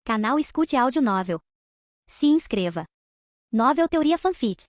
Canal Escute Áudio Novel. Se inscreva. Novel Teoria Fanfic.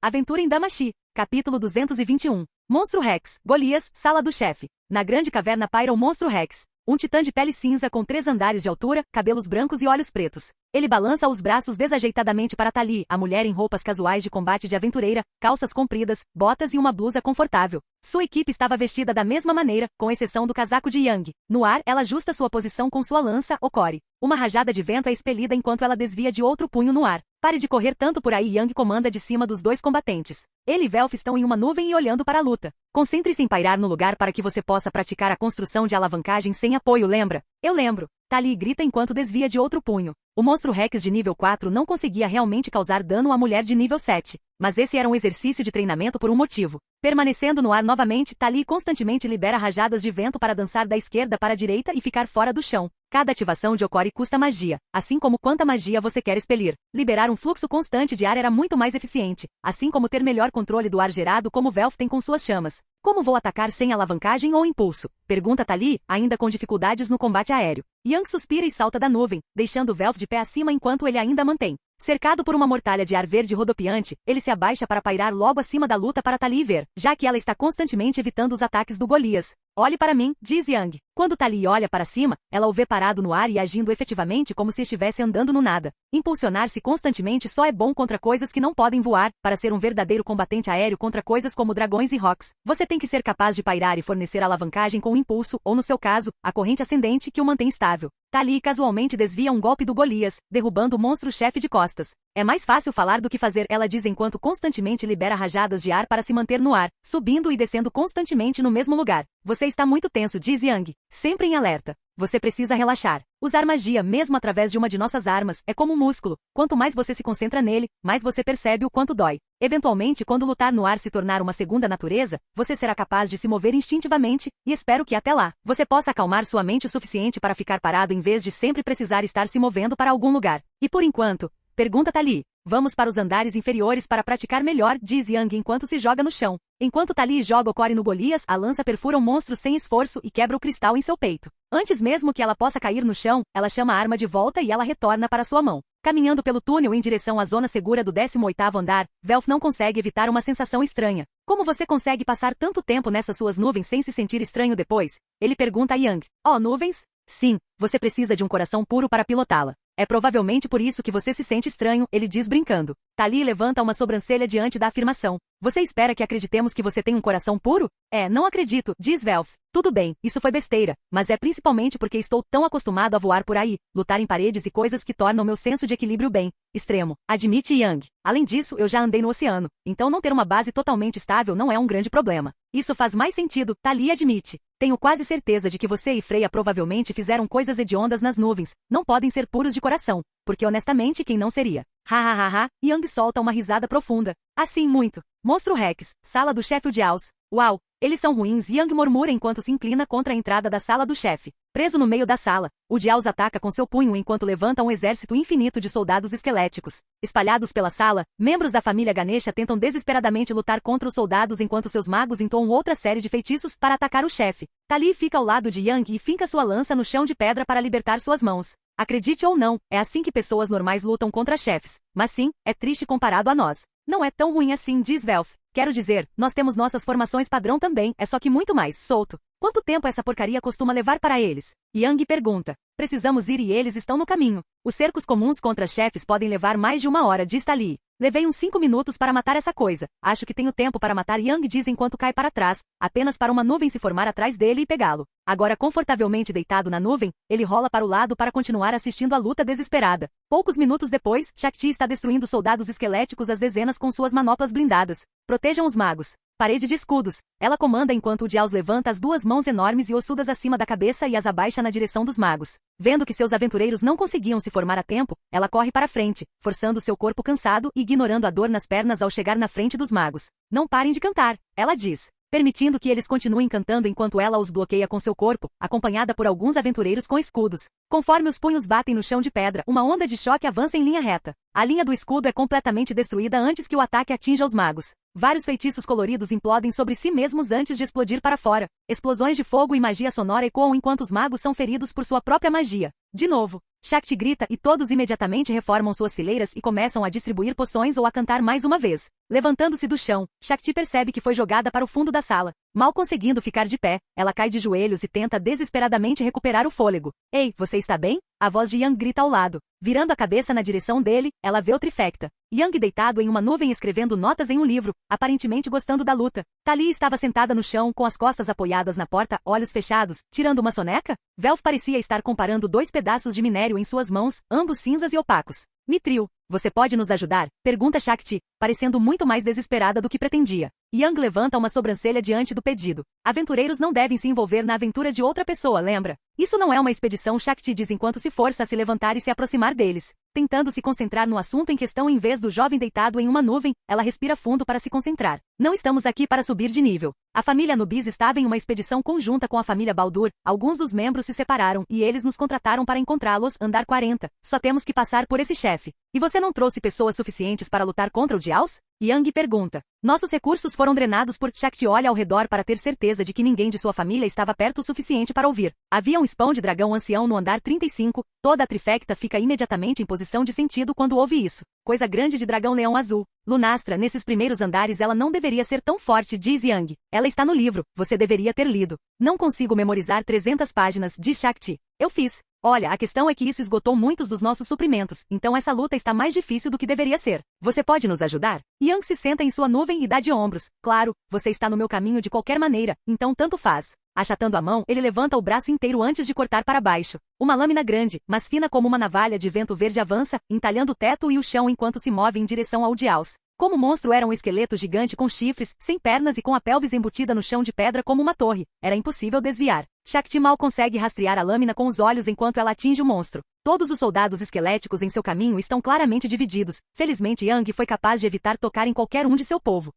Aventura em Damashi, capítulo 221. Monstro Rex, Golias, Sala do Chefe. Na grande caverna paira o Monstro Rex, um titã de pele cinza com 3 andares de altura, cabelos brancos e olhos pretos. Ele balança os braços desajeitadamente para Tali, a mulher em roupas casuais de combate de aventureira, calças compridas, botas e uma blusa confortável. Sua equipe estava vestida da mesma maneira, com exceção do casaco de Yang. No ar, ela ajusta sua posição com sua lança, ou core. Uma rajada de vento é expelida enquanto ela desvia de outro punho no ar. Pare de correr tanto por aí, Yang comanda de cima dos 2 combatentes. Ele e Velf estão em uma nuvem e olhando para a luta. Concentre-se em pairar no lugar para que você possa praticar a construção de alavancagem sem apoio, lembra? Eu lembro. Tali grita enquanto desvia de outro punho. O monstro Rex de nível 4 não conseguia realmente causar dano à mulher de nível 7. Mas esse era um exercício de treinamento por um motivo. Permanecendo no ar novamente, Tali constantemente libera rajadas de vento para dançar da esquerda para a direita e ficar fora do chão. Cada ativação de Okori custa magia, assim como quanta magia você quer expelir. Liberar um fluxo constante de ar era muito mais eficiente, assim como ter melhor controle do ar gerado como Velf tem com suas chamas. Como vou atacar sem alavancagem ou impulso? Pergunta Tali, ainda com dificuldades no combate aéreo. Yang suspira e salta da nuvem, deixando Velf de pé acima enquanto ele ainda mantém. Cercado por uma mortalha de ar verde rodopiante, ele se abaixa para pairar logo acima da luta para Tali ver, já que ela está constantemente evitando os ataques do Golias. Olhe para mim, diz Yang. Quando Tali olha para cima, ela o vê parado no ar e agindo efetivamente como se estivesse andando no nada. Impulsionar-se constantemente só é bom contra coisas que não podem voar, para ser um verdadeiro combatente aéreo contra coisas como dragões e rocks. Você tem que ser capaz de pairar e fornecer alavancagem com impulso, ou no seu caso, a corrente ascendente que o mantém estável. Tali casualmente desvia um golpe do Golias, derrubando o monstro-chefe de costas. É mais fácil falar do que fazer, ela diz enquanto constantemente libera rajadas de ar para se manter no ar, subindo e descendo constantemente no mesmo lugar. Você está muito tenso, diz Yang, sempre em alerta. Você precisa relaxar. Usar magia, mesmo através de uma de nossas armas, é como um músculo. Quanto mais você se concentra nele, mais você percebe o quanto dói. Eventualmente, quando lutar no ar se tornar uma segunda natureza, você será capaz de se mover instintivamente, e espero que até lá, você possa acalmar sua mente o suficiente para ficar parado em vez de sempre precisar estar se movendo para algum lugar. E por enquanto, pergunta Tali. Vamos para os andares inferiores para praticar melhor, diz Yang enquanto se joga no chão. Enquanto Tali joga o core no Golias, a lança perfura o monstro sem esforço e quebra o cristal em seu peito. Antes mesmo que ela possa cair no chão, ela chama a arma de volta e ela retorna para sua mão. Caminhando pelo túnel em direção à zona segura do 18º andar, Velf não consegue evitar uma sensação estranha. Como você consegue passar tanto tempo nessas suas nuvens sem se sentir estranho depois? Ele pergunta a Yang. Oh, nuvens? Sim, você precisa de um coração puro para pilotá-la. É provavelmente por isso que você se sente estranho, ele diz brincando. Tali levanta uma sobrancelha diante da afirmação. Você espera que acreditemos que você tem um coração puro? Não acredito, diz Velf. Tudo bem, isso foi besteira, mas é principalmente porque estou tão acostumado a voar por aí, lutar em paredes e coisas que tornam meu senso de equilíbrio bem extremo, admite Yang. Além disso, eu já andei no oceano, então não ter uma base totalmente estável não é um grande problema. Isso faz mais sentido, Tali admite. Tenho quase certeza de que você e Freya provavelmente fizeram coisas hediondas nas nuvens, não podem ser puros de coração, porque honestamente quem não seria? Ha. Yang solta uma risada profunda. Assim muito. Monstro Rex, sala do chefe Udiaus. Uau, eles são ruins, Yang murmura enquanto se inclina contra a entrada da sala do chefe. Preso no meio da sala, Udiaus ataca com seu punho enquanto levanta um exército infinito de soldados esqueléticos. Espalhados pela sala, membros da família Ganesha tentam desesperadamente lutar contra os soldados enquanto seus magos entoam outra série de feitiços para atacar o chefe. Tali fica ao lado de Yang e finca sua lança no chão de pedra para libertar suas mãos. Acredite ou não, é assim que pessoas normais lutam contra chefes. Mas sim, é triste comparado a nós. Não é tão ruim assim, diz Velf. Quero dizer, nós temos nossas formações padrão também, é só que muito mais solto. Quanto tempo essa porcaria costuma levar para eles? Yang pergunta. Precisamos ir e eles estão no caminho. Os cercos comuns contra chefes podem levar mais de 1 hora, diz Tali. Levei uns 5 minutos para matar essa coisa. Acho que tenho tempo para matar, Yang diz enquanto cai para trás, apenas para uma nuvem se formar atrás dele e pegá-lo. Agora confortavelmente deitado na nuvem, ele rola para o lado para continuar assistindo a luta desesperada. Poucos minutos depois, Shakti está destruindo soldados esqueléticos às dezenas com suas manoplas blindadas. Protejam os magos. Parede de escudos. Ela comanda enquanto Udiaus levanta as 2 mãos enormes e ossudas acima da cabeça e as abaixa na direção dos magos. Vendo que seus aventureiros não conseguiam se formar a tempo, ela corre para frente, forçando seu corpo cansado e ignorando a dor nas pernas ao chegar na frente dos magos. Não parem de cantar, ela diz, permitindo que eles continuem cantando enquanto ela os bloqueia com seu corpo, acompanhada por alguns aventureiros com escudos. Conforme os punhos batem no chão de pedra, uma onda de choque avança em linha reta. A linha do escudo é completamente destruída antes que o ataque atinja os magos. Vários feitiços coloridos implodem sobre si mesmos antes de explodir para fora. Explosões de fogo e magia sonora ecoam enquanto os magos são feridos por sua própria magia. De novo, Shakti grita e todos imediatamente reformam suas fileiras e começam a distribuir poções ou a cantar mais uma vez. Levantando-se do chão, Shakti percebe que foi jogada para o fundo da sala. Mal conseguindo ficar de pé, ela cai de joelhos e tenta desesperadamente recuperar o fôlego. Ei, você está bem? A voz de Yang grita ao lado. Virando a cabeça na direção dele, ela vê o trifecta. Yang deitado em uma nuvem escrevendo notas em um livro, aparentemente gostando da luta. Tali estava sentada no chão com as costas apoiadas na porta, olhos fechados, tirando uma soneca? Velf parecia estar comparando dois pedaços de minério em suas mãos, ambos cinzas e opacos. Mithril, você pode nos ajudar? Pergunta Shakti, parecendo muito mais desesperada do que pretendia. Yang levanta uma sobrancelha diante do pedido. Aventureiros não devem se envolver na aventura de outra pessoa, lembra? Isso não é uma expedição, Shakti diz enquanto se força a se levantar e se aproximar deles. Tentando se concentrar no assunto em questão em vez do jovem deitado em uma nuvem, ela respira fundo para se concentrar. Não estamos aqui para subir de nível. A família Nubis estava em uma expedição conjunta com a família Baldur, alguns dos membros se separaram e eles nos contrataram para encontrá-los, andar 40. Só temos que passar por esse chefe. E você não trouxe pessoas suficientes para lutar contra o Diaos? Yang pergunta. Nossos recursos foram drenados por... Shakti olha ao redor para ter certeza de que ninguém de sua família estava perto o suficiente para ouvir. Havia um spawn de dragão ancião no andar 35, toda a trifecta fica imediatamente em posição de sentido quando ouve isso. Coisa grande de dragão leão azul. Lunastra, nesses primeiros andares ela não deveria ser tão forte, diz Yang. Ela está no livro, você deveria ter lido. Não consigo memorizar 300 páginas, diz Shakti. Eu fiz. Olha, a questão é que isso esgotou muitos dos nossos suprimentos, então essa luta está mais difícil do que deveria ser. Você pode nos ajudar? Yang se senta em sua nuvem e dá de ombros. Claro, você está no meu caminho de qualquer maneira, então tanto faz. Achatando a mão, ele levanta o braço inteiro antes de cortar para baixo. Uma lâmina grande, mas fina como uma navalha de vento verde avança, entalhando o teto e o chão enquanto se move em direção ao Diaos. Como o monstro era um esqueleto gigante com chifres, sem pernas e com a pelvis embutida no chão de pedra como uma torre, era impossível desviar. Shakti mal consegue rastrear a lâmina com os olhos enquanto ela atinge o monstro. Todos os soldados esqueléticos em seu caminho estão claramente divididos. Felizmente Yang foi capaz de evitar tocar em qualquer um de seu povo.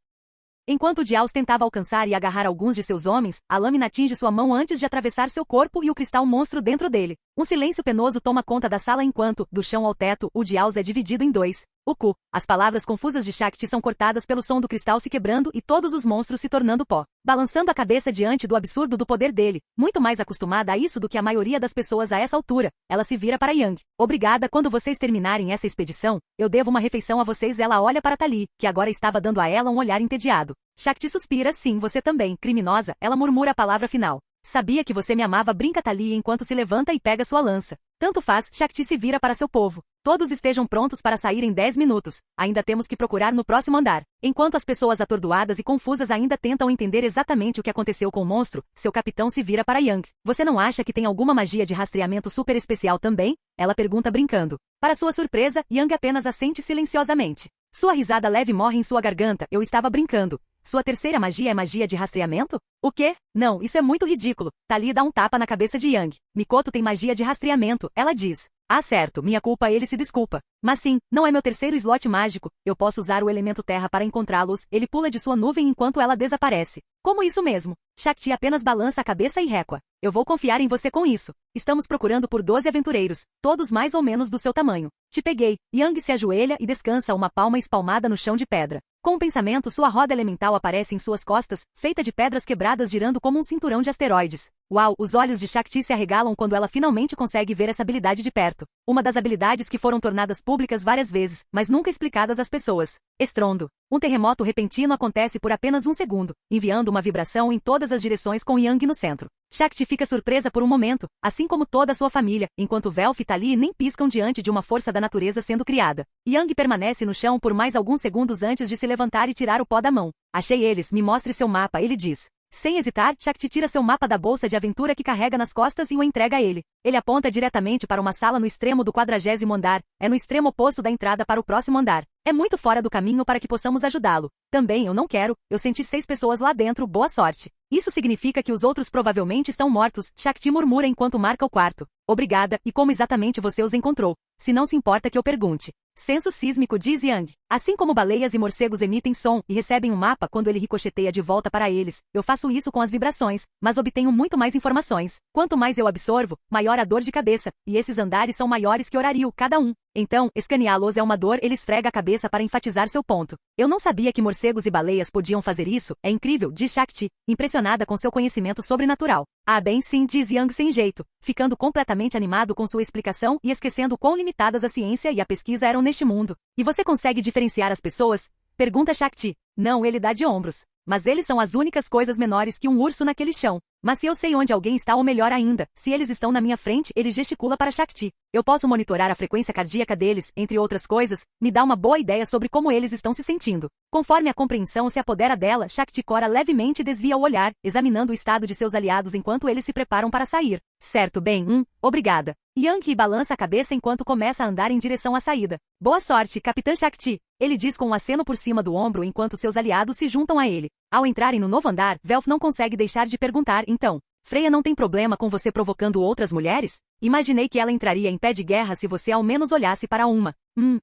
Enquanto Diaos tentava alcançar e agarrar alguns de seus homens, a lâmina atinge sua mão antes de atravessar seu corpo e o cristal monstro dentro dele. Um silêncio penoso toma conta da sala enquanto, do chão ao teto, o Diaos é dividido em dois. O cu. As palavras confusas de Shakti são cortadas pelo som do cristal se quebrando e todos os monstros se tornando pó. Balançando a cabeça diante do absurdo do poder dele, muito mais acostumada a isso do que a maioria das pessoas a essa altura, ela se vira para Yang. Obrigada, quando vocês terminarem essa expedição, eu devo uma refeição a vocês. Ela olha para Tali, que agora estava dando a ela um olhar entediado. Shakti suspira. Sim, você também, criminosa, ela murmura a palavra final. Sabia que você me amava, brinca Tali enquanto se levanta e pega sua lança. Tanto faz, Shakti se vira para seu povo. Todos estejam prontos para sair em 10 minutos. Ainda temos que procurar no próximo andar. Enquanto as pessoas atordoadas e confusas ainda tentam entender exatamente o que aconteceu com o monstro, seu capitão se vira para Yang. Você não acha que tem alguma magia de rastreamento super especial também? Ela pergunta brincando. Para sua surpresa, Yang apenas assente silenciosamente. Sua risada leve morre em sua garganta. Eu estava brincando. Sua terceira magia é magia de rastreamento? O quê? Não, isso é muito ridículo. Tali dá um tapa na cabeça de Yang. Mikoto tem magia de rastreamento, ela diz. Ah, certo, minha culpa, ele se desculpa. Mas sim, não é meu terceiro slot mágico. Eu posso usar o elemento terra para encontrá-los. Ele pula de sua nuvem enquanto ela desaparece. Como isso mesmo? Shakti apenas balança a cabeça e recua. Eu vou confiar em você com isso. Estamos procurando por 12 aventureiros, todos mais ou menos do seu tamanho. Te peguei. Yang se ajoelha e descansa uma palma espalmada no chão de pedra. Com um pensamento, sua roda elemental aparece em suas costas, feita de pedras quebradas girando como um cinturão de asteroides. Uau, os olhos de Shakti se arregalam quando ela finalmente consegue ver essa habilidade de perto. Uma das habilidades que foram tornadas públicas várias vezes, mas nunca explicadas às pessoas. Estrondo. Um terremoto repentino acontece por apenas um segundo, enviando uma vibração em todas as direções com Yang no centro. Shakti fica surpresa por um momento, assim como toda a sua família, enquanto Velf e Tali nem piscam diante de uma força da natureza sendo criada. Yang permanece no chão por mais alguns segundos antes de se levantar e tirar o pó da mão. Achei eles, me mostre seu mapa, ele diz. Sem hesitar, Shakti tira seu mapa da bolsa de aventura que carrega nas costas e o entrega a ele. Ele aponta diretamente para uma sala no extremo do 40º andar, é no extremo oposto da entrada para o próximo andar. É muito fora do caminho para que possamos ajudá-lo. Também eu não quero, eu senti 6 pessoas lá dentro, boa sorte. Isso significa que os outros provavelmente estão mortos, Shakti murmura enquanto marca o quarto. Obrigada, e como exatamente você os encontrou? Se não se importa que eu pergunte. Senso sísmico, diz Yang. Assim como baleias e morcegos emitem som e recebem um mapa quando ele ricocheteia de volta para eles, eu faço isso com as vibrações, mas obtenho muito mais informações. Quanto mais eu absorvo, maior a dor de cabeça, e esses andares são maiores que Orario, cada um. Então, escaneá-los é uma dor, ele esfrega a cabeça para enfatizar seu ponto. Eu não sabia que morcegos e baleias podiam fazer isso, é incrível, diz Shakti, impressionada com seu conhecimento sobrenatural. Ah, bem sim, diz Yang sem jeito, ficando completamente animado com sua explicação e esquecendo quão limitadas a ciência e a pesquisa eram neste mundo. E você consegue diferenciar as pessoas? Pergunta Shakti. Não, ele dá de ombros. Mas eles são as únicas coisas menores que um urso naquele chão. Mas se eu sei onde alguém está ou melhor ainda, se eles estão na minha frente, ele gesticula para Shakti. Eu posso monitorar a frequência cardíaca deles, entre outras coisas, me dá uma boa ideia sobre como eles estão se sentindo. Conforme a compreensão se apodera dela, Shakti cora levemente e desvia o olhar, examinando o estado de seus aliados enquanto eles se preparam para sair. Certo, bem, obrigada. Yang balança a cabeça enquanto começa a andar em direção à saída. Boa sorte, Capitã Shakti. Ele diz com um aceno por cima do ombro enquanto seus aliados se juntam a ele. Ao entrarem no novo andar, Velf não consegue deixar de perguntar, então, Freya não tem problema com você provocando outras mulheres? Imaginei que ela entraria em pé de guerra se você ao menos olhasse para uma.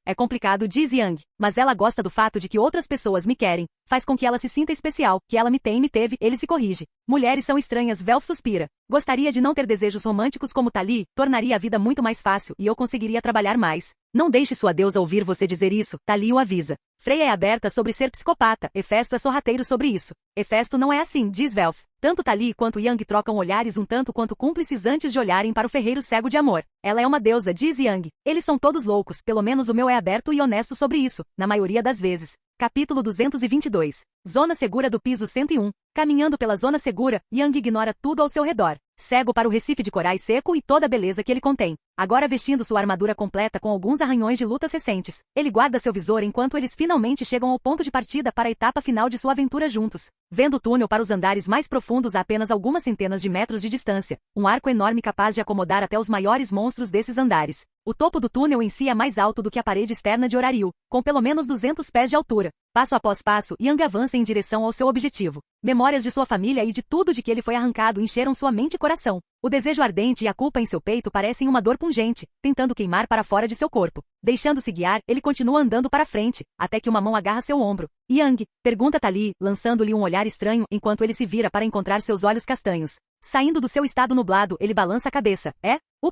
É complicado, diz Yang, mas ela gosta do fato de que outras pessoas me querem, faz com que ela se sinta especial, que ela me tem e me teve, ele se corrige. Mulheres são estranhas, Velf suspira. Gostaria de não ter desejos românticos como Tali, tornaria a vida muito mais fácil e eu conseguiria trabalhar mais. Não deixe sua deusa ouvir você dizer isso, Tali o avisa. Freya é aberta sobre ser psicopata, Hefesto é sorrateiro sobre isso. Hefesto não é assim, diz Velf. Tanto Tali quanto Yang trocam olhares um tanto quanto cúmplices antes de olharem para o ferreiro cego de amor. Ela é uma deusa, diz Yang. Eles são todos loucos, pelo menos o meu é aberto e honesto sobre isso, na maioria das vezes. Capítulo 222. Zona segura do piso 101. Caminhando pela zona segura, Yang ignora tudo ao seu redor. Cego para o recife de corais seco e toda a beleza que ele contém. Agora vestindo sua armadura completa com alguns arranhões de lutas recentes. Ele guarda seu visor enquanto eles finalmente chegam ao ponto de partida para a etapa final de sua aventura juntos. Vendo o túnel para os andares mais profundos a apenas algumas centenas de metros de distância. Um arco enorme capaz de acomodar até os maiores monstros desses andares. O topo do túnel em si é mais alto do que a parede externa de Orario, com pelo menos 200 pés de altura. Passo após passo, Yang avança em direção ao seu objetivo. Memórias de sua família e de tudo de que ele foi arrancado encheram sua mente e coração. O desejo ardente e a culpa em seu peito parecem uma dor pungente, tentando queimar para fora de seu corpo. Deixando-se guiar, ele continua andando para frente, até que uma mão agarra seu ombro. Yang, pergunta Tali, lançando-lhe um olhar estranho enquanto ele se vira para encontrar seus olhos castanhos. Saindo do seu estado nublado, ele balança a cabeça.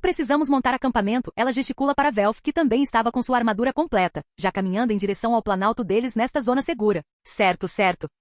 Precisamos montar acampamento, ela gesticula para Velf, que também estava com sua armadura completa, já caminhando em direção ao planalto deles nesta zona segura. Certo.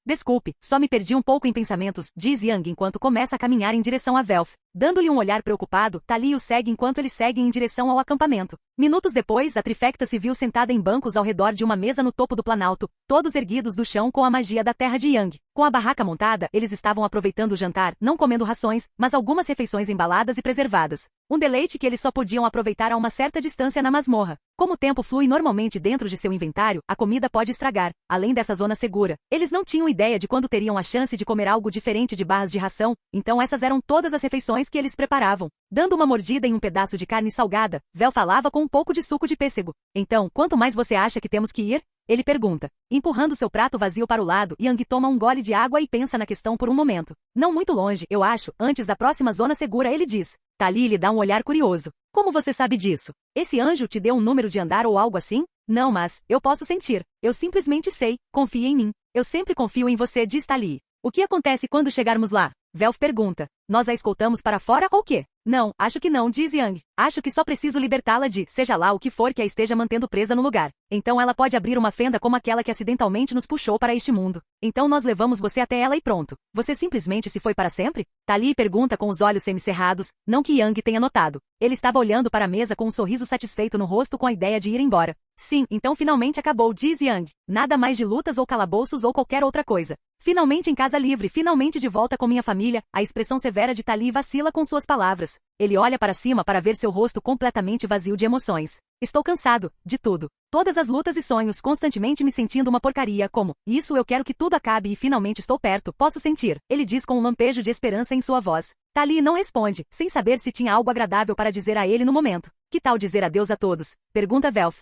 Desculpe, só me perdi um pouco em pensamentos, diz Yang enquanto começa a caminhar em direção a Velf. Dando-lhe um olhar preocupado, Tali o segue enquanto eles seguem em direção ao acampamento. Minutos depois, a trifecta se viu sentada em bancos ao redor de uma mesa no topo do planalto, todos erguidos do chão com a magia da terra de Yang. Com a barraca montada, eles estavam aproveitando o jantar, não comendo rações, mas algumas refeições embaladas e preservadas. Um deleite que eles só podiam aproveitar a uma certa distância na masmorra. Como o tempo flui normalmente dentro de seu inventário, a comida pode estragar. Além dessa zona segura, eles não tinham ideia de quando teriam a chance de comer algo diferente de barras de ração, então essas eram todas as refeições que eles preparavam. Dando uma mordida em um pedaço de carne salgada, Vel falava com um pouco de suco de pêssego. Então, quanto mais você acha que temos que ir? Ele pergunta. Empurrando seu prato vazio para o lado, Yang toma um gole de água e pensa na questão por um momento. Não muito longe, eu acho, antes da próxima zona segura, ele diz. Tali lhe dá um olhar curioso. Como você sabe disso? Esse anjo te deu um número de andar ou algo assim? Não, mas, eu posso sentir. Eu simplesmente sei, confie em mim. Eu sempre confio em você, diz Tali. O que acontece quando chegarmos lá? Velf pergunta. Nós a escoltamos para fora ou quê? Não, acho que não, diz Yang. Acho que só preciso libertá-la de, seja lá o que for que a esteja mantendo presa no lugar. Então ela pode abrir uma fenda como aquela que acidentalmente nos puxou para este mundo. Então nós levamos você até ela e pronto. Você simplesmente se foi para sempre? Tali pergunta com os olhos semicerrados, não que Yang tenha notado. Ele estava olhando para a mesa com um sorriso satisfeito no rosto com a ideia de ir embora. Sim, então finalmente acabou, diz Yang. Nada mais de lutas ou calabouços ou qualquer outra coisa. Finalmente em casa livre, finalmente de volta com minha família, a expressão severa de Tali vacila com suas palavras. Ele olha para cima para ver seu rosto completamente vazio de emoções. Estou cansado, de tudo. Todas as lutas e sonhos constantemente me sentindo uma porcaria como, isso eu quero que tudo acabe e finalmente estou perto, posso sentir. Ele diz com um lampejo de esperança em sua voz. Tali não responde, sem saber se tinha algo agradável para dizer a ele no momento. Que tal dizer adeus a todos? Pergunta Velf.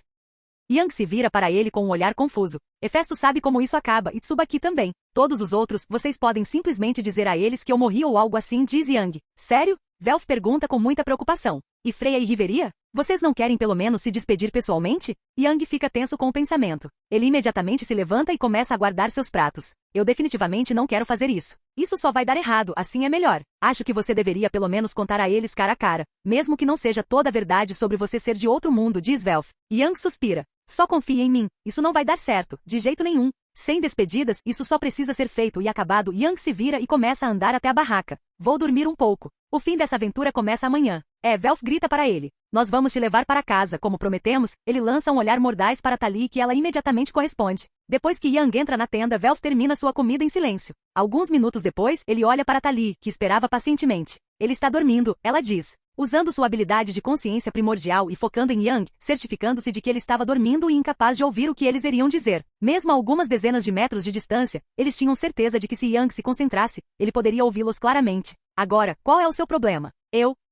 Yang se vira para ele com um olhar confuso. Hefesto sabe como isso acaba, e Tsubaki também. Todos os outros, vocês podem simplesmente dizer a eles que eu morri ou algo assim, diz Yang. Sério? Velf pergunta com muita preocupação. E Freya e Riveria? Vocês não querem pelo menos se despedir pessoalmente? Yang fica tenso com o pensamento. Ele imediatamente se levanta e começa a guardar seus pratos. Eu definitivamente não quero fazer isso. Isso só vai dar errado, assim é melhor. Acho que você deveria pelo menos contar a eles cara a cara. Mesmo que não seja toda a verdade sobre você ser de outro mundo, diz Velf. Yang suspira. Só confie em mim. Isso não vai dar certo, de jeito nenhum. Sem despedidas, isso só precisa ser feito e acabado. Yang se vira e começa a andar até a barraca. Vou dormir um pouco. O fim dessa aventura começa amanhã. Velf grita para ele. Nós vamos te levar para casa, como prometemos. Ele lança um olhar mordaz para Tali que ela imediatamente corresponde. Depois que Yang entra na tenda, Velf termina sua comida em silêncio. Alguns minutos depois, ele olha para Tali, que esperava pacientemente. Ele está dormindo, ela diz. Usando sua habilidade de consciência primordial e focando em Yang, certificando-se de que ele estava dormindo e incapaz de ouvir o que eles iriam dizer. Mesmo a algumas dezenas de metros de distância, eles tinham certeza de que se Yang se concentrasse, ele poderia ouvi-los claramente. Agora, qual é o seu problema?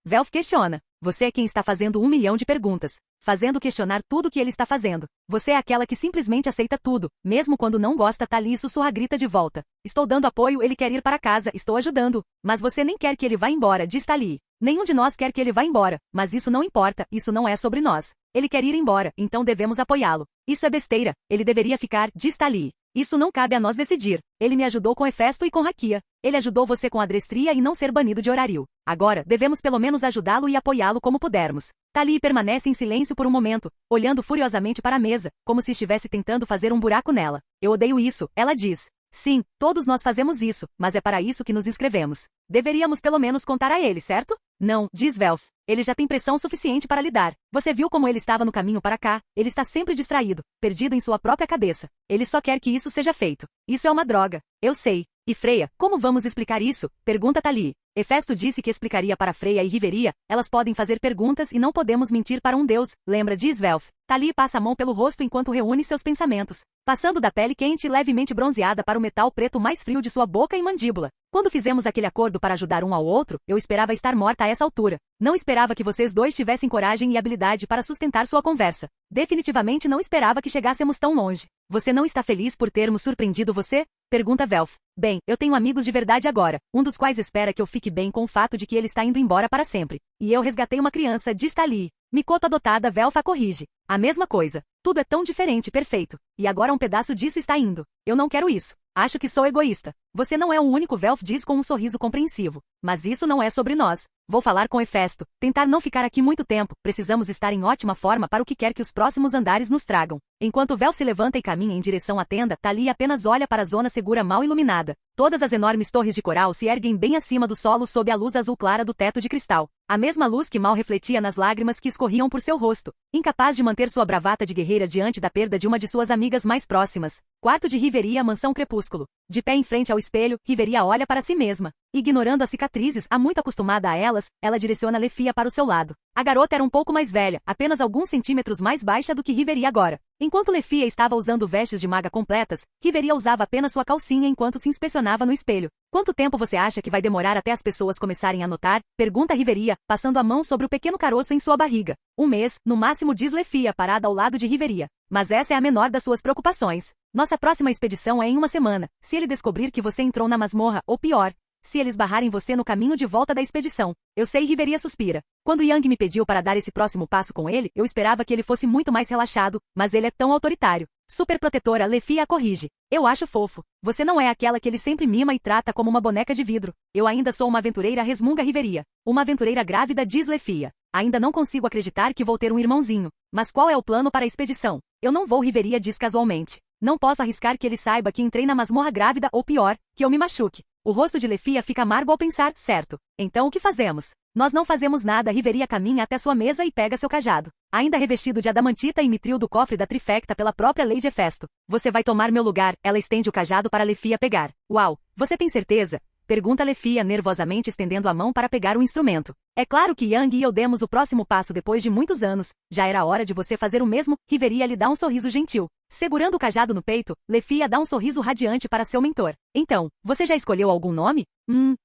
Velf questiona. Você é quem está fazendo 1 milhão de perguntas. Fazendo questionar tudo o que ele está fazendo. Você é aquela que simplesmente aceita tudo, mesmo quando não gosta. Tali sussurra grita de volta. Estou dando apoio, ele quer ir para casa, estou ajudando. Mas você nem quer que ele vá embora, diz Tali. Nenhum de nós quer que ele vá embora, mas isso não importa, isso não é sobre nós. Ele quer ir embora, então devemos apoiá-lo. Isso é besteira, ele deveria ficar, diz Tali. Isso não cabe a nós decidir. Ele me ajudou com Hefesto e com Rakia. Ele ajudou você com Adrestria e não ser banido de Horáril. Agora, devemos pelo menos ajudá-lo e apoiá-lo como pudermos. Tali permanece em silêncio por um momento, olhando furiosamente para a mesa, como se estivesse tentando fazer um buraco nela. Eu odeio isso, ela diz. Sim, todos nós fazemos isso, mas é para isso que nos inscrevemos. Deveríamos pelo menos contar a ele, certo? Não, diz Velf. Ele já tem pressão suficiente para lidar. Você viu como ele estava no caminho para cá? Ele está sempre distraído, perdido em sua própria cabeça. Ele só quer que isso seja feito. Isso é uma droga. Eu sei. E Freya, como vamos explicar isso? Pergunta Tali. Hefesto disse que explicaria para Freya e Riveria. Elas podem fazer perguntas e não podemos mentir para um deus, lembra, diz Velf. Tali passa a mão pelo rosto enquanto reúne seus pensamentos, passando da pele quente e levemente bronzeada para o metal preto mais frio de sua boca e mandíbula. Quando fizemos aquele acordo para ajudar um ao outro, eu esperava estar morta a essa altura. Não esperava que vocês dois tivessem coragem e habilidade para sustentar sua conversa. Definitivamente não esperava que chegássemos tão longe. Você não está feliz por termos surpreendido você? Pergunta Velf. Bem, eu tenho amigos de verdade agora, um dos quais espera que eu fique bem com o fato de que ele está indo embora para sempre. E eu resgatei uma criança, diz Tali. Mikoto adotada, Velf a corrige. A mesma coisa. Tudo é tão diferente, perfeito. E agora um pedaço disso está indo. Eu não quero isso. Acho que sou egoísta. Você não é o único, Velf diz com um sorriso compreensivo. Mas isso não é sobre nós. Vou falar com Hefesto. Tentar não ficar aqui muito tempo. Precisamos estar em ótima forma para o que quer que os próximos andares nos tragam. Enquanto Velf se levanta e caminha em direção à tenda, Tali apenas olha para a zona segura mal iluminada. Todas as enormes torres de coral se erguem bem acima do solo sob a luz azul clara do teto de cristal. A mesma luz que mal refletia nas lágrimas que escorriam por seu rosto. Incapaz de manter sua bravata de guerreira diante da perda de uma de suas amigas mais próximas. Quarto de Riveria, mansão Crepúsculo. De pé em frente ao espelho, Riveria olha para si mesma. Ignorando as cicatrizes, muito acostumada a elas, ela direciona Lefia para o seu lado. A garota era um pouco mais velha, apenas alguns centímetros mais baixa do que Riveria agora. Enquanto Lefia estava usando vestes de maga completas, Riveria usava apenas sua calcinha enquanto se inspecionava no espelho. Quanto tempo você acha que vai demorar até as pessoas começarem a notar? Pergunta Riveria, passando a mão sobre o pequeno caroço em sua barriga. 1 mês, no máximo, diz Lefia, parada ao lado de Riveria. Mas essa é a menor das suas preocupações. Nossa próxima expedição é em 1 semana. Se ele descobrir que você entrou na masmorra, ou pior, se eles barrarem você no caminho de volta da expedição. Eu sei, Riveria suspira. Quando Yang me pediu para dar esse próximo passo com ele, eu esperava que ele fosse muito mais relaxado, mas ele é tão autoritário. Super protetora, Lefia a corrige. Eu acho fofo. Você não é aquela que ele sempre mima e trata como uma boneca de vidro. Eu ainda sou uma aventureira, resmunga Riveria. Uma aventureira grávida, diz Lefia. Ainda não consigo acreditar que vou ter um irmãozinho. Mas qual é o plano para a expedição? Eu não vou, Riveria diz casualmente. Não posso arriscar que ele saiba que entrei na masmorra grávida ou pior, que eu me machuque. O rosto de Lefia fica amargo ao pensar, certo. Então o que fazemos? Nós não fazemos nada. Riveria caminha até sua mesa e pega seu cajado. Ainda revestido de adamantita e mitril do cofre da trifecta pela própria Lady Hefesto. Você vai tomar meu lugar, ela estende o cajado para Lefia pegar. Uau, você tem certeza? Pergunta Lefia nervosamente estendendo a mão para pegar o instrumento. É claro que Yang e eu demos o próximo passo depois de muitos anos. Já era hora de você fazer o mesmo. Riveria lhe dá um sorriso gentil. Segurando o cajado no peito, Lefia dá um sorriso radiante para seu mentor. Então, você já escolheu algum nome?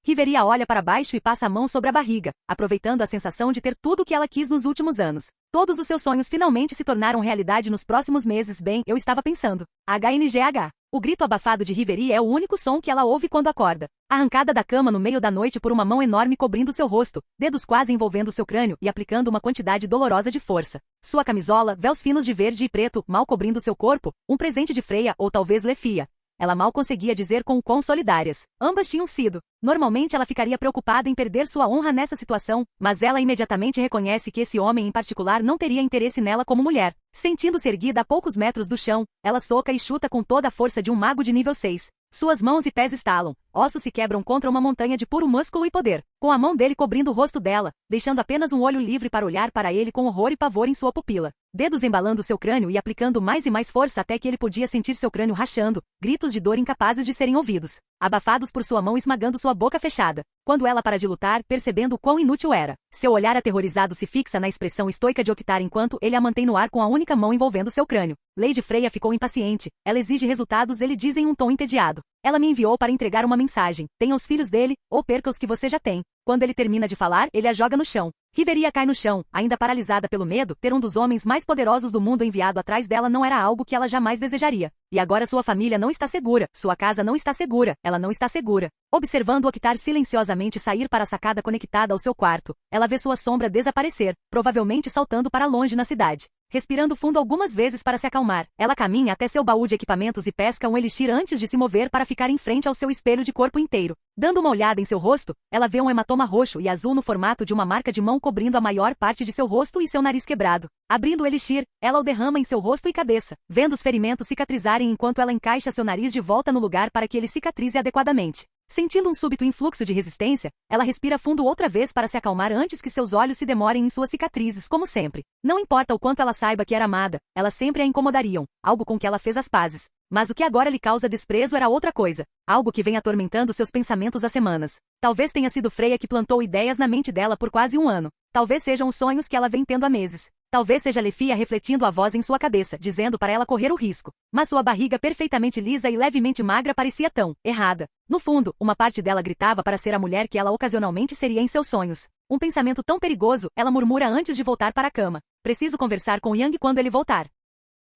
Riveria olha para baixo e passa a mão sobre a barriga, aproveitando a sensação de ter tudo o que ela quis nos últimos anos. Todos os seus sonhos finalmente se tornaram realidade nos próximos meses. Bem, eu estava pensando. HNGH. O grito abafado de Riveria é o único som que ela ouve quando acorda. Arrancada da cama no meio da noite por uma mão enorme cobrindo seu rosto, dedos quase envolvendo seu crânio e aplicando uma quantidade dolorosa de força. Sua camisola, véus finos de verde e preto, mal cobrindo seu corpo, um presente de Freya ou talvez Lefia. Ela mal conseguia dizer com o quão solidárias ambas tinham sido. Normalmente ela ficaria preocupada em perder sua honra nessa situação, mas ela imediatamente reconhece que esse homem em particular não teria interesse nela como mulher. Sentindo-se erguida a poucos metros do chão, ela soca e chuta com toda a força de um mago de nível 6. Suas mãos e pés estalam, ossos se quebram contra uma montanha de puro músculo e poder, com a mão dele cobrindo o rosto dela, deixando apenas um olho livre para olhar para ele com horror e pavor em sua pupila. Dedos embalando seu crânio e aplicando mais e mais força até que ele podia sentir seu crânio rachando, gritos de dor incapazes de serem ouvidos, abafados por sua mão esmagando sua boca fechada. Quando ela para de lutar, percebendo o quão inútil era, seu olhar aterrorizado se fixa na expressão estoica de Octar enquanto ele a mantém no ar com a única mão envolvendo seu crânio. Lady Freya ficou impaciente. Ela exige resultados, ele diz em um tom entediado. Ela me enviou para entregar uma mensagem. Tenha os filhos dele, ou perca os que você já tem. Quando ele termina de falar, ele a joga no chão. Riveria cai no chão, ainda paralisada pelo medo. Ter um dos homens mais poderosos do mundo enviado atrás dela não era algo que ela jamais desejaria. E agora sua família não está segura, sua casa não está segura, ela não está segura. Observando Octar silenciosamente sair para a sacada conectada ao seu quarto, ela vê sua sombra desaparecer, provavelmente saltando para longe na cidade. Respirando fundo algumas vezes para se acalmar, ela caminha até seu baú de equipamentos e pesca um elixir antes de se mover para ficar em frente ao seu espelho de corpo inteiro. Dando uma olhada em seu rosto, ela vê um hematoma roxo e azul no formato de uma marca de mão cobrindo a maior parte de seu rosto e seu nariz quebrado. Abrindo o elixir, ela o derrama em seu rosto e cabeça, vendo os ferimentos cicatrizarem enquanto ela encaixa seu nariz de volta no lugar para que ele cicatrize adequadamente. Sentindo um súbito influxo de resistência, ela respira fundo outra vez para se acalmar antes que seus olhos se demorem em suas cicatrizes, como sempre. Não importa o quanto ela saiba que era amada, elas sempre a incomodariam, algo com que ela fez as pazes. Mas o que agora lhe causa desprezo era outra coisa, algo que vem atormentando seus pensamentos há semanas. Talvez tenha sido Freya que plantou ideias na mente dela por quase um ano. Talvez sejam os sonhos que ela vem tendo há meses. Talvez seja Lefia refletindo a voz em sua cabeça, dizendo para ela correr o risco. Mas sua barriga perfeitamente lisa e levemente magra parecia tão errada. No fundo, uma parte dela gritava para ser a mulher que ela ocasionalmente seria em seus sonhos. Um pensamento tão perigoso, ela murmura antes de voltar para a cama. Preciso conversar com Yang quando ele voltar.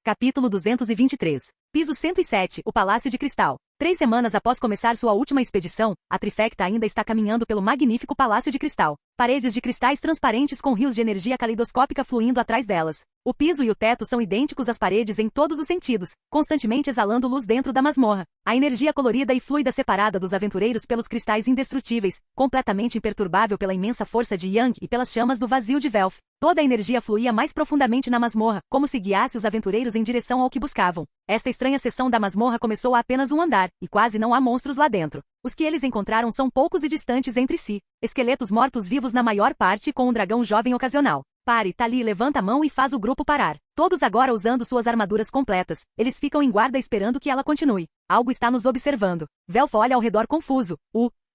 Capítulo 223. Piso 107, o Palácio de Cristal. 3 semanas após começar sua última expedição, a trifecta ainda está caminhando pelo magnífico Palácio de Cristal. Paredes de cristais transparentes com rios de energia caleidoscópica fluindo atrás delas. O piso e o teto são idênticos às paredes em todos os sentidos, constantemente exalando luz dentro da masmorra. A energia colorida e fluida separada dos aventureiros pelos cristais indestrutíveis, completamente imperturbável pela imensa força de Yang e pelas chamas do vazio de Velf. Toda a energia fluía mais profundamente na masmorra, como se guiasse os aventureiros em direção ao que buscavam. Esta estranha seção da masmorra começou a apenas um andar, e quase não há monstros lá dentro. Os que eles encontraram são poucos e distantes entre si. Esqueletos mortos-vivos na maior parte com um dragão jovem ocasional. Pare, Tali levanta a mão e faz o grupo parar. Todos agora usando suas armaduras completas. Eles ficam em guarda esperando que ela continue. Algo está nos observando. Velf olha ao redor confuso.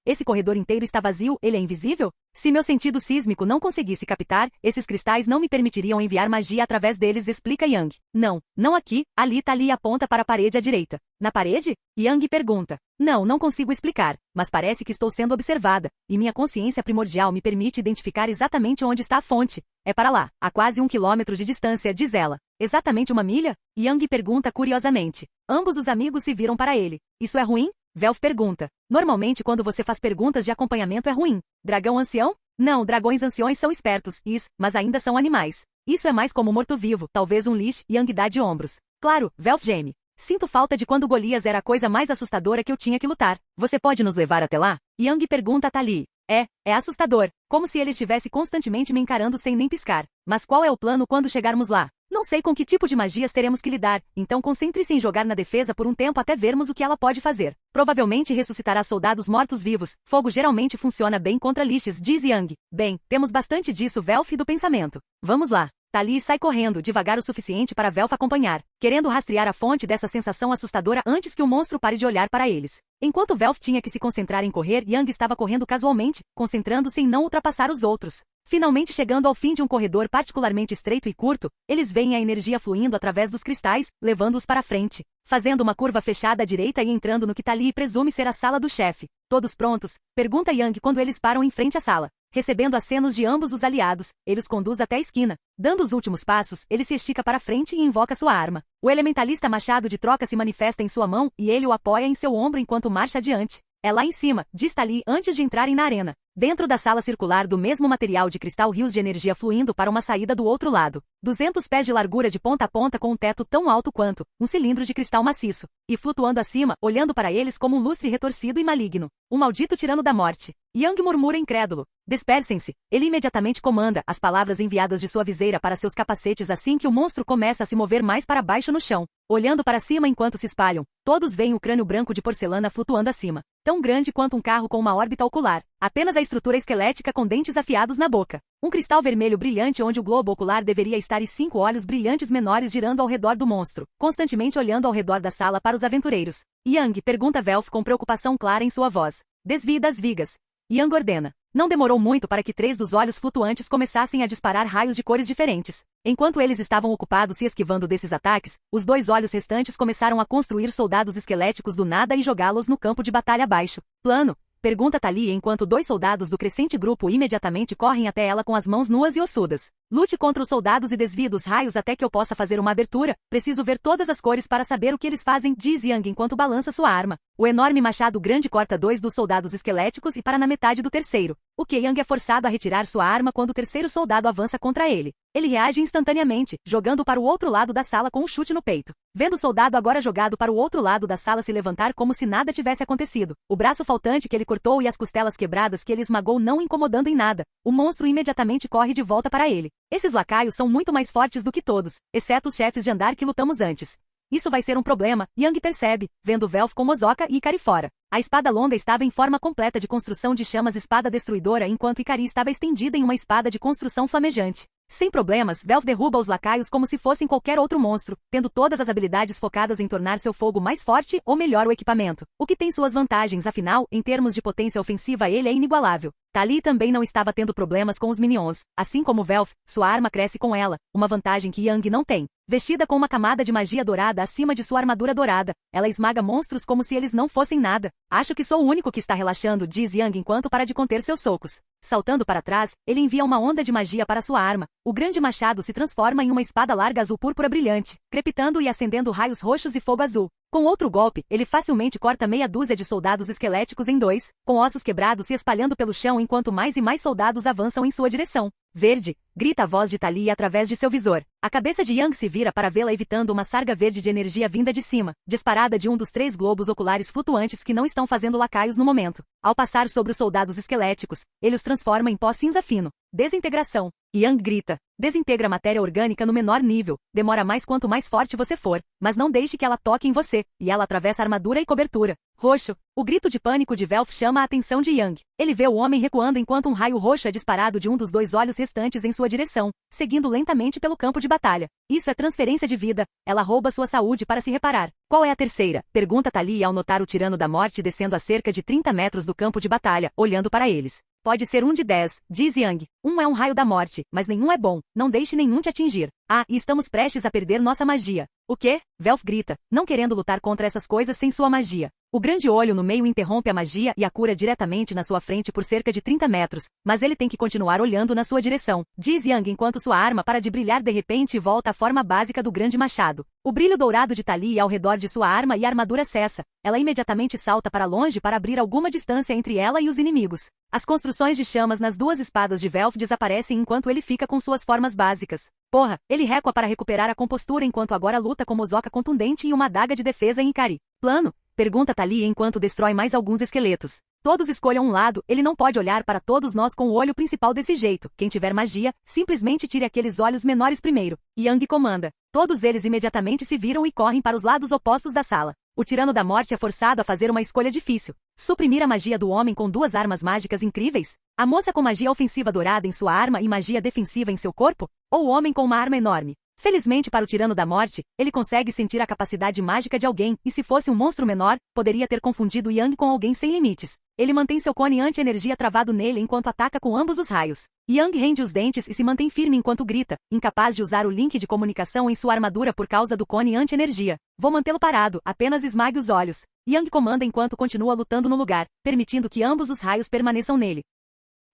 Esse corredor inteiro está vazio, ele é invisível? Se meu sentido sísmico não conseguisse captar, esses cristais não me permitiriam enviar magia através deles, explica Yang. Não aqui, ali Tali aponta para a parede à direita. Na parede? Yang pergunta. Não consigo explicar, mas parece que estou sendo observada, e minha consciência primordial me permite identificar exatamente onde está a fonte. É para lá, a quase 1 quilômetro de distância, diz ela. Exatamente 1 milha? Yang pergunta curiosamente. Ambos os amigos se viram para ele. Isso é ruim? Velf pergunta. Normalmente quando você faz perguntas de acompanhamento é ruim. Dragão ancião? Não, dragões anciões são espertos, mas ainda são animais. Isso é mais como morto-vivo, talvez um lich. Yang dá de ombros. Claro, Velf geme. Sinto falta de quando Golias era a coisa mais assustadora que eu tinha que lutar. Você pode nos levar até lá? Yang pergunta a Tali. É assustador. Como se ele estivesse constantemente me encarando sem nem piscar. Mas qual é o plano quando chegarmos lá? Não sei com que tipo de magias teremos que lidar, então concentre-se em jogar na defesa por um tempo até vermos o que ela pode fazer. Provavelmente ressuscitará soldados mortos-vivos. Fogo geralmente funciona bem contra liches, diz Yang. Bem, temos bastante disso, Velf do pensamento. Vamos lá. Tali sai correndo, devagar o suficiente para Velf acompanhar, querendo rastrear a fonte dessa sensação assustadora antes que o monstro pare de olhar para eles. Enquanto Velf tinha que se concentrar em correr, Yang estava correndo casualmente, concentrando-se em não ultrapassar os outros. Finalmente chegando ao fim de um corredor particularmente estreito e curto, eles veem a energia fluindo através dos cristais, levando-os para frente, fazendo uma curva fechada à direita e entrando no que Tali presume ser a sala do chefe. Todos prontos? Pergunta Yang quando eles param em frente à sala. Recebendo acenos de ambos os aliados, ele os conduz até a esquina. Dando os últimos passos, ele se estica para frente e invoca sua arma. O elementalista machado de troca se manifesta em sua mão e ele o apoia em seu ombro enquanto marcha adiante. É lá em cima, diz Tali antes de entrarem na arena. Dentro da sala circular do mesmo material de cristal, rios de energia fluindo para uma saída do outro lado. 200 pés de largura de ponta a ponta com um teto tão alto quanto um cilindro de cristal maciço. E flutuando acima, olhando para eles como um lustre retorcido e maligno. O maldito tirano da morte. Yang murmura incrédulo. Dispersem-se. Ele imediatamente comanda as palavras enviadas de sua viseira para seus capacetes assim que o monstro começa a se mover mais para baixo no chão. Olhando para cima enquanto se espalham, todos veem o crânio branco de porcelana flutuando acima. Tão grande quanto um carro com uma órbita ocular. Apenas a estrutura esquelética com dentes afiados na boca. Um cristal vermelho brilhante onde o globo ocular deveria estar e 5 olhos brilhantes menores girando ao redor do monstro, constantemente olhando ao redor da sala para os aventureiros. Yang pergunta Velf com preocupação clara em sua voz. Desvie das vigas. Yang ordena. Não demorou muito para que 3 dos olhos flutuantes começassem a disparar raios de cores diferentes. Enquanto eles estavam ocupados se esquivando desses ataques, os 2 olhos restantes começaram a construir soldados esqueléticos do nada e jogá-los no campo de batalha abaixo. Plano? Pergunta Tali enquanto 2 soldados do crescente grupo imediatamente correm até ela com as mãos nuas e ossudas. Lute contra os soldados e desvie dos raios até que eu possa fazer uma abertura. Preciso ver todas as cores para saber o que eles fazem, diz Yang enquanto balança sua arma. O enorme machado grande corta 2 dos soldados esqueléticos e para na metade do terceiro. O que Yang é forçado a retirar sua arma quando o terceiro soldado avança contra ele. Ele reage instantaneamente, jogando para o outro lado da sala com um chute no peito. Vendo o soldado agora jogado para o outro lado da sala se levantar como se nada tivesse acontecido. O braço faltante que ele cortou e as costelas quebradas que ele esmagou não incomodando em nada. O monstro imediatamente corre de volta para ele. Esses lacaios são muito mais fortes do que todos, exceto os chefes de andar que lutamos antes. Isso vai ser um problema, Yang percebe, vendo Velf com Mozoka e Ikari fora. A espada longa estava em forma completa de construção de chamas espada destruidora enquanto Ikari estava estendida em uma espada de construção flamejante. Sem problemas, Velf derruba os lacaios como se fossem qualquer outro monstro, tendo todas as habilidades focadas em tornar seu fogo mais forte ou melhor o equipamento. O que tem suas vantagens, afinal, em termos de potência ofensiva ele é inigualável. Tali também não estava tendo problemas com os minions. Assim como Velf, sua arma cresce com ela, uma vantagem que Yang não tem. Vestida com uma camada de magia dourada acima de sua armadura dourada, ela esmaga monstros como se eles não fossem nada. Acho que sou o único que está relaxando, diz Yang enquanto para de conter seus socos. Saltando para trás, ele envia uma onda de magia para sua arma. O grande machado se transforma em uma espada larga azul púrpura brilhante, crepitando e acendendo raios roxos e fogo azul. Com outro golpe, ele facilmente corta meia dúzia de soldados esqueléticos em 2, com ossos quebrados se espalhando pelo chão enquanto mais e mais soldados avançam em sua direção. Verde! Grita a voz de Tali através de seu visor. A cabeça de Yang se vira para vê-la evitando uma sarga verde de energia vinda de cima, disparada de um dos 3 globos oculares flutuantes que não estão fazendo lacaios no momento. Ao passar sobre os soldados esqueléticos, ele os transforma em pó cinza fino. Desintegração. Yang grita. Desintegra matéria orgânica no menor nível. Demora mais quanto mais forte você for, mas não deixe que ela toque em você, e ela atravessa armadura e cobertura. Roxo. O grito de pânico de Velf chama a atenção de Yang. Ele vê o homem recuando enquanto um raio roxo é disparado de um dos 2 olhos restantes em sua direção, seguindo lentamente pelo campo de batalha. Isso é transferência de vida. Ela rouba sua saúde para se reparar. Qual é a terceira? Pergunta Tali ao notar o tirano da morte descendo a cerca de 30 metros do campo de batalha, olhando para eles. Pode ser um de 10, diz Yang. Um é um raio da morte, mas nenhum é bom. Não deixe nenhum te atingir. Ah, e estamos prestes a perder nossa magia. O quê? Velf grita, não querendo lutar contra essas coisas sem sua magia. O grande olho no meio interrompe a magia e a cura diretamente na sua frente por cerca de 30 metros, mas ele tem que continuar olhando na sua direção, diz Yang enquanto sua arma para de brilhar de repente e volta à forma básica do grande machado. O brilho dourado de Tali ao redor de sua arma e armadura cessa. Ela imediatamente salta para longe para abrir alguma distância entre ela e os inimigos. As construções de chamas nas 2 espadas de Velf desaparecem enquanto ele fica com suas formas básicas. Porra, ele recua para recuperar a compostura enquanto agora luta com Mozoka contundente e uma adaga de defesa em Ikari. Plano? Pergunta Tali enquanto destrói mais alguns esqueletos. Todos escolham um lado, ele não pode olhar para todos nós com o olho principal desse jeito. Quem tiver magia, simplesmente tire aqueles olhos menores primeiro. Yang comanda. Todos eles imediatamente se viram e correm para os lados opostos da sala. O tirano da morte é forçado a fazer uma escolha difícil. Suprimir a magia do homem com 2 armas mágicas incríveis? A moça com magia ofensiva dourada em sua arma e magia defensiva em seu corpo? Ou o homem com uma arma enorme? Felizmente para o Tirano da Morte, ele consegue sentir a capacidade mágica de alguém, e se fosse um monstro menor, poderia ter confundido Yang com alguém sem limites. Ele mantém seu cone anti-energia travado nele enquanto ataca com ambos os raios. Yang rende os dentes e se mantém firme enquanto grita, incapaz de usar o link de comunicação em sua armadura por causa do cone anti-energia. Vou mantê-lo parado, apenas esmague os olhos. Yang comanda enquanto continua lutando no lugar, permitindo que ambos os raios permaneçam nele.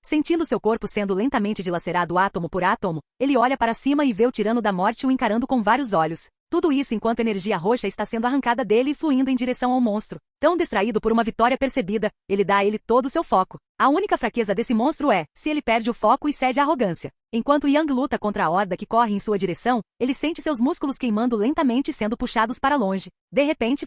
Sentindo seu corpo sendo lentamente dilacerado átomo por átomo, ele olha para cima e vê o Tirano da Morte o encarando com vários olhos. Tudo isso enquanto energia roxa está sendo arrancada dele e fluindo em direção ao monstro. Tão distraído por uma vitória percebida, ele dá a ele todo o seu foco. A única fraqueza desse monstro é, se ele perde o foco e cede à arrogância. Enquanto Yang luta contra a horda que corre em sua direção, ele sente seus músculos queimando lentamente sendo puxados para longe. De repente,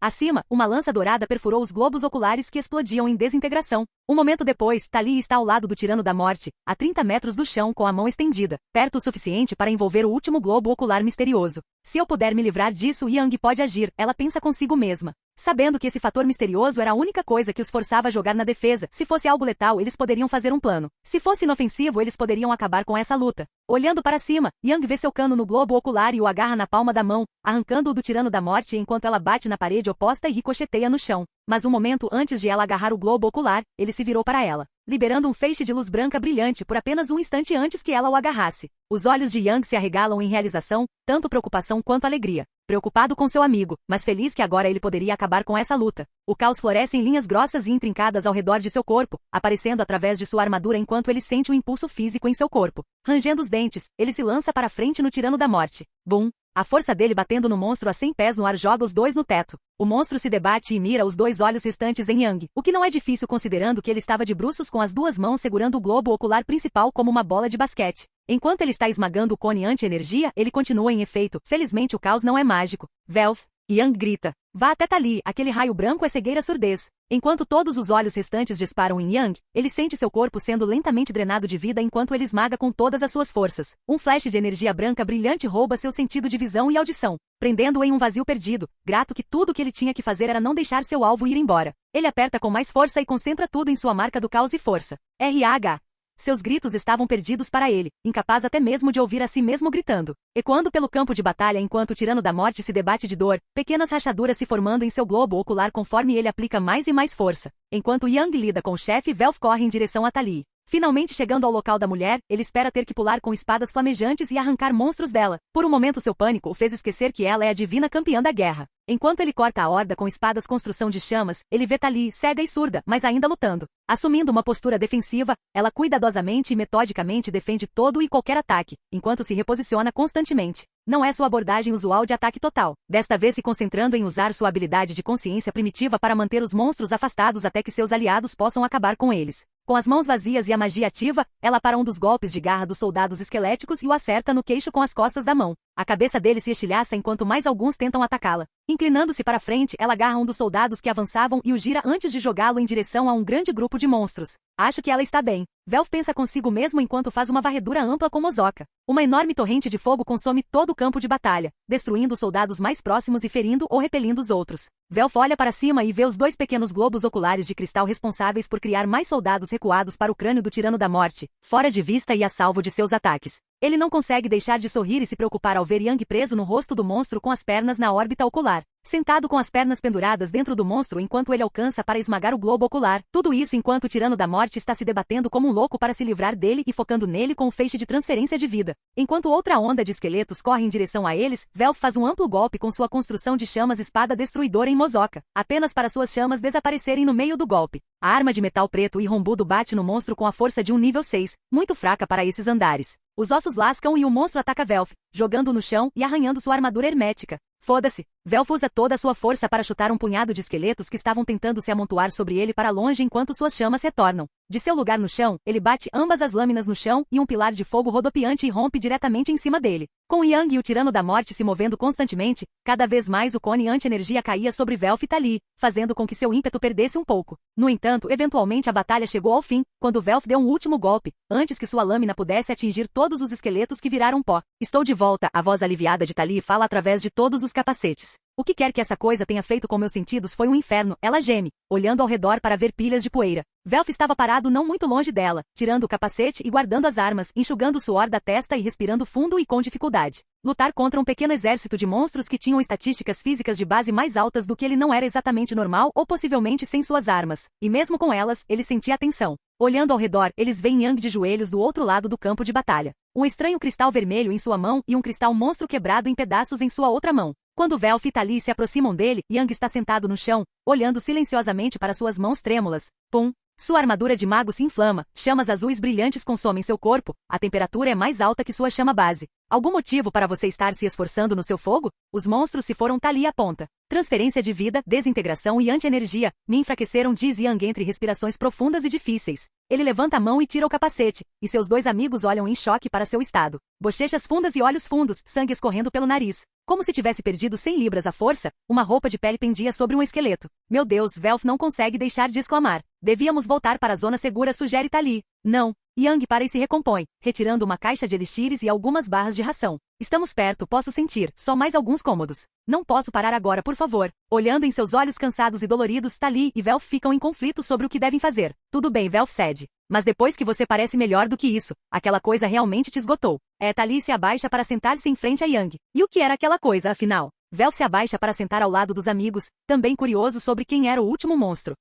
acima, uma lança dourada perfurou os globos oculares que explodiam em desintegração. Um momento depois, Tali está ao lado do Tirano da Morte, a 30 metros do chão com a mão estendida, perto o suficiente para envolver o último globo ocular misterioso. Se eu puder me livrar disso, Yang pode agir, ela pensa consigo mesma. Sabendo que esse fator misterioso era a única coisa que os forçava a jogar na defesa, se fosse algo letal eles poderiam fazer um plano. Se fosse inofensivo eles poderiam acabar com essa luta. Olhando para cima, Yang vê seu cano no globo ocular e o agarra na palma da mão, arrancando-o do Tirano da Morte enquanto ela bate na parede oposta e ricocheteia no chão. Mas um momento antes de ela agarrar o globo ocular, ele se virou para ela, liberando um feixe de luz branca brilhante por apenas um instante antes que ela o agarrasse. Os olhos de Yang se arregalam em realização, tanto preocupação quanto alegria. Preocupado com seu amigo, mas feliz que agora ele poderia acabar com essa luta. O caos floresce em linhas grossas e intrincadas ao redor de seu corpo, aparecendo através de sua armadura enquanto ele sente um impulso físico em seu corpo. Rangendo os dentes, ele se lança para frente no Tirano da Morte. Bum! A força dele batendo no monstro a 100 pés no ar joga os dois no teto. O monstro se debate e mira os dois olhos restantes em Yang, o que não é difícil considerando que ele estava de bruços com as duas mãos segurando o globo ocular principal como uma bola de basquete. Enquanto ele está esmagando o cone anti-energia, ele continua em efeito. Felizmente o caos não é mágico. Velf! Yang grita. Vá até Tali, aquele raio branco é cegueira surdez. Enquanto todos os olhos restantes disparam em Yang, ele sente seu corpo sendo lentamente drenado de vida enquanto ele esmaga com todas as suas forças. Um flash de energia branca brilhante rouba seu sentido de visão e audição, prendendo-o em um vazio perdido, grato que tudo o que ele tinha que fazer era não deixar seu alvo ir embora. Ele aperta com mais força e concentra tudo em sua marca do caos e força. RH. Seus gritos estavam perdidos para ele, incapaz até mesmo de ouvir a si mesmo gritando. Ecoando pelo campo de batalha enquanto o Tirano da Morte se debate de dor, pequenas rachaduras se formando em seu globo ocular conforme ele aplica mais e mais força. Enquanto Yang lida com o chefe, Velf corre em direção a Tali. Finalmente chegando ao local da mulher, ele espera ter que pular com espadas flamejantes e arrancar monstros dela. Por um momento seu pânico o fez esquecer que ela é a divina campeã da guerra. Enquanto ele corta a horda com espadas construção de chamas, ele vê Tali, cega e surda, mas ainda lutando. Assumindo uma postura defensiva, ela cuidadosamente e metodicamente defende todo e qualquer ataque, enquanto se reposiciona constantemente. Não é sua abordagem usual de ataque total, desta vez se concentrando em usar sua habilidade de consciência primitiva para manter os monstros afastados até que seus aliados possam acabar com eles. Com as mãos vazias e a magia ativa, ela para um dos golpes de garra dos soldados esqueléticos e o acerta no queixo com as costas da mão. A cabeça dele se estilhaça enquanto mais alguns tentam atacá-la. Inclinando-se para frente, ela agarra um dos soldados que avançavam e o gira antes de jogá-lo em direção a um grande grupo de monstros. Acho que ela está bem. Velf pensa consigo mesmo enquanto faz uma varredura ampla com Mozoka. Uma enorme torrente de fogo consome todo o campo de batalha, destruindo os soldados mais próximos e ferindo ou repelindo os outros. Velf olha para cima e vê os dois pequenos globos oculares de cristal responsáveis por criar mais soldados recuados para o crânio do Tirano da Morte, fora de vista e a salvo de seus ataques. Ele não consegue deixar de sorrir e se preocupar ao ver Yang preso no rosto do monstro com as pernas na órbita ocular. Sentado com as pernas penduradas dentro do monstro enquanto ele alcança para esmagar o globo ocular. Tudo isso enquanto o Tirano da Morte está se debatendo como um louco para se livrar dele e focando nele com o feixe de transferência de vida. Enquanto outra onda de esqueletos corre em direção a eles, Velf faz um amplo golpe com sua construção de chamas espada destruidora em Mozoka, apenas para suas chamas desaparecerem no meio do golpe. A arma de metal preto e rombudo bate no monstro com a força de um nível 6, muito fraca para esses andares. Os ossos lascam e o monstro ataca Velf, jogando no chão e arranhando sua armadura hermética. Foda-se! Velf usa toda a sua força para chutar um punhado de esqueletos que estavam tentando se amontoar sobre ele para longe enquanto suas chamas retornam. De seu lugar no chão, ele bate ambas as lâminas no chão e um pilar de fogo rodopiante irrompe diretamente em cima dele. Com Yang e o Tirano da Morte se movendo constantemente, cada vez mais o cone anti-energia caía sobre Velf e Tali, fazendo com que seu ímpeto perdesse um pouco. No entanto, eventualmente a batalha chegou ao fim, quando Velf deu um último golpe, antes que sua lâmina pudesse atingir todos os esqueletos que viraram pó. Estou de volta, a voz aliviada de Tali fala através de todos os capacetes. O que quer que essa coisa tenha feito com meus sentidos foi um inferno, ela geme, olhando ao redor para ver pilhas de poeira. Velf estava parado não muito longe dela, tirando o capacete e guardando as armas, enxugando o suor da testa e respirando fundo e com dificuldade. Lutar contra um pequeno exército de monstros que tinham estatísticas físicas de base mais altas do que ele não era exatamente normal ou possivelmente sem suas armas, e mesmo com elas, ele sentia a tensão. Olhando ao redor, eles veem Yang de joelhos do outro lado do campo de batalha. Um estranho cristal vermelho em sua mão e um cristal monstro quebrado em pedaços em sua outra mão. Quando Velf e Tali se aproximam dele, Yang está sentado no chão, olhando silenciosamente para suas mãos trêmulas. Pum! Sua armadura de mago se inflama, chamas azuis brilhantes consomem seu corpo, a temperatura é mais alta que sua chama base. Algum motivo para você estar se esforçando no seu fogo? Os monstros se foram. Tali aponta. Transferência de vida, desintegração e anti-energia, me enfraqueceram, diz Yang entre respirações profundas e difíceis. Ele levanta a mão e tira o capacete, e seus dois amigos olham em choque para seu estado. Bochechas fundas e olhos fundos, sangue escorrendo pelo nariz. Como se tivesse perdido 100 libras à força, uma roupa de pele pendia sobre um esqueleto. Meu Deus, Velf não consegue deixar de exclamar. Devíamos voltar para a zona segura, sugere Tali. Não. Yang para e se recompõe, retirando uma caixa de elixires e algumas barras de ração. Estamos perto, posso sentir, só mais alguns cômodos. Não posso parar agora, por favor. Olhando em seus olhos cansados e doloridos, Tali e Velf ficam em conflito sobre o que devem fazer. Tudo bem, Velf cede. Mas depois que você parece melhor do que isso, aquela coisa realmente te esgotou. Tali se abaixa para sentar-se em frente a Yang. E o que era aquela coisa, afinal? Velf se abaixa para sentar ao lado dos amigos, também curioso sobre quem era o último monstro.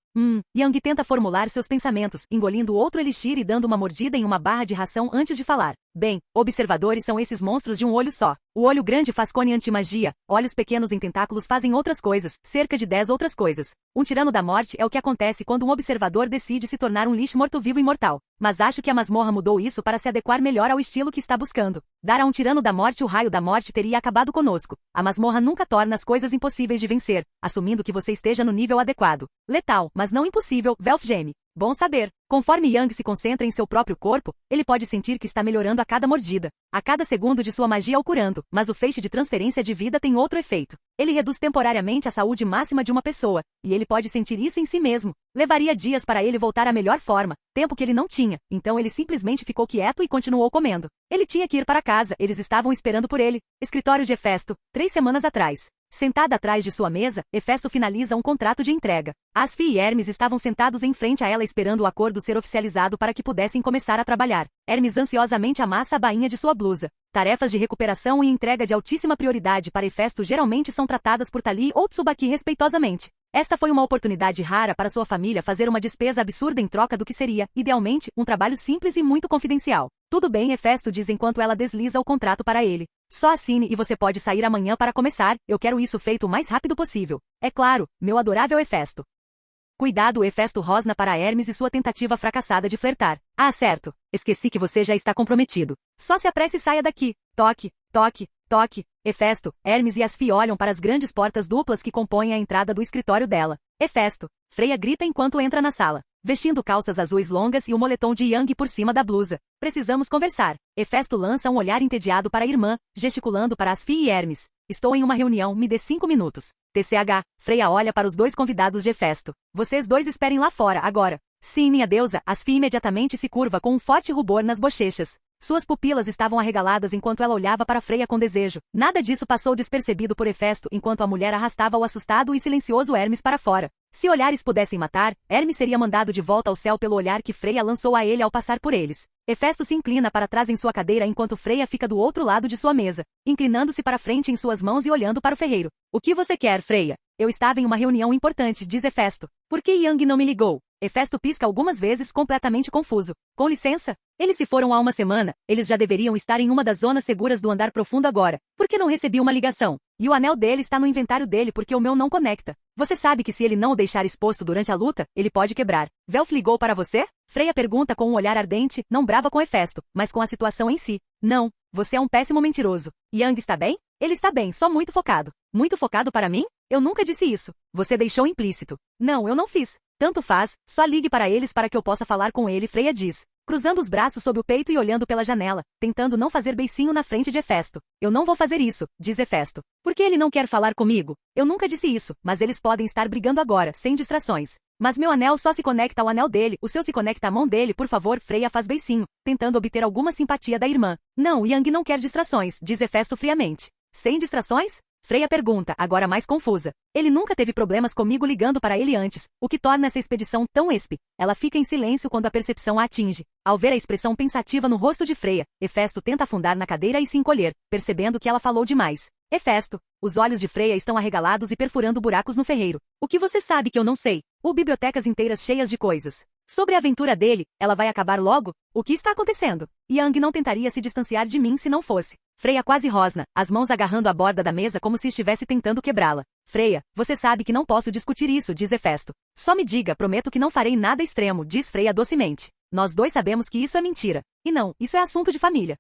Yang tenta formular seus pensamentos, engolindo outro elixir e dando uma mordida em uma barra de ração antes de falar. Bem, observadores são esses monstros de um olho só. O olho grande faz cone anti-magia, olhos pequenos em tentáculos fazem outras coisas, cerca de 10 outras coisas. Um tirano da morte é o que acontece quando um observador decide se tornar um lixo morto-vivo imortal. Mas acho que a masmorra mudou isso para se adequar melhor ao estilo que está buscando. Dar a um tirano da morte o raio da morte teria acabado conosco. A masmorra nunca torna as coisas impossíveis de vencer, assumindo que você esteja no nível adequado. Letal, mas não impossível, Velf geme. Bom saber. Conforme Yang se concentra em seu próprio corpo, ele pode sentir que está melhorando a cada mordida. A cada segundo de sua magia o curando, mas o feixe de transferência de vida tem outro efeito. Ele reduz temporariamente a saúde máxima de uma pessoa, e ele pode sentir isso em si mesmo. Levaria dias para ele voltar à melhor forma, tempo que ele não tinha, então ele simplesmente ficou quieto e continuou comendo. Ele tinha que ir para casa, eles estavam esperando por ele. Escritório de Hefesto, 3 semanas atrás. Sentada atrás de sua mesa, Hefesto finaliza um contrato de entrega. Asfi e Hermes estavam sentados em frente a ela esperando o acordo ser oficializado para que pudessem começar a trabalhar. Hermes ansiosamente amassa a bainha de sua blusa. Tarefas de recuperação e entrega de altíssima prioridade para Hefesto geralmente são tratadas por Tali ou Tsubaki respeitosamente. Esta foi uma oportunidade rara para sua família fazer uma despesa absurda em troca do que seria, idealmente, um trabalho simples e muito confidencial. Tudo bem, Hefesto diz enquanto ela desliza o contrato para ele. Só assine e você pode sair amanhã para começar, eu quero isso feito o mais rápido possível. É claro, meu adorável Hefesto. Cuidado, Hefesto rosna para Hermes e sua tentativa fracassada de flertar. Ah, certo. Esqueci que você já está comprometido. Só se apresse e saia daqui. Toque, toque, toque. Hefesto, Hermes e Asfi olham para as grandes portas duplas que compõem a entrada do escritório dela. Hefesto. Freya grita enquanto entra na sala. Vestindo calças azuis longas e o moletom de Yang por cima da blusa. Precisamos conversar. Hefesto lança um olhar entediado para a irmã, gesticulando para Asfi e Hermes. Estou em uma reunião, me dê 5 minutos. TCH, Freya olha para os dois convidados de Hefesto. Vocês dois esperem lá fora, agora. Sim, minha deusa, Asfi imediatamente se curva com um forte rubor nas bochechas. Suas pupilas estavam arregaladas enquanto ela olhava para Freya com desejo. Nada disso passou despercebido por Hefesto enquanto a mulher arrastava o assustado e silencioso Hermes para fora. Se olhares pudessem matar, Hermes seria mandado de volta ao céu pelo olhar que Freya lançou a ele ao passar por eles. Hefesto se inclina para trás em sua cadeira enquanto Freya fica do outro lado de sua mesa, inclinando-se para frente em suas mãos e olhando para o ferreiro. O que você quer, Freya? Eu estava em uma reunião importante, diz Hefesto. Por que Yang não me ligou? Hefesto pisca algumas vezes completamente confuso. Com licença? Eles se foram há uma semana, eles já deveriam estar em uma das zonas seguras do andar profundo agora. Por que não recebi uma ligação? E o anel dele está no inventário dele porque o meu não conecta. Você sabe que se ele não o deixar exposto durante a luta, ele pode quebrar. Velf ligou para você? Freya pergunta com um olhar ardente, não brava com Hefesto, mas com a situação em si. Não, você é um péssimo mentiroso. Yang está bem? Ele está bem, só muito focado. Muito focado para mim? Eu nunca disse isso. Você deixou implícito. Não, eu não fiz. Tanto faz, só ligue para eles para que eu possa falar com ele, Freya diz. Cruzando os braços sob o peito e olhando pela janela, tentando não fazer beicinho na frente de Hefesto. Eu não vou fazer isso, diz Hefesto. Por que ele não quer falar comigo? Eu nunca disse isso, mas eles podem estar brigando agora, sem distrações. Mas meu anel só se conecta ao anel dele, o seu se conecta à mão dele, por favor, Freya faz beicinho, tentando obter alguma simpatia da irmã. Não, Yang não quer distrações, diz Hefesto friamente. Sem distrações? Freya pergunta, agora mais confusa. Ele nunca teve problemas comigo ligando para ele antes, o que torna essa expedição tão esp. Ela fica em silêncio quando a percepção a atinge. Ao ver a expressão pensativa no rosto de Freya, Hefesto tenta afundar na cadeira e se encolher, percebendo que ela falou demais. Hefesto, os olhos de Freya estão arregalados e perfurando buracos no ferreiro. O que você sabe que eu não sei? Bibliotecas inteiras cheias de coisas. Sobre a aventura dele, ela vai acabar logo? O que está acontecendo? Yang não tentaria se distanciar de mim se não fosse. Freya quase rosna, as mãos agarrando a borda da mesa como se estivesse tentando quebrá-la. Freya, você sabe que não posso discutir isso, diz Hefesto. Só me diga, prometo que não farei nada extremo, diz Freya docemente. Nós dois sabemos que isso é mentira. E não, isso é assunto de família.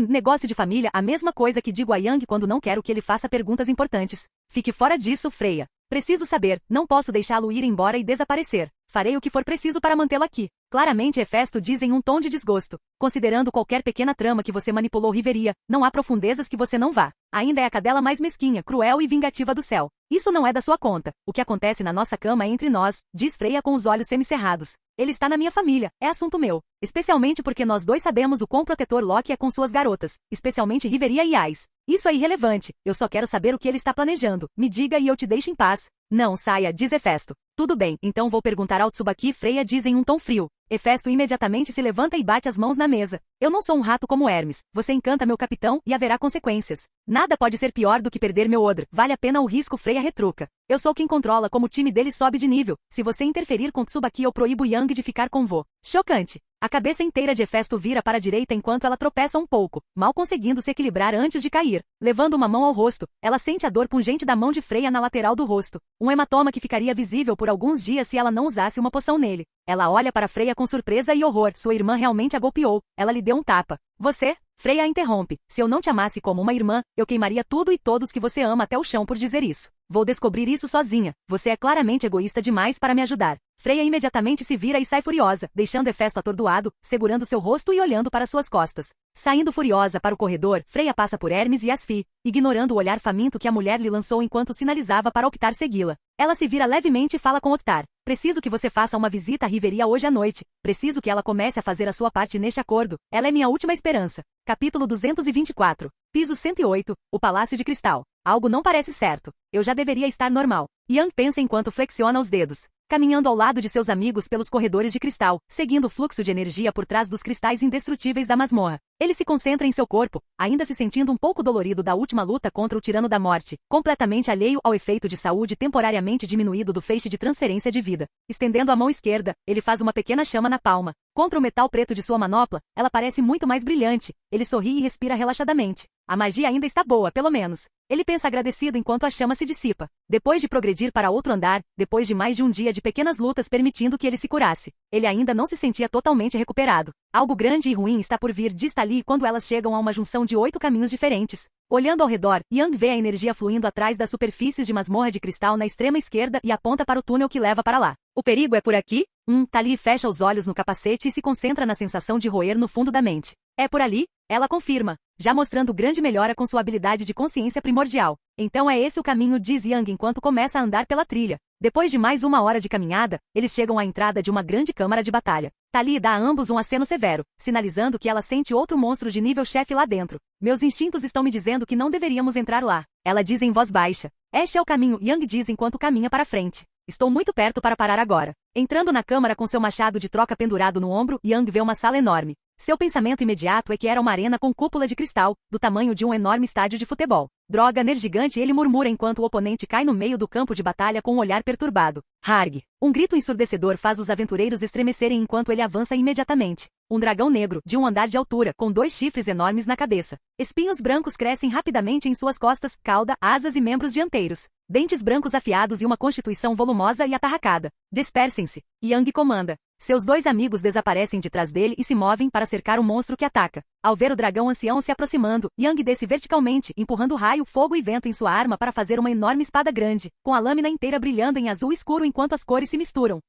Negócio de família, a mesma coisa que digo a Yang quando não quero que ele faça perguntas importantes. Fique fora disso, Freya. Preciso saber, não posso deixá-lo ir embora e desaparecer. Farei o que for preciso para mantê-lo aqui. Claramente Hefesto diz em um tom de desgosto. Considerando qualquer pequena trama que você manipulou Riveria, não há profundezas que você não vá. Ainda é a cadela mais mesquinha, cruel e vingativa do céu. Isso não é da sua conta. O que acontece na nossa cama é entre nós, diz Freya com os olhos semicerrados. Ele está na minha família, é assunto meu. Especialmente porque nós dois sabemos o quão protetor Loki é com suas garotas, especialmente Riveria e Ais. Isso é irrelevante, eu só quero saber o que ele está planejando. Me diga e eu te deixo em paz. Não, saia, diz Hefesto. Tudo bem, então vou perguntar ao Tsubaki, Freya diz em um tom frio. Hefesto imediatamente se levanta e bate as mãos na mesa. Eu não sou um rato como Hermes. Você encanta meu capitão e haverá consequências. Nada pode ser pior do que perder meu Odr. Vale a pena o risco, Freya retruca. Eu sou quem controla como o time dele sobe de nível. Se você interferir com Tsubaki eu proíbo Yang de ficar com Vô. Chocante. A cabeça inteira de Hefesto vira para a direita enquanto ela tropeça um pouco, mal conseguindo se equilibrar antes de cair. Levando uma mão ao rosto, ela sente a dor pungente da mão de Freya na lateral do rosto. Um hematoma que ficaria visível por alguns dias se ela não usasse uma poção nele. Ela olha para Freya com surpresa e horror. Sua irmã realmente a golpeou. Ela lhe deu um tapa. Você? Freya a interrompe. Se eu não te amasse como uma irmã, eu queimaria tudo e todos que você ama até o chão por dizer isso. Vou descobrir isso sozinha. Você é claramente egoísta demais para me ajudar. Freya imediatamente se vira e sai furiosa, deixando Hefesto atordoado, segurando seu rosto e olhando para suas costas. Saindo furiosa para o corredor, Freya passa por Hermes e Asfi, ignorando o olhar faminto que a mulher lhe lançou enquanto sinalizava para Octar segui-la. Ela se vira levemente e fala com Octar. Preciso que você faça uma visita à Riveria hoje à noite. Preciso que ela comece a fazer a sua parte neste acordo. Ela é minha última esperança. Capítulo 224. Piso 108. O Palácio de Cristal. Algo não parece certo. Eu já deveria estar normal. Yang pensa enquanto flexiona os dedos. Caminhando ao lado de seus amigos pelos corredores de cristal, seguindo o fluxo de energia por trás dos cristais indestrutíveis da masmorra. Ele se concentra em seu corpo, ainda se sentindo um pouco dolorido da última luta contra o Tirano da Morte, completamente alheio ao efeito de saúde temporariamente diminuído do feixe de transferência de vida. Estendendo a mão esquerda, ele faz uma pequena chama na palma. Contra o metal preto de sua manopla, ela parece muito mais brilhante. Ele sorri e respira relaxadamente. A magia ainda está boa, pelo menos. Ele pensa agradecido enquanto a chama se dissipa. Depois de progredir para outro andar, depois de mais de um dia de pequenas lutas permitindo que ele se curasse, ele ainda não se sentia totalmente recuperado. Algo grande e ruim está por vir, diz Tali quando elas chegam a uma junção de 8 caminhos diferentes. Olhando ao redor, Yang vê a energia fluindo atrás das superfícies de masmorra de cristal na extrema esquerda e aponta para o túnel que leva para lá. O perigo é por aqui? Tali fecha os olhos no capacete e se concentra na sensação de roer no fundo da mente. É por ali? Ela confirma, já mostrando grande melhora com sua habilidade de consciência primordial. Então é esse o caminho, diz Yang enquanto começa a andar pela trilha. Depois de mais uma hora de caminhada, eles chegam à entrada de uma grande câmara de batalha. Tali dá a ambos um aceno severo, sinalizando que ela sente outro monstro de nível chefe lá dentro. Meus instintos estão me dizendo que não deveríamos entrar lá. Ela diz em voz baixa. Este é o caminho, Yang diz enquanto caminha para frente. Estou muito perto para parar agora. Entrando na câmara com seu machado de troca pendurado no ombro, Yang vê uma sala enorme. Seu pensamento imediato é que era uma arena com cúpula de cristal, do tamanho de um enorme estádio de futebol. Droga nergigante, ele murmura enquanto o oponente cai no meio do campo de batalha com um olhar perturbado. Harg. Um grito ensurdecedor faz os aventureiros estremecerem enquanto ele avança imediatamente. Um dragão negro, de um andar de altura, com 2 chifres enormes na cabeça. Espinhos brancos crescem rapidamente em suas costas, cauda, asas e membros dianteiros. Dentes brancos afiados e uma constituição volumosa e atarracada. Dispersem-se. Yang comanda. Seus 2 amigos desaparecem de trás dele e se movem para cercar o monstro que ataca. Ao ver o dragão ancião se aproximando, Yang desce verticalmente, empurrando raio, fogo e vento em sua arma para fazer uma enorme espada grande, com a lâmina inteira brilhando em azul escuro enquanto as cores se misturam.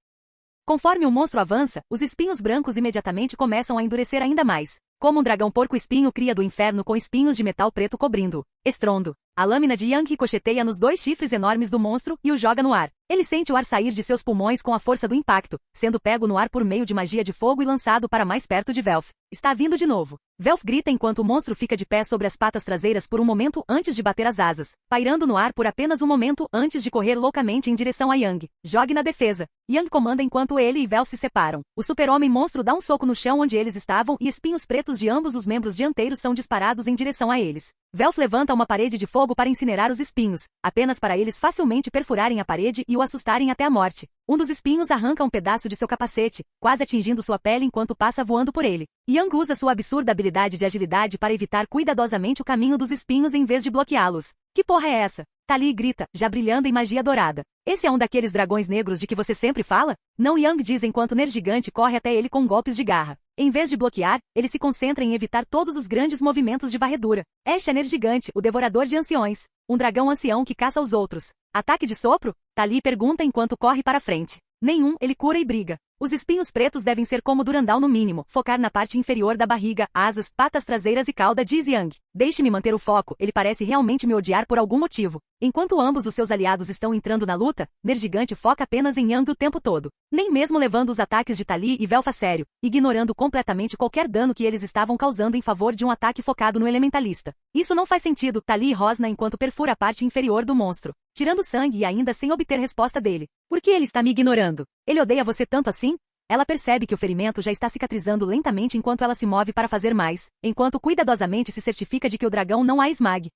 Conforme o monstro avança, os espinhos brancos imediatamente começam a endurecer ainda mais. Como um dragão porco-espinho cria do inferno com espinhos de metal preto cobrindo-o. Estrondo. A lâmina de Yang ricocheteia nos 2 chifres enormes do monstro e o joga no ar. Ele sente o ar sair de seus pulmões com a força do impacto, sendo pego no ar por meio de magia de fogo e lançado para mais perto de Velf. Está vindo de novo. Velf grita enquanto o monstro fica de pé sobre as patas traseiras por um momento antes de bater as asas, pairando no ar por apenas um momento antes de correr loucamente em direção a Yang. Jogue na defesa. Yang comanda enquanto ele e Velf se separam. O super-homem monstro dá um soco no chão onde eles estavam e espinhos pretos de ambos os membros dianteiros são disparados em direção a eles. Velf levanta uma parede de fogo para incinerar os espinhos, apenas para eles facilmente perfurarem a parede e o assustarem até a morte. Um dos espinhos arranca um pedaço de seu capacete, quase atingindo sua pele enquanto passa voando por ele. Yang usa sua absurda habilidade de agilidade para evitar cuidadosamente o caminho dos espinhos em vez de bloqueá-los. Que porra é essa? Tali grita, já brilhando em magia dourada. Esse é um daqueles dragões negros de que você sempre fala? Não, Yang diz enquanto Nergigante corre até ele com golpes de garra. Em vez de bloquear, ele se concentra em evitar todos os grandes movimentos de varredura. Ash é Nergigante, o devorador de anciões. Um dragão ancião que caça os outros. Ataque de sopro? Tali pergunta enquanto corre para frente. Nenhum, ele cura e briga. Os espinhos pretos devem ser como Durandal no mínimo, focar na parte inferior da barriga, asas, patas traseiras e cauda, diz Yang. Deixe-me manter o foco, ele parece realmente me odiar por algum motivo. Enquanto ambos os seus aliados estão entrando na luta, Nergigante foca apenas em Yang o tempo todo. Nem mesmo levando os ataques de Tali e Velf a sério, ignorando completamente qualquer dano que eles estavam causando em favor de um ataque focado no elementalista. Isso não faz sentido, Tali rosna enquanto perfura a parte inferior do monstro, tirando sangue e ainda sem obter resposta dele. Por que ele está me ignorando? Ele odeia você tanto assim? Ela percebe que o ferimento já está cicatrizando lentamente enquanto ela se move para fazer mais, enquanto cuidadosamente se certifica de que o dragão não a esmague.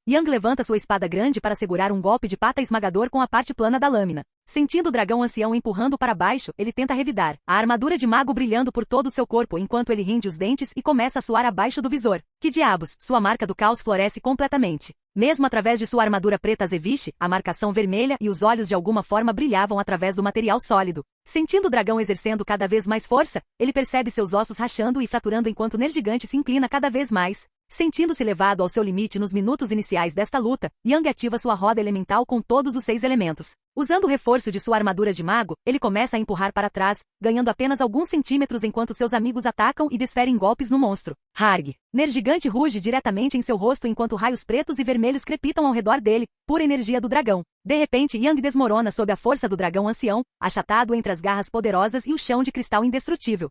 Yang levanta sua espada grande para segurar um golpe de pata esmagador com a parte plana da lâmina. Sentindo o dragão ancião empurrando para baixo, ele tenta revidar, a armadura de mago brilhando por todo o seu corpo enquanto ele rinde os dentes e começa a suar abaixo do visor. Que diabos, sua marca do caos floresce completamente. Mesmo através de sua armadura preta Zeviche, a marcação vermelha e os olhos de alguma forma brilhavam através do material sólido. Sentindo o dragão exercendo cada vez mais força, ele percebe seus ossos rachando e fraturando enquanto o Nergigante se inclina cada vez mais. Sentindo-se levado ao seu limite nos minutos iniciais desta luta, Yang ativa sua roda elemental com todos os 6 elementos. Usando o reforço de sua armadura de mago, ele começa a empurrar para trás, ganhando apenas alguns centímetros enquanto seus amigos atacam e desferem golpes no monstro. Harg. Nergigante ruge diretamente em seu rosto enquanto raios pretos e vermelhos crepitam ao redor dele, pura energia do dragão. De repente, Yang desmorona sob a força do dragão ancião, achatado entre as garras poderosas e o chão de cristal indestrutível.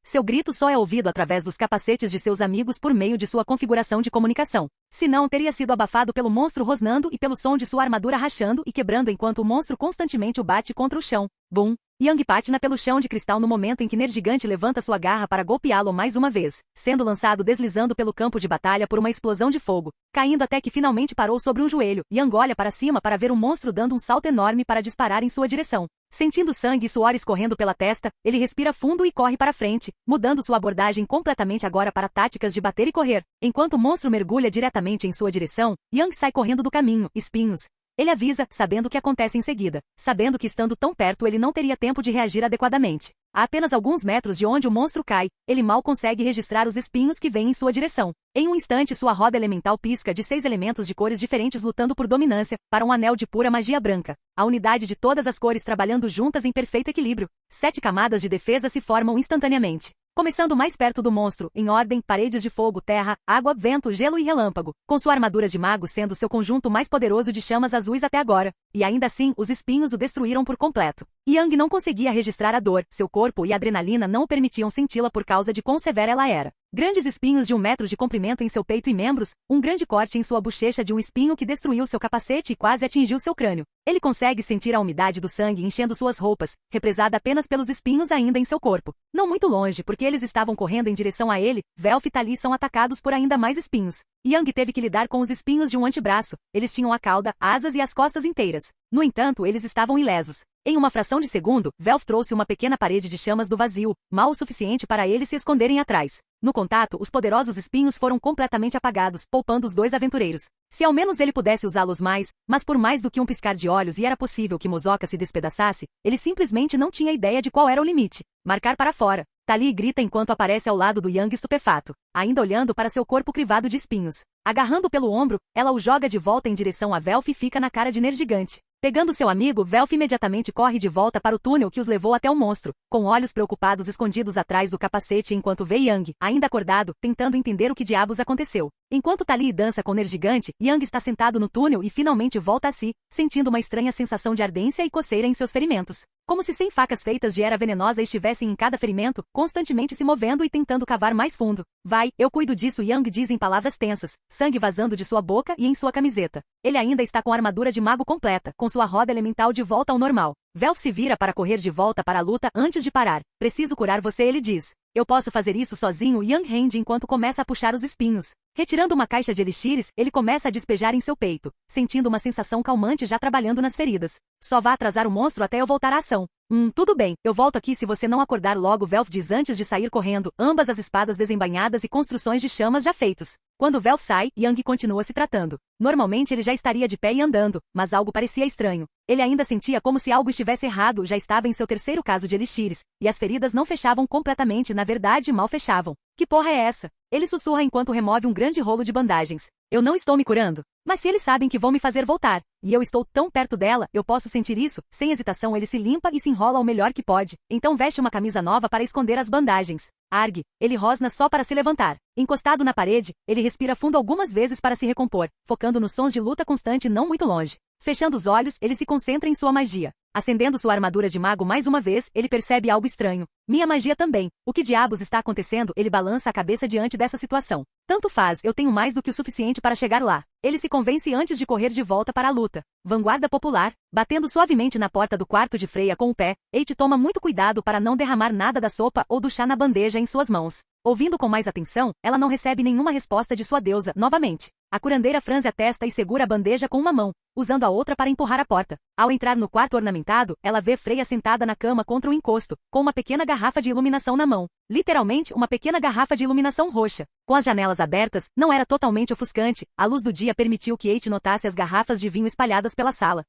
Seu grito só é ouvido através dos capacetes de seus amigos por meio de sua configuração de comunicação. Se não, teria sido abafado pelo monstro rosnando e pelo som de sua armadura rachando e quebrando enquanto o monstro constantemente o bate contra o chão. Bum! Yang patina pelo chão de cristal no momento em que Nergigante levanta sua garra para golpeá-lo mais uma vez, sendo lançado deslizando pelo campo de batalha por uma explosão de fogo, caindo até que finalmente parou sobre um joelho. Yang olha para cima para ver o monstro dando um salto enorme para disparar em sua direção. Sentindo sangue e suor escorrendo pela testa, ele respira fundo e corre para frente, mudando sua abordagem completamente agora para táticas de bater e correr. Enquanto o monstro mergulha diretamente em sua direção, Yang sai correndo do caminho, espinhos. Ele avisa, sabendo o que acontece em seguida. Sabendo que estando tão perto ele não teria tempo de reagir adequadamente. A apenas alguns metros de onde o monstro cai, ele mal consegue registrar os espinhos que vêm em sua direção. Em um instante sua roda elemental pisca de 6 elementos de cores diferentes lutando por dominância, para um anel de pura magia branca. A unidade de todas as cores trabalhando juntas em perfeito equilíbrio. 7 camadas de defesa se formam instantaneamente. Começando mais perto do monstro, em ordem, paredes de fogo, terra, água, vento, gelo e relâmpago, com sua armadura de mago sendo seu conjunto mais poderoso de chamas azuis até agora, e ainda assim, os espinhos o destruíram por completo. Yang não conseguia registrar a dor, seu corpo e a adrenalina não o permitiam senti-la por causa de quão severa ela era. Grandes espinhos de 1 metro de comprimento em seu peito e membros, um grande corte em sua bochecha de um espinho que destruiu seu capacete e quase atingiu seu crânio. Ele consegue sentir a umidade do sangue enchendo suas roupas, represada apenas pelos espinhos ainda em seu corpo. Não muito longe, porque eles estavam correndo em direção a ele, Velf e Tali são atacados por ainda mais espinhos. Yang teve que lidar com os espinhos de um antebraço, eles tinham a cauda, asas e as costas inteiras. No entanto, eles estavam ilesos. Em uma fração de segundo, Velf trouxe uma pequena parede de chamas do vazio, mal o suficiente para eles se esconderem atrás. No contato, os poderosos espinhos foram completamente apagados, poupando os 2 aventureiros. Se ao menos ele pudesse usá-los mais, mas por mais do que um piscar de olhos e era possível que Mozoka se despedaçasse, ele simplesmente não tinha ideia de qual era o limite. Marcar para fora. Tali grita enquanto aparece ao lado do Yang estupefato, ainda olhando para seu corpo crivado de espinhos. Agarrando pelo ombro, ela o joga de volta em direção a Velf e fica na cara de Nergigante. Pegando seu amigo, Velf imediatamente corre de volta para o túnel que os levou até o monstro, com olhos preocupados escondidos atrás do capacete enquanto vê Yang, ainda acordado, tentando entender o que diabos aconteceu. Enquanto Tali dança com o Nergigante, Yang está sentado no túnel e finalmente volta a si, sentindo uma estranha sensação de ardência e coceira em seus ferimentos. Como se 100 facas feitas de era venenosa estivessem em cada ferimento, constantemente se movendo e tentando cavar mais fundo. Vai, eu cuido disso, Yang diz em palavras tensas, sangue vazando de sua boca e em sua camiseta. Ele ainda está com a armadura de mago completa, com sua roda elemental de volta ao normal. Velf se vira para correr de volta para a luta antes de parar. Preciso curar você, ele diz. Eu posso fazer isso sozinho, Yang rende enquanto começa a puxar os espinhos. Retirando uma caixa de elixires, ele começa a despejar em seu peito, sentindo uma sensação calmante já trabalhando nas feridas. Só vá atrasar o monstro até eu voltar à ação. Tudo bem, eu volto aqui se você não acordar logo, Velf diz antes de sair correndo, ambas as espadas desembainhadas e construções de chamas já feitos. Quando Velf sai, Yang continua se tratando. Normalmente ele já estaria de pé e andando, mas algo parecia estranho. Ele ainda sentia como se algo estivesse errado, já estava em seu terceiro caso de elixires, e as feridas não fechavam completamente, na verdade mal fechavam. Que porra é essa? Ele sussurra enquanto remove um grande rolo de bandagens. Eu não estou me curando. Mas se eles sabem que vão me fazer voltar, e eu estou tão perto dela, eu posso sentir isso. Sem hesitação ele se limpa e se enrola o melhor que pode. Então veste uma camisa nova para esconder as bandagens. Argue. Ele rosna só para se levantar. Encostado na parede, ele respira fundo algumas vezes para se recompor, focando nos sons de luta constante não muito longe. Fechando os olhos, ele se concentra em sua magia. Acendendo sua armadura de mago mais uma vez, ele percebe algo estranho. Minha magia também. O que diabos está acontecendo? Ele balança a cabeça diante dessa situação. Tanto faz, eu tenho mais do que o suficiente para chegar lá. Ele se convence antes de correr de volta para a luta. Vanguarda popular. Batendo suavemente na porta do quarto de Freya com o pé, Eite toma muito cuidado para não derramar nada da sopa ou do chá na bandeja em suas mãos. Ouvindo com mais atenção, ela não recebe nenhuma resposta de sua deusa, novamente. A curandeira franze a testa e segura a bandeja com uma mão, usando a outra para empurrar a porta. Ao entrar no quarto ornamentado, ela vê Freya sentada na cama contra o encosto, com uma pequena garrafa de iluminação na mão. Literalmente, uma pequena garrafa de iluminação roxa. Com as janelas abertas, não era totalmente ofuscante, a luz do dia permitiu que Eite notasse as garrafas de vinho espalhadas pela sala.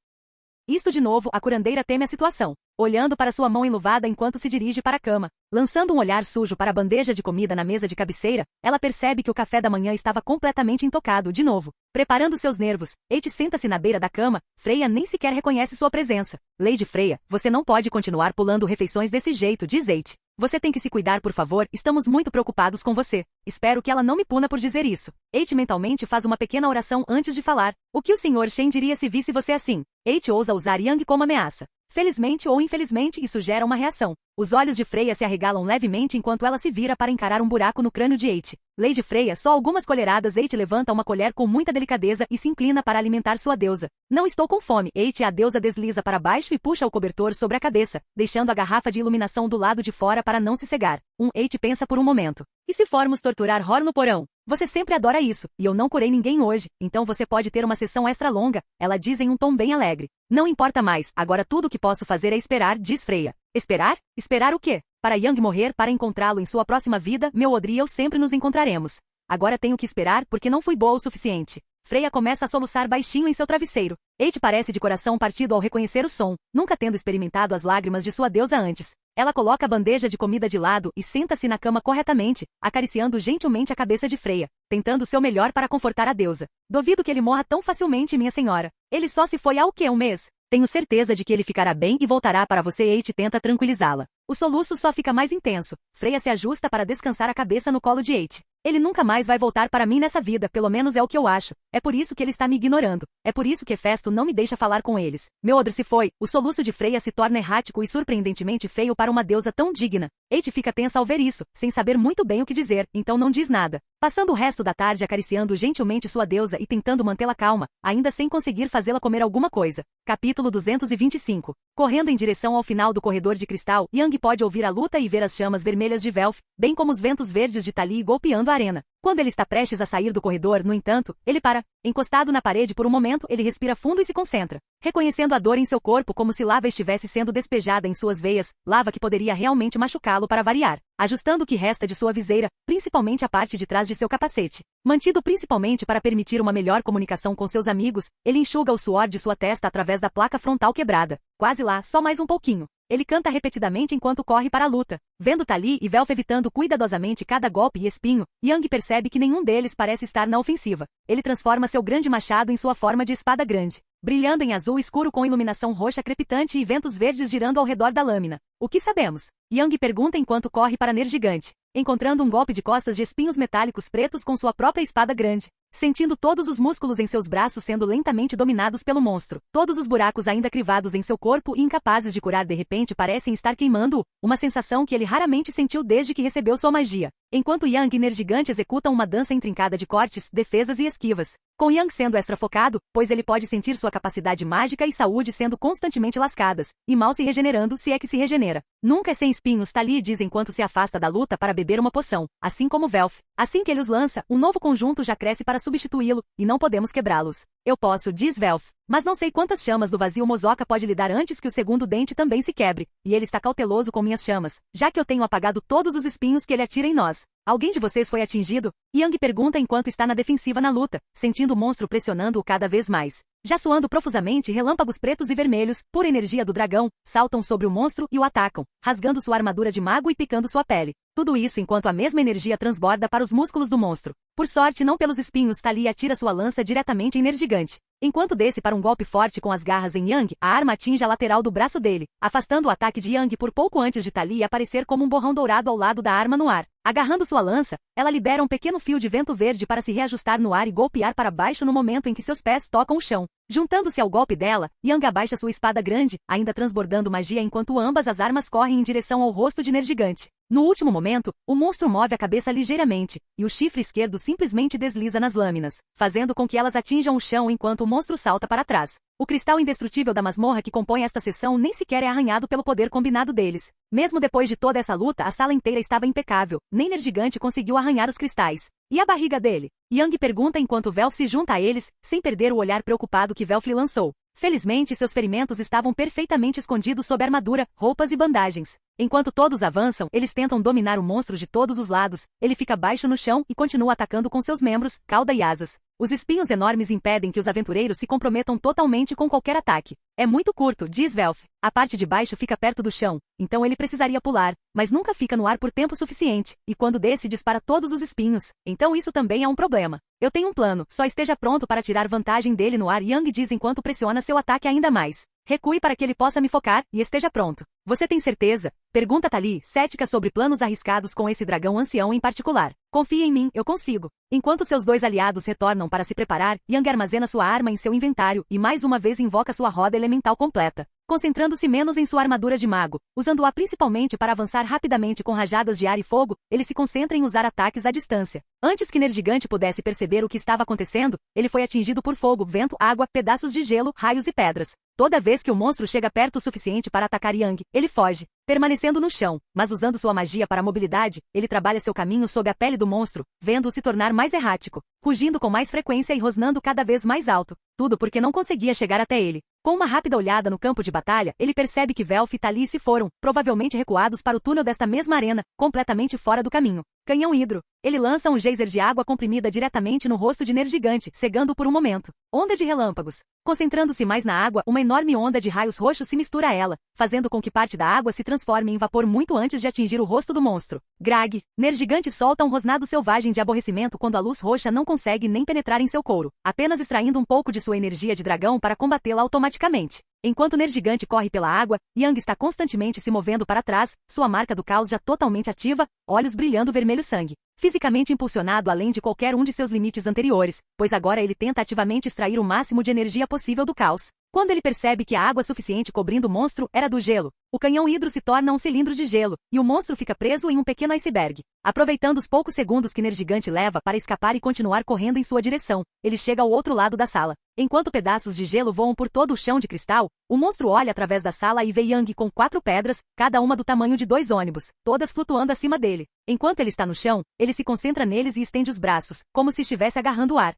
Isso de novo, a curandeira teme a situação, olhando para sua mão enluvada enquanto se dirige para a cama. Lançando um olhar sujo para a bandeja de comida na mesa de cabeceira, ela percebe que o café da manhã estava completamente intocado de novo. Preparando seus nervos, Eite senta-se na beira da cama, Freya nem sequer reconhece sua presença. Lady Freya, você não pode continuar pulando refeições desse jeito, diz Eite. Você tem que se cuidar, por favor, estamos muito preocupados com você. Espero que ela não me puna por dizer isso. Eite mentalmente faz uma pequena oração antes de falar. O que o Sr. Shen diria se visse você assim? Eite ousa usar Yang como ameaça. Felizmente ou infelizmente, isso gera uma reação. Os olhos de Freya se arregalam levemente enquanto ela se vira para encarar um buraco no crânio de Eite. Lady Freya, só algumas colheradas. Eite levanta uma colher com muita delicadeza e se inclina para alimentar sua deusa. Não estou com fome. Eite, a deusa desliza para baixo e puxa o cobertor sobre a cabeça, deixando a garrafa de iluminação do lado de fora para não se cegar. Eite pensa por um momento. E se formos torturar Hor no porão? Você sempre adora isso, e eu não curei ninguém hoje, então você pode ter uma sessão extra longa, ela diz em um tom bem alegre. Não importa mais, agora tudo o que posso fazer é esperar, diz Freya. Esperar? Esperar o quê? Para Yang morrer, para encontrá-lo em sua próxima vida, meu Odri e eu sempre nos encontraremos. Agora tenho que esperar porque não fui boa o suficiente. Freya começa a soluçar baixinho em seu travesseiro. Eite parece de coração partido ao reconhecer o som, nunca tendo experimentado as lágrimas de sua deusa antes. Ela coloca a bandeja de comida de lado e senta-se na cama corretamente, acariciando gentilmente a cabeça de Freya, tentando seu melhor para confortar a deusa. Duvido que ele morra tão facilmente, minha senhora. Ele só se foi há o quê, um mês? Tenho certeza de que ele ficará bem e voltará para você. Eite tenta tranquilizá-la. O soluço só fica mais intenso. Freya se ajusta para descansar a cabeça no colo de Eite. Ele nunca mais vai voltar para mim nessa vida, pelo menos é o que eu acho. É por isso que ele está me ignorando. É por isso que Hefesto não me deixa falar com eles. Meu Odre se foi. O soluço de Freya se torna errático e surpreendentemente feio para uma deusa tão digna. Eite fica tensa ao ver isso, sem saber muito bem o que dizer, então não diz nada. Passando o resto da tarde acariciando gentilmente sua deusa e tentando mantê-la calma, ainda sem conseguir fazê-la comer alguma coisa. Capítulo 225. Correndo em direção ao final do corredor de cristal, Yang pode ouvir a luta e ver as chamas vermelhas de Velf, bem como os ventos verdes de Tali golpeando a arena. Quando ele está prestes a sair do corredor, no entanto, ele para. Encostado na parede por um momento, ele respira fundo e se concentra. Reconhecendo a dor em seu corpo como se lava estivesse sendo despejada em suas veias, lava que poderia realmente machucá-lo para variar. Ajustando o que resta de sua viseira, principalmente a parte de trás de seu capacete. Mantido principalmente para permitir uma melhor comunicação com seus amigos, ele enxuga o suor de sua testa através da placa frontal quebrada. Quase lá, só mais um pouquinho. Ele canta repetidamente enquanto corre para a luta. Vendo Tali e Velf evitando cuidadosamente cada golpe e espinho, Yang percebe que nenhum deles parece estar na ofensiva. Ele transforma seu grande machado em sua forma de espada grande. brilhando em azul escuro com iluminação roxa crepitante e ventos verdes girando ao redor da lâmina. O que sabemos? Yang pergunta enquanto corre para Nergigante, encontrando um golpe de costas de espinhos metálicos pretos com sua própria espada grande, sentindo todos os músculos em seus braços sendo lentamente dominados pelo monstro. Todos os buracos ainda crivados em seu corpo e incapazes de curar de repente parecem estar queimando-o, uma sensação que ele raramente sentiu desde que recebeu sua magia. Enquanto Yang e Nergigante executam uma dança intrincada de cortes, defesas e esquivas, com Yang sendo extra focado, pois ele pode sentir sua capacidade mágica e saúde sendo constantemente lascadas, e mal se regenerando se é que se regenera. Nunca é sem espinhos, Tali diz enquanto se afasta da luta para beber uma poção, assim como Velf. Assim que ele os lança, um novo conjunto já cresce para substituí-lo, e não podemos quebrá-los. Eu posso, diz Velf, mas não sei quantas chamas do vazio Mozoka pode lhe dar antes que o segundo dente também se quebre, e ele está cauteloso com minhas chamas, já que eu tenho apagado todos os espinhos que ele atira em nós. Alguém de vocês foi atingido? Yang pergunta enquanto está na defensiva na luta, sentindo o monstro pressionando-o cada vez mais. Já suando profusamente, relâmpagos pretos e vermelhos, pura energia do dragão, saltam sobre o monstro e o atacam, rasgando sua armadura de mago e picando sua pele. Tudo isso enquanto a mesma energia transborda para os músculos do monstro. Por sorte, não pelos espinhos, Tali atira sua lança diretamente em Nergigante. Enquanto desce para um golpe forte com as garras em Yang, a arma atinge a lateral do braço dele, afastando o ataque de Yang por pouco antes de Tali aparecer como um borrão dourado ao lado da arma no ar. Agarrando sua lança, ela libera um pequeno fio de vento verde para se reajustar no ar e golpear para baixo no momento em que seus pés tocam o chão. Juntando-se ao golpe dela, Yang abaixa sua espada grande, ainda transbordando magia enquanto ambas as armas correm em direção ao rosto de Nergigante. No último momento, o monstro move a cabeça ligeiramente, e o chifre esquerdo simplesmente desliza nas lâminas, fazendo com que elas atinjam o chão enquanto o monstro salta para trás. O cristal indestrutível da masmorra que compõe esta seção nem sequer é arranhado pelo poder combinado deles. Mesmo depois de toda essa luta, a sala inteira estava impecável, nem Nergigante conseguiu arranhar os cristais. E a barriga dele? Yang pergunta enquanto Velf se junta a eles, sem perder o olhar preocupado que Velf lhe lançou. Felizmente, seus ferimentos estavam perfeitamente escondidos sob armadura, roupas e bandagens. Enquanto todos avançam, eles tentam dominar o monstro de todos os lados, ele fica baixo no chão e continua atacando com seus membros, cauda e asas. Os espinhos enormes impedem que os aventureiros se comprometam totalmente com qualquer ataque. É muito curto, diz Velf. A parte de baixo fica perto do chão, então ele precisaria pular, mas nunca fica no ar por tempo suficiente, e quando desce dispara todos os espinhos, então isso também é um problema. Eu tenho um plano, só esteja pronto para tirar vantagem dele no ar, Yang diz enquanto pressiona seu ataque ainda mais. Recue para que ele possa me focar, e esteja pronto. Você tem certeza? Pergunta Tali, cética sobre planos arriscados com esse dragão ancião em particular. Confie em mim, eu consigo. Enquanto seus dois aliados retornam para se preparar, Yang armazena sua arma em seu inventário e mais uma vez invoca sua roda elemental completa, concentrando-se menos em sua armadura de mago, usando-a principalmente para avançar rapidamente com rajadas de ar e fogo, ele se concentra em usar ataques à distância. Antes que Nergigante pudesse perceber o que estava acontecendo, ele foi atingido por fogo, vento, água, pedaços de gelo, raios e pedras. Toda vez que o monstro chega perto o suficiente para atacar Yang, ele foge, permanecendo no chão, mas usando sua magia para a mobilidade, ele trabalha seu caminho sob a pele do monstro, vendo-o se tornar mais errático, rugindo com mais frequência e rosnando cada vez mais alto, tudo porque não conseguia chegar até ele. Com uma rápida olhada no campo de batalha, ele percebe que Velf e Tali se foram, provavelmente recuados para o túnel desta mesma arena, completamente fora do caminho. Canhão hidro. Ele lança um geyser de água comprimida diretamente no rosto de Nergigante, cegando-o por um momento. Onda de relâmpagos. Concentrando-se mais na água, uma enorme onda de raios roxos se mistura a ela, fazendo com que parte da água se transforme em vapor muito antes de atingir o rosto do monstro. Grag. Nergigante solta um rosnado selvagem de aborrecimento quando a luz roxa não consegue nem penetrar em seu couro, apenas extraindo um pouco de sua energia de dragão para combatê-la automaticamente. Enquanto Nergigante corre pela água, Yang está constantemente se movendo para trás, sua marca do caos já totalmente ativa, olhos brilhando vermelho sangue. Fisicamente impulsionado além de qualquer um de seus limites anteriores, pois agora ele tenta ativamente extrair o máximo de energia possível do caos. Quando ele percebe que a água suficiente cobrindo o monstro era do gelo, o canhão hidro se torna um cilindro de gelo, e o monstro fica preso em um pequeno iceberg. Aproveitando os poucos segundos que Nergigante leva para escapar e continuar correndo em sua direção, ele chega ao outro lado da sala. Enquanto pedaços de gelo voam por todo o chão de cristal, o monstro olha através da sala e vê Yang com 4 pedras, cada uma do tamanho de 2 ônibus, todas flutuando acima dele. Enquanto ele está no chão, ele se concentra neles e estende os braços, como se estivesse agarrando o ar.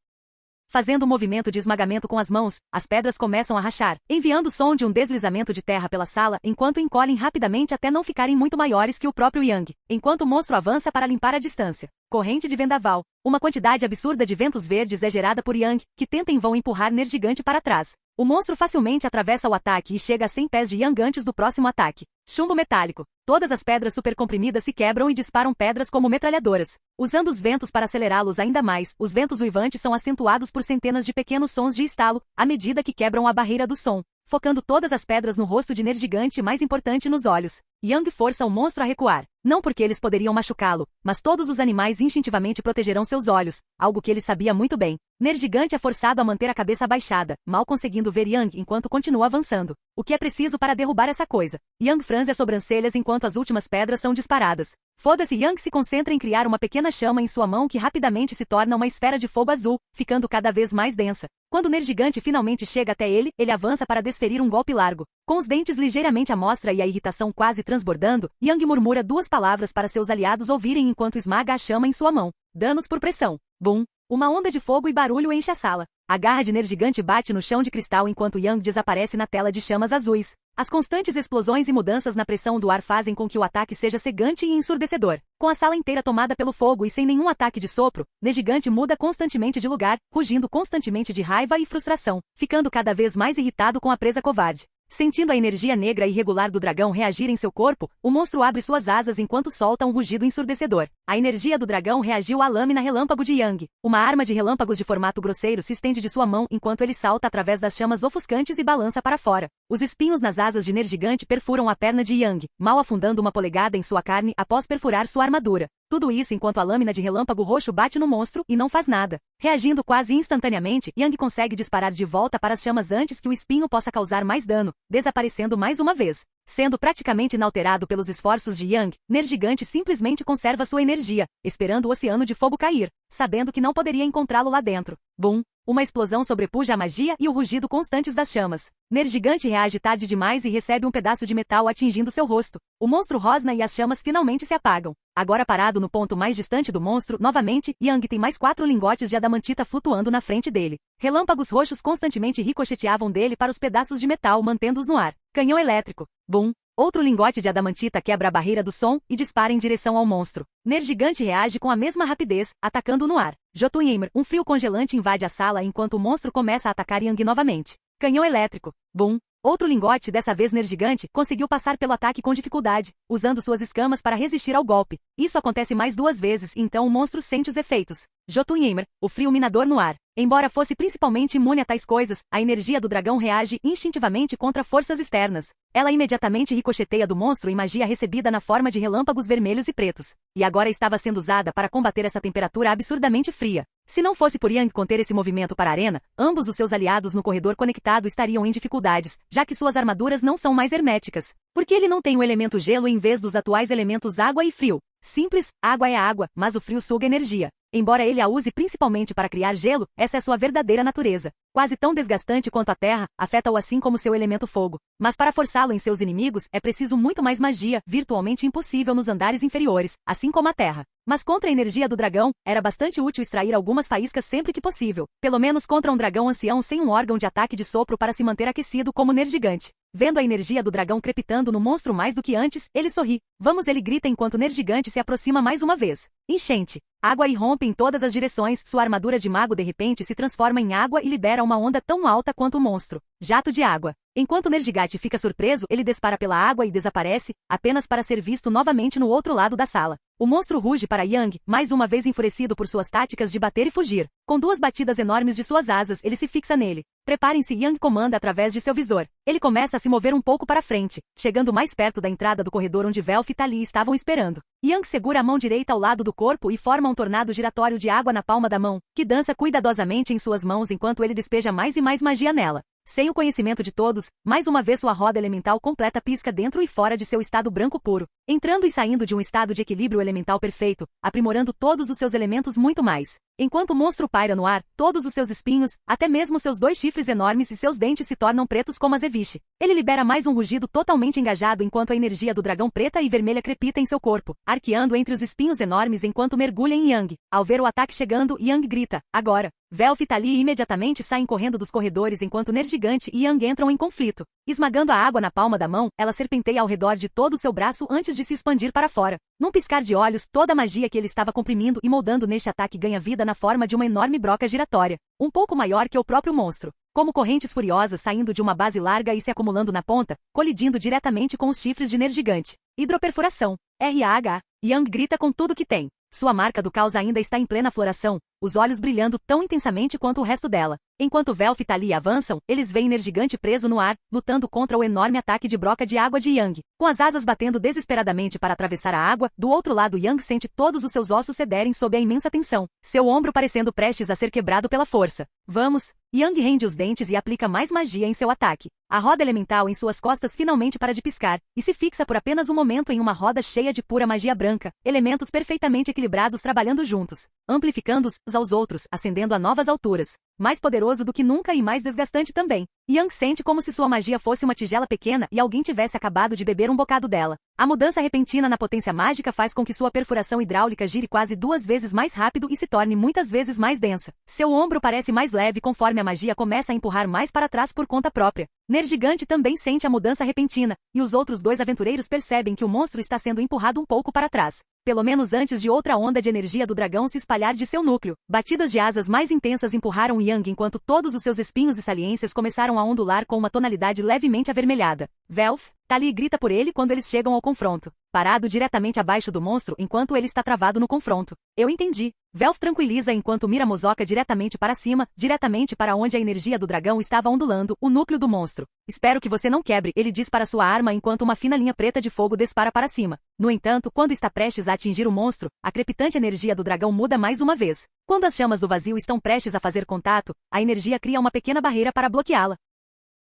Fazendo um movimento de esmagamento com as mãos, as pedras começam a rachar, enviando o som de um deslizamento de terra pela sala, enquanto encolhem rapidamente até não ficarem muito maiores que o próprio Yang, enquanto o monstro avança para limpar a distância. Corrente de vendaval. Uma quantidade absurda de ventos verdes é gerada por Yang, que tenta em vão empurrar Nergigante para trás. O monstro facilmente atravessa o ataque e chega a 100 pés de Yang antes do próximo ataque. Chumbo metálico. Todas as pedras supercomprimidas se quebram e disparam pedras como metralhadoras. Usando os ventos para acelerá-los ainda mais, os ventos uivantes são acentuados por centenas de pequenos sons de estalo, à medida que quebram a barreira do som, focando todas as pedras no rosto de Nergigante e mais importante nos olhos. Yang força o monstro a recuar. Não porque eles poderiam machucá-lo, mas todos os animais instintivamente protegerão seus olhos, algo que ele sabia muito bem. Nergigante é forçado a manter a cabeça abaixada, mal conseguindo ver Yang enquanto continua avançando. O que é preciso para derrubar essa coisa? Yang franze as sobrancelhas enquanto as últimas pedras são disparadas. Foda-se. Yang se concentra em criar uma pequena chama em sua mão que rapidamente se torna uma esfera de fogo azul, ficando cada vez mais densa. Quando o Nergigante finalmente chega até ele avança para desferir um golpe largo. Com os dentes ligeiramente à mostra e a irritação quase transbordando, Yang murmura duas palavras para seus aliados ouvirem enquanto esmaga a chama em sua mão. Danos por pressão. Bum! Uma onda de fogo e barulho enche a sala. A garra de Nergigante bate no chão de cristal enquanto Yang desaparece na tela de chamas azuis. As constantes explosões e mudanças na pressão do ar fazem com que o ataque seja cegante e ensurdecedor. Com a sala inteira tomada pelo fogo e sem nenhum ataque de sopro, Nergigante muda constantemente de lugar, rugindo constantemente de raiva e frustração, ficando cada vez mais irritado com a presa covarde. Sentindo a energia negra e irregular do dragão reagir em seu corpo, o monstro abre suas asas enquanto solta um rugido ensurdecedor. A energia do dragão reagiu à lâmina relâmpago de Yang. Uma arma de relâmpagos de formato grosseiro se estende de sua mão enquanto ele salta através das chamas ofuscantes e balança para fora. Os espinhos nas asas de Nergigante perfuram a perna de Yang, mal afundando uma polegada em sua carne após perfurar sua armadura. Tudo isso enquanto a lâmina de relâmpago roxo bate no monstro e não faz nada. Reagindo quase instantaneamente, Yang consegue disparar de volta para as chamas antes que o espinho possa causar mais dano, desaparecendo mais uma vez. Sendo praticamente inalterado pelos esforços de Yang, Nergigante simplesmente conserva sua energia, esperando o oceano de fogo cair, sabendo que não poderia encontrá-lo lá dentro. Bum! Uma explosão sobrepuja a magia e o rugido constantes das chamas. Nergigante reage tarde demais e recebe um pedaço de metal atingindo seu rosto. O monstro rosna e as chamas finalmente se apagam. Agora parado no ponto mais distante do monstro, novamente, Yang tem mais 4 lingotes de adamantita flutuando na frente dele. Relâmpagos roxos constantemente ricocheteavam dele para os pedaços de metal, mantendo-os no ar. Canhão elétrico. Bum! Outro lingote de adamantita quebra a barreira do som e dispara em direção ao monstro. Nergigante reage com a mesma rapidez, atacando no ar. Jotunheimer, um frio congelante invade a sala enquanto o monstro começa a atacar Yang novamente. Canhão elétrico. Bum! Outro lingote, dessa vez Nergigante, conseguiu passar pelo ataque com dificuldade, usando suas escamas para resistir ao golpe. Isso acontece mais 2 vezes, então o monstro sente os efeitos. Jotunheimer, o frio minador no ar. Embora fosse principalmente imune a tais coisas, a energia do dragão reage instintivamente contra forças externas. Ela imediatamente ricocheteia do monstro em magia recebida na forma de relâmpagos vermelhos e pretos. E agora estava sendo usada para combater essa temperatura absurdamente fria. Se não fosse por Yang conter esse movimento para a arena, ambos os seus aliados no corredor conectado estariam em dificuldades, já que suas armaduras não são mais herméticas. Porque ele não tem o elemento gelo em vez dos atuais elementos água e frio. Simples, água é água, mas o frio suga energia. Embora ele a use principalmente para criar gelo, essa é sua verdadeira natureza. Quase tão desgastante quanto a terra, afeta-o assim como seu elemento fogo. Mas para forçá-lo em seus inimigos, é preciso muito mais magia, virtualmente impossível nos andares inferiores, assim como a terra. Mas contra a energia do dragão, era bastante útil extrair algumas faíscas sempre que possível. Pelo menos contra um dragão ancião sem um órgão de ataque de sopro para se manter aquecido como Nergigante. Vendo a energia do dragão crepitando no monstro mais do que antes, ele sorri. Vamos, ele grita enquanto Nergigante se aproxima mais uma vez. Enchente. Água irrompe em todas as direções, sua armadura de mago de repente se transforma em água e libera uma onda tão alta quanto o monstro. Jato de água. Enquanto Nergigante fica surpreso, ele dispara pela água e desaparece, apenas para ser visto novamente no outro lado da sala. O monstro ruge para Yang, mais uma vez enfurecido por suas táticas de bater e fugir. Com 2 batidas enormes de suas asas, ele se fixa nele. Preparem-se, Yang comanda através de seu visor. Ele começa a se mover um pouco para frente, chegando mais perto da entrada do corredor onde Velf e Tali estavam esperando. Yang segura a mão direita ao lado do corpo e forma um tornado giratório de água na palma da mão, que dança cuidadosamente em suas mãos enquanto ele despeja mais e mais magia nela. Sem o conhecimento de todos, mais uma vez sua roda elemental completa pisca dentro e fora de seu estado branco puro, entrando e saindo de um estado de equilíbrio elemental perfeito, aprimorando todos os seus elementos muito mais. Enquanto o monstro paira no ar, todos os seus espinhos, até mesmo seus 2 chifres enormes e seus dentes se tornam pretos como azeviche. Ele libera mais um rugido totalmente engajado enquanto a energia do dragão preta e vermelha crepita em seu corpo, arqueando entre os espinhos enormes enquanto mergulha em Yang. Ao ver o ataque chegando, Yang grita, agora. Velf e Tali imediatamente saem correndo dos corredores enquanto Nergigante e Yang entram em conflito. Esmagando a água na palma da mão, ela serpenteia ao redor de todo o seu braço antes antes de se expandir para fora. Num piscar de olhos, toda a magia que ele estava comprimindo e moldando neste ataque ganha vida na forma de uma enorme broca giratória, um pouco maior que o próprio monstro. Como correntes furiosas saindo de uma base larga e se acumulando na ponta, colidindo diretamente com os chifres de Nergigante. Hidroperfuração. RAH. Yang grita com tudo que tem. Sua marca do caos ainda está em plena floração, os olhos brilhando tão intensamente quanto o resto dela. Enquanto Velf e Tali avançam, eles veem Nergigante preso no ar, lutando contra o enorme ataque de broca de água de Yang. Com as asas batendo desesperadamente para atravessar a água, do outro lado Yang sente todos os seus ossos cederem sob a imensa tensão, seu ombro parecendo prestes a ser quebrado pela força. Vamos! Yang rende os dentes e aplica mais magia em seu ataque. A roda elemental em suas costas finalmente para de piscar, e se fixa por apenas um momento em uma roda cheia de pura magia branca, elementos perfeitamente equilibrados trabalhando juntos, amplificando-os aos outros, ascendendo a novas alturas. Mais poderoso do que nunca e mais desgastante também. Yang sente como se sua magia fosse uma tigela pequena e alguém tivesse acabado de beber um bocado dela. A mudança repentina na potência mágica faz com que sua perfuração hidráulica gire quase 2 vezes mais rápido e se torne muitas vezes mais densa. Seu ombro parece mais leve conforme a magia começa a empurrar mais para trás por conta própria. Nergigante também sente a mudança repentina, e os outros 2 aventureiros percebem que o monstro está sendo empurrado um pouco para trás. Pelo menos antes de outra onda de energia do dragão se espalhar de seu núcleo. Batidas de asas mais intensas empurraram Yang enquanto todos os seus espinhos e saliências começaram a ondular com uma tonalidade levemente avermelhada. Velf, Tali grita por ele quando eles chegam ao confronto, parado diretamente abaixo do monstro enquanto ele está travado no confronto. Eu entendi. Velf tranquiliza enquanto mira Mozoka diretamente para cima, diretamente para onde a energia do dragão estava ondulando, o núcleo do monstro. Espero que você não quebre, ele diz para sua arma enquanto uma fina linha preta de fogo dispara para cima. No entanto, quando está prestes a atingir o monstro, a crepitante energia do dragão muda mais uma vez. Quando as chamas do vazio estão prestes a fazer contato, a energia cria uma pequena barreira para bloqueá-la.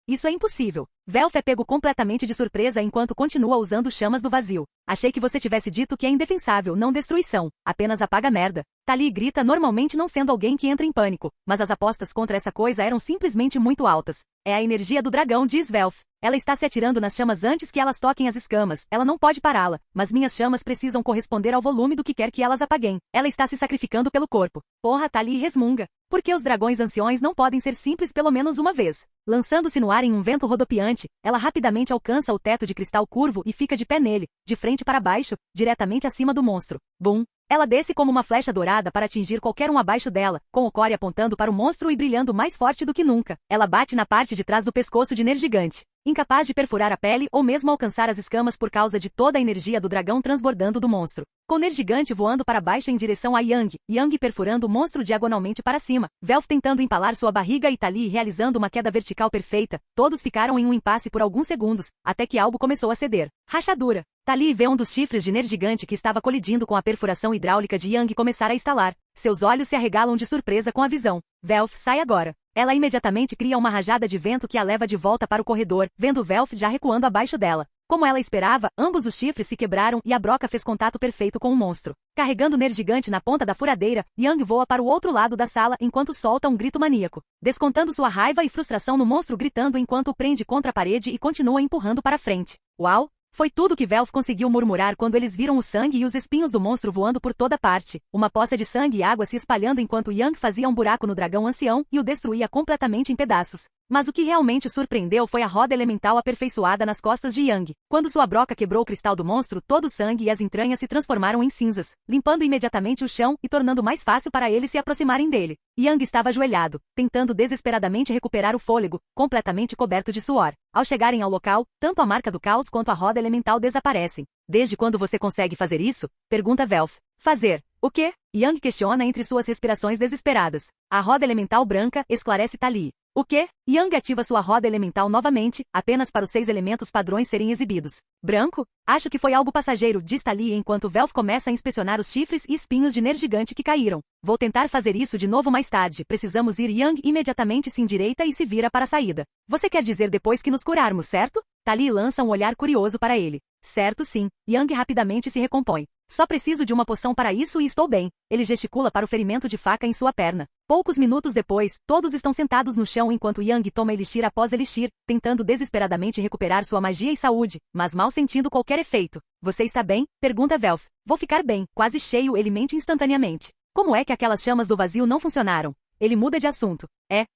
Isso é impossível. Velf é pego completamente de surpresa enquanto continua usando chamas do vazio. Achei que você tivesse dito que é indefensável, não destruição. Apenas apaga merda. Tali grita normalmente não sendo alguém que entra em pânico, mas as apostas contra essa coisa eram simplesmente muito altas. É a energia do dragão, diz Velf. Ela está se atirando nas chamas antes que elas toquem as escamas. Ela não pode pará-la, mas minhas chamas precisam corresponder ao volume do que quer que elas apaguem. Ela está se sacrificando pelo corpo. Porra, Tali resmunga. Por que os dragões anciões não podem ser simples pelo menos uma vez? Lançando-se no ar em um vento rodopiante, ela rapidamente alcança o teto de cristal curvo e fica de pé nele, de frente para baixo, diretamente acima do monstro. Bum! Ela desce como uma flecha dourada para atingir qualquer um abaixo dela, com o core apontando para o monstro e brilhando mais forte do que nunca. Ela bate na parte de trás do pescoço de Nergigante, incapaz de perfurar a pele ou mesmo alcançar as escamas por causa de toda a energia do dragão transbordando do monstro. Com Nergigante voando para baixo em direção a Yang, Yang perfurando o monstro diagonalmente para cima, Velf tentando empalar sua barriga e Tali realizando uma queda vertical perfeita, todos ficaram em um impasse por alguns segundos, até que algo começou a ceder. Rachadura. Tali vê um dos chifres de Nergigante que estava colidindo com a perfuração hidráulica de Yang começar a estalar. Seus olhos se arregalam de surpresa com a visão. Velf, sai agora. Ela imediatamente cria uma rajada de vento que a leva de volta para o corredor, vendo Velf já recuando abaixo dela. Como ela esperava, ambos os chifres se quebraram e a broca fez contato perfeito com o monstro. Carregando Nergigante na ponta da furadeira, Yang voa para o outro lado da sala enquanto solta um grito maníaco, descontando sua raiva e frustração no monstro gritando enquanto o prende contra a parede e continua empurrando para frente. Uau! Foi tudo que Velf conseguiu murmurar quando eles viram o sangue e os espinhos do monstro voando por toda parte, uma poça de sangue e água se espalhando enquanto Yang fazia um buraco no dragão ancião e o destruía completamente em pedaços. Mas o que realmente surpreendeu foi a roda elemental aperfeiçoada nas costas de Yang. Quando sua broca quebrou o cristal do monstro, todo o sangue e as entranhas se transformaram em cinzas, limpando imediatamente o chão e tornando mais fácil para eles se aproximarem dele. Yang estava ajoelhado, tentando desesperadamente recuperar o fôlego, completamente coberto de suor. Ao chegarem ao local, tanto a marca do caos quanto a roda elemental desaparecem. Desde quando você consegue fazer isso? Pergunta Velf. Fazer. O quê? Yang questiona entre suas respirações desesperadas. A roda elemental branca, esclarece Tali. O quê? Yang ativa sua roda elemental novamente, apenas para os 6 elementos padrões serem exibidos. Branco? Acho que foi algo passageiro, diz Tali enquanto Velf começa a inspecionar os chifres e espinhos de Nergigante que caíram. Vou tentar fazer isso de novo mais tarde. Precisamos ir. Yang imediatamente se endireita e se vira para a saída. Você quer dizer depois que nos curarmos, certo? Tali lança um olhar curioso para ele. Certo, sim. Yang rapidamente se recompõe. Só preciso de uma poção para isso e estou bem. Ele gesticula para o ferimento de faca em sua perna. Poucos minutos depois, todos estão sentados no chão enquanto Yang toma elixir após elixir, tentando desesperadamente recuperar sua magia e saúde, mas mal sentindo qualquer efeito. Você está bem? Pergunta Velf. Vou ficar bem. Quase cheio, ele mente instantaneamente. Como é que aquelas chamas do vazio não funcionaram? Ele muda de assunto.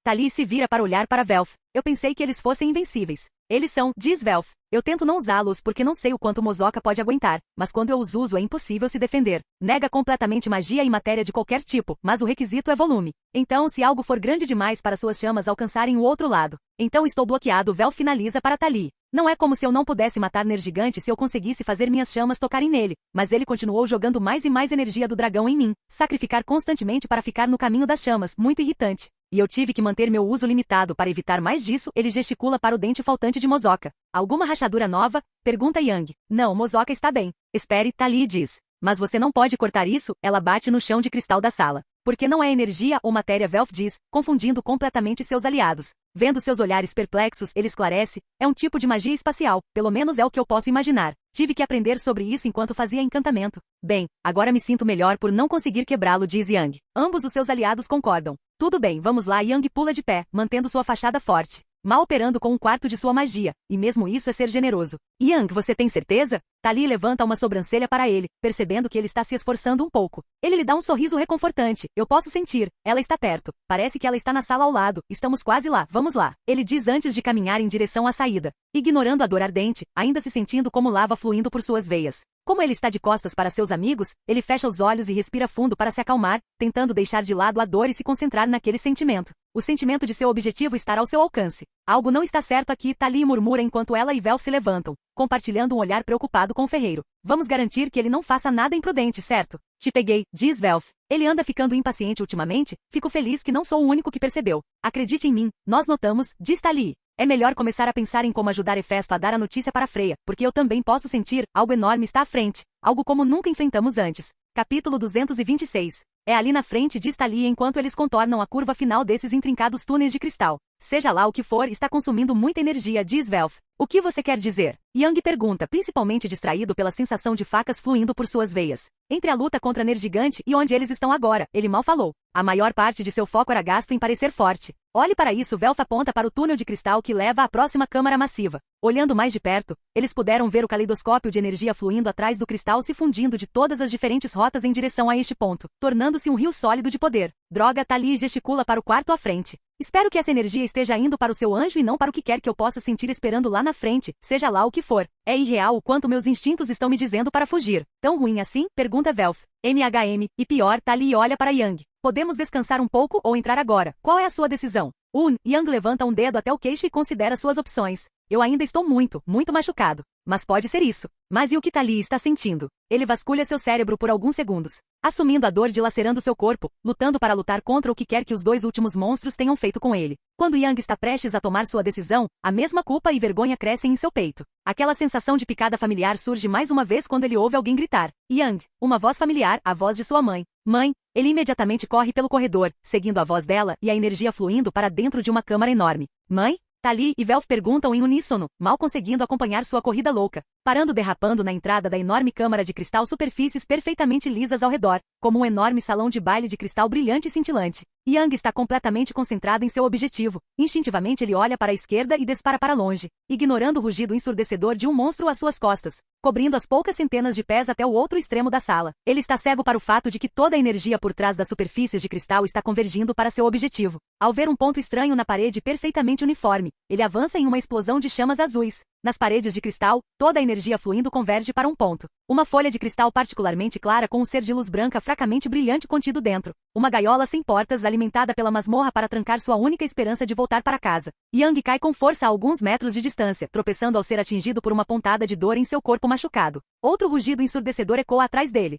Tali se vira para olhar para Velf. Eu pensei que eles fossem invencíveis. Eles são, diz Velf. Eu tento não usá-los porque não sei o quanto Mozoka pode aguentar, mas quando eu os uso é impossível se defender. Nega completamente magia e matéria de qualquer tipo, mas o requisito é volume. Então, se algo for grande demais para suas chamas alcançarem o outro lado, então estou bloqueado. Velf finaliza para Tali. Não é como se eu não pudesse matar Nergigante se eu conseguisse fazer minhas chamas tocarem nele, mas ele continuou jogando mais e mais energia do dragão em mim, sacrificar constantemente para ficar no caminho das chamas, muito irritante. E eu tive que manter meu uso limitado para evitar mais disso. Ele gesticula para o dente faltante de Mozoka. Alguma rachadura nova? Pergunta Yang. Não, Mozoka está bem. Espere, Tali diz. Mas você não pode cortar isso. Ela bate no chão de cristal da sala. Porque não é energia ou matéria, Velf diz, confundindo completamente seus aliados. Vendo seus olhares perplexos, ele esclarece, é um tipo de magia espacial, pelo menos é o que eu posso imaginar. Tive que aprender sobre isso enquanto fazia encantamento. Bem, agora me sinto melhor por não conseguir quebrá-lo, diz Yang. Ambos os seus aliados concordam. Tudo bem, vamos lá. Yang pula de pé, mantendo sua fachada forte. Mal operando com um quarto de sua magia, e mesmo isso é ser generoso. Yang, você tem certeza? Tali levanta uma sobrancelha para ele, percebendo que ele está se esforçando um pouco. Ele lhe dá um sorriso reconfortante. Eu posso sentir. Ela está perto. Parece que ela está na sala ao lado. Estamos quase lá. Vamos lá. Ele diz antes de caminhar em direção à saída. Ignorando a dor ardente, ainda se sentindo como lava fluindo por suas veias. Como ele está de costas para seus amigos, ele fecha os olhos e respira fundo para se acalmar, tentando deixar de lado a dor e se concentrar naquele sentimento. O sentimento de seu objetivo estar ao seu alcance. Algo não está certo aqui, Tali murmura enquanto ela e Velf se levantam, compartilhando um olhar preocupado com o ferreiro. Vamos garantir que ele não faça nada imprudente, certo? Te peguei, diz Velf. Ele anda ficando impaciente ultimamente, fico feliz que não sou o único que percebeu. Acredite em mim, nós notamos, diz Tali. É melhor começar a pensar em como ajudar Hefesto a dar a notícia para Freya, porque eu também posso sentir, algo enorme está à frente, algo como nunca enfrentamos antes. Capítulo 226. É ali na frente, diz Tali enquanto eles contornam a curva final desses intrincados túneis de cristal. Seja lá o que for, está consumindo muita energia, diz Velf. O que você quer dizer? Yang pergunta, principalmente distraído pela sensação de facas fluindo por suas veias. Entre a luta contra Nergigante e onde eles estão agora, ele mal falou. A maior parte de seu foco era gasto em parecer forte. Olhe para isso, Velf aponta para o túnel de cristal que leva à próxima câmara massiva. Olhando mais de perto, eles puderam ver o caleidoscópio de energia fluindo atrás do cristal se fundindo de todas as diferentes rotas em direção a este ponto, tornando-se um rio sólido de poder. Droga, Tali gesticula para o quarto à frente. Espero que essa energia esteja indo para o seu anjo e não para o que quer que eu possa sentir esperando lá na frente, seja lá o que for. É irreal o quanto meus instintos estão me dizendo para fugir. Tão ruim assim? Pergunta Velf. E pior, Tali olha para Yang. Podemos descansar um pouco ou entrar agora. Qual é a sua decisão? Yang levanta um dedo até o queixo e considera suas opções. Eu ainda estou muito machucado. Mas pode ser isso. Mas e o que Tali está sentindo? Ele vasculha seu cérebro por alguns segundos, assumindo a dor dilacerando seu corpo, lutando para lutar contra o que quer que os dois últimos monstros tenham feito com ele. Quando Yang está prestes a tomar sua decisão, a mesma culpa e vergonha crescem em seu peito. Aquela sensação de picada familiar surge mais uma vez quando ele ouve alguém gritar. Yang, uma voz familiar, a voz de sua mãe. Mãe, ele imediatamente corre pelo corredor, seguindo a voz dela e a energia fluindo para dentro de uma câmara enorme. Mãe? Tali e Velf perguntam em uníssono, mal conseguindo acompanhar sua corrida louca, parando derrapando na entrada da enorme câmara de cristal, superfícies perfeitamente lisas ao redor, como um enorme salão de baile de cristal brilhante e cintilante. Yang está completamente concentrado em seu objetivo. Instintivamente ele olha para a esquerda e dispara para longe, ignorando o rugido ensurdecedor de um monstro às suas costas, cobrindo as poucas centenas de pés até o outro extremo da sala. Ele está cego para o fato de que toda a energia por trás das superfícies de cristal está convergindo para seu objetivo. Ao ver um ponto estranho na parede perfeitamente uniforme, ele avança em uma explosão de chamas azuis. Nas paredes de cristal, toda a energia fluindo converge para um ponto. Uma folha de cristal particularmente clara com um ser de luz branca fracamente brilhante contido dentro. Uma gaiola sem portas alimentada pela masmorra para trancar sua única esperança de voltar para casa. Yang cai com força a alguns metros de distância, tropeçando ao ser atingido por uma pontada de dor em seu corpo machucado. Outro rugido ensurdecedor ecoa atrás dele.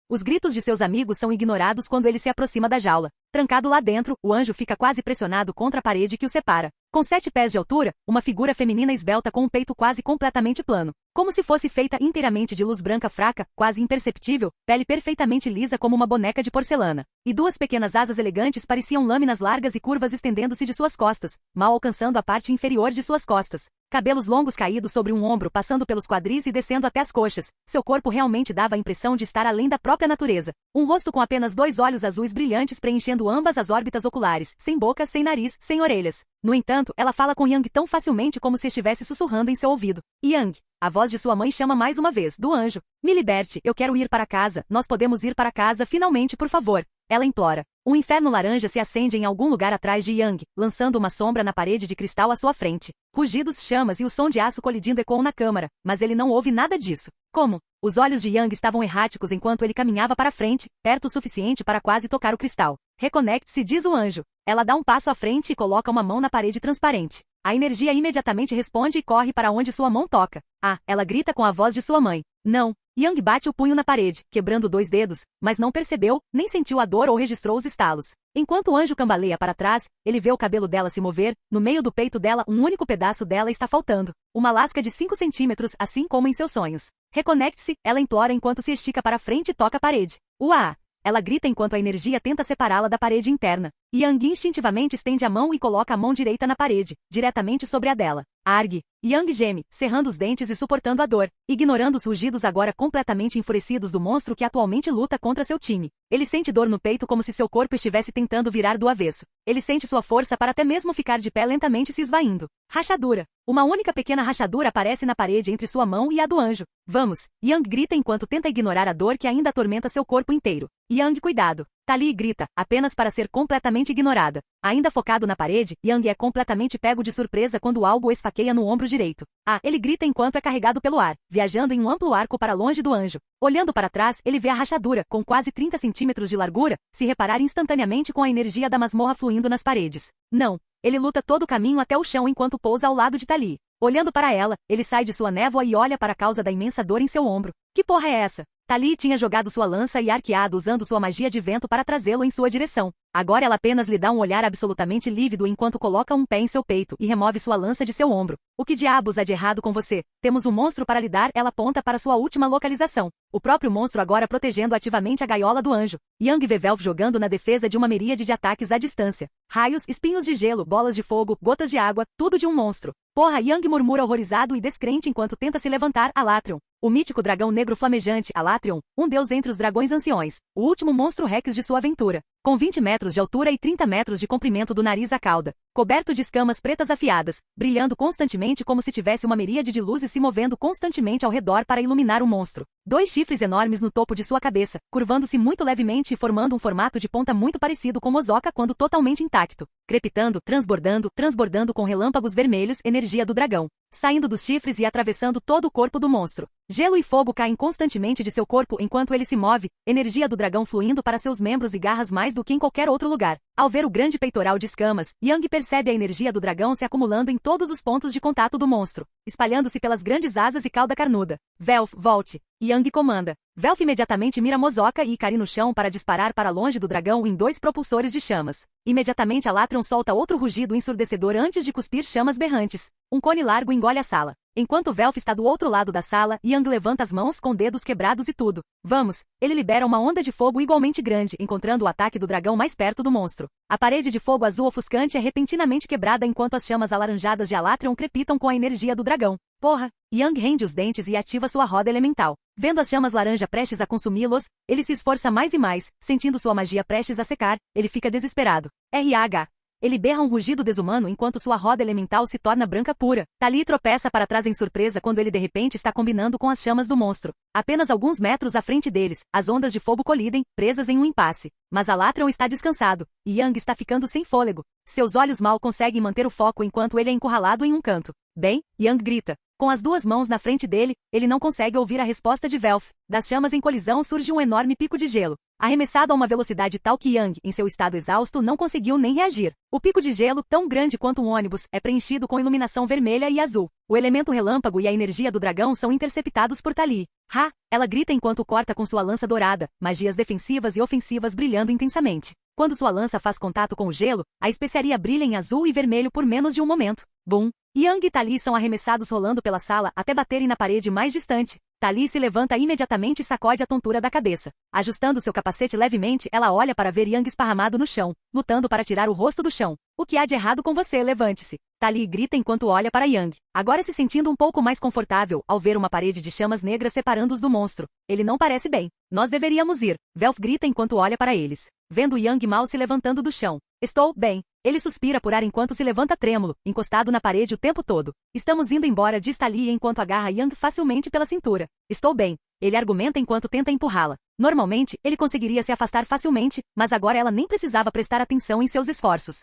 Os gritos de seus amigos são ignorados quando ele se aproxima da jaula. Trancado lá dentro, o anjo fica quase pressionado contra a parede que o separa. Com 7 pés de altura, uma figura feminina esbelta com um peito quase completamente plano. Como se fosse feita inteiramente de luz branca fraca, quase imperceptível, pele perfeitamente lisa como uma boneca de porcelana. E 2 pequenas asas elegantes pareciam lâminas largas e curvas estendendo-se de suas costas, mal alcançando a parte inferior de suas costas. Cabelos longos caídos sobre um ombro, passando pelos quadris e descendo até as coxas. Seu corpo realmente dava a impressão de estar além da própria natureza. Um rosto com apenas 2 olhos azuis brilhantes preenchendo ambas as órbitas oculares, sem boca, sem nariz, sem orelhas. No entanto, ela fala com Yang tão facilmente como se estivesse sussurrando em seu ouvido. Yang. A voz de sua mãe chama mais uma vez, do anjo. Me liberte, eu quero ir para casa, nós podemos ir para casa finalmente, por favor. ela implora. Um inferno laranja se acende em algum lugar atrás de Yang, lançando uma sombra na parede de cristal à sua frente. Rugidos, chamas e o som de aço colidindo ecoam na câmara, mas ele não ouve nada disso. Como? Os olhos de Yang estavam erráticos enquanto ele caminhava para frente, perto o suficiente para quase tocar o cristal. Reconecte-se, diz o anjo. Ela dá um passo à frente e coloca uma mão na parede transparente. A energia imediatamente responde e corre para onde sua mão toca. Ah, ela grita com a voz de sua mãe. Não. Yang bate o punho na parede, quebrando 2 dedos, mas não percebeu, nem sentiu a dor ou registrou os estalos. Enquanto o anjo cambaleia para trás, ele vê o cabelo dela se mover, no meio do peito dela um único pedaço dela está faltando. Uma lasca de 5 centímetros, assim como em seus sonhos. Reconecte-se, ela implora enquanto se estica para frente e toca a parede. Uá! Ela grita enquanto a energia tenta separá-la da parede interna. Yang instintivamente estende a mão e coloca a mão direita na parede, diretamente sobre a dela. Argue. Yang geme, cerrando os dentes e suportando a dor, ignorando os rugidos agora completamente enfurecidos do monstro que atualmente luta contra seu time. Ele sente dor no peito como se seu corpo estivesse tentando virar do avesso. Ele sente sua força para até mesmo ficar de pé lentamente se esvaindo. Rachadura. Uma única pequena rachadura aparece na parede entre sua mão e a do anjo. Vamos! Yang grita enquanto tenta ignorar a dor que ainda atormenta seu corpo inteiro. Yang, cuidado! Tali grita, apenas para ser completamente ignorada. Ainda focado na parede, Yang é completamente pego de surpresa quando algo o esfaqueia no ombro direito. Ah, ele grita enquanto é carregado pelo ar, viajando em um amplo arco para longe do anjo. Olhando para trás, ele vê a rachadura, com quase 30 centímetros de largura, se reparar instantaneamente com a energia da masmorra fluindo nas paredes. Não. Ele luta todo o caminho até o chão enquanto pousa ao lado de Tali. Olhando para ela, ele sai de sua névoa e olha para a causa da imensa dor em seu ombro. Que porra é essa? Tali tinha jogado sua lança e arqueado usando sua magia de vento para trazê-lo em sua direção. Agora ela apenas lhe dá um olhar absolutamente lívido enquanto coloca um pé em seu peito e remove sua lança de seu ombro. O que diabos há de errado com você? Temos um monstro para lidar, ela aponta para sua última localização. O próprio monstro agora protegendo ativamente a gaiola do anjo. Yang vê Velf jogando na defesa de uma miríade de ataques à distância. Raios, espinhos de gelo, bolas de fogo, gotas de água, tudo de um monstro. Porra, Yang murmura horrorizado e descrente enquanto tenta se levantar, Alatreon. O mítico dragão negro flamejante, Alatreon, um deus entre os dragões anciões. O último monstro Rex de sua aventura. Com 20 metros de altura e 30 metros de comprimento do nariz à cauda. Coberto de escamas pretas afiadas, brilhando constantemente como se tivesse uma miríade de luzes se movendo constantemente ao redor para iluminar o monstro. 2 chifres enormes no topo de sua cabeça, curvando-se muito levemente e formando um formato de ponta muito parecido com Ozoka quando totalmente intacto. Crepitando, transbordando com relâmpagos vermelhos, energia do dragão. Saindo dos chifres e atravessando todo o corpo do monstro. Gelo e fogo caem constantemente de seu corpo enquanto ele se move, energia do dragão fluindo para seus membros e garras mais do que em qualquer outro lugar. Ao ver o grande peitoral de escamas, Yang percebe a energia do dragão se acumulando em todos os pontos de contato do monstro, espalhando-se pelas grandes asas e cauda carnuda. Velf, volte! Yang comanda. Velf imediatamente mira Ozoka e Ikari no chão para disparar para longe do dragão em 2 propulsores de chamas. Imediatamente Alatreon solta outro rugido ensurdecedor antes de cuspir chamas berrantes. Um cone largo engole a sala. Enquanto Velf está do outro lado da sala, Yang levanta as mãos com dedos quebrados e tudo. Vamos! Ele libera uma onda de fogo igualmente grande, encontrando o ataque do dragão mais perto do monstro. A parede de fogo azul ofuscante é repentinamente quebrada enquanto as chamas alaranjadas de Alatreon crepitam com a energia do dragão. Porra! Yang rende os dentes e ativa sua roda elemental. Vendo as chamas laranja prestes a consumi-los, ele se esforça mais e mais, sentindo sua magia prestes a secar, ele fica desesperado. RH! Ele berra um rugido desumano enquanto sua roda elemental se torna branca pura. Tali tropeça para trás em surpresa quando ele de repente está combinando com as chamas do monstro. Apenas alguns metros à frente deles, as ondas de fogo colidem, presas em um impasse. Mas Alatreon está descansado, e Yang está ficando sem fôlego. Seus olhos mal conseguem manter o foco enquanto ele é encurralado em um canto. Bem, Yang grita. Com as 2 mãos na frente dele, ele não consegue ouvir a resposta de Velf. Das chamas em colisão surge um enorme pico de gelo. Arremessado a uma velocidade tal que Yang, em seu estado exausto, não conseguiu nem reagir. O pico de gelo, tão grande quanto um ônibus, é preenchido com iluminação vermelha e azul. O elemento relâmpago e a energia do dragão são interceptados por Tali. Ha! Ela grita enquanto corta com sua lança dourada, magias defensivas e ofensivas brilhando intensamente. Quando sua lança faz contato com o gelo, a especiaria brilha em azul e vermelho por menos de um momento. Bum! Yang e Tali são arremessados rolando pela sala até baterem na parede mais distante. Tali se levanta imediatamente e sacode a tontura da cabeça. Ajustando seu capacete levemente, ela olha para ver Yang esparramado no chão, lutando para tirar o rosto do chão. O que há de errado com você? Levante-se. Tali grita enquanto olha para Yang. Agora se sentindo um pouco mais confortável, ao ver uma parede de chamas negras separando-os do monstro. Ele não parece bem. Nós deveríamos ir. Velf grita enquanto olha para eles. Vendo Yang mal se levantando do chão. Estou bem. Ele suspira por ar enquanto se levanta trêmulo, encostado na parede o tempo todo. Estamos indo embora, diz Tali enquanto agarra Yang facilmente pela cintura. Estou bem. ele argumenta enquanto tenta empurrá-la. Normalmente, ele conseguiria se afastar facilmente, mas agora ela nem precisava prestar atenção em seus esforços.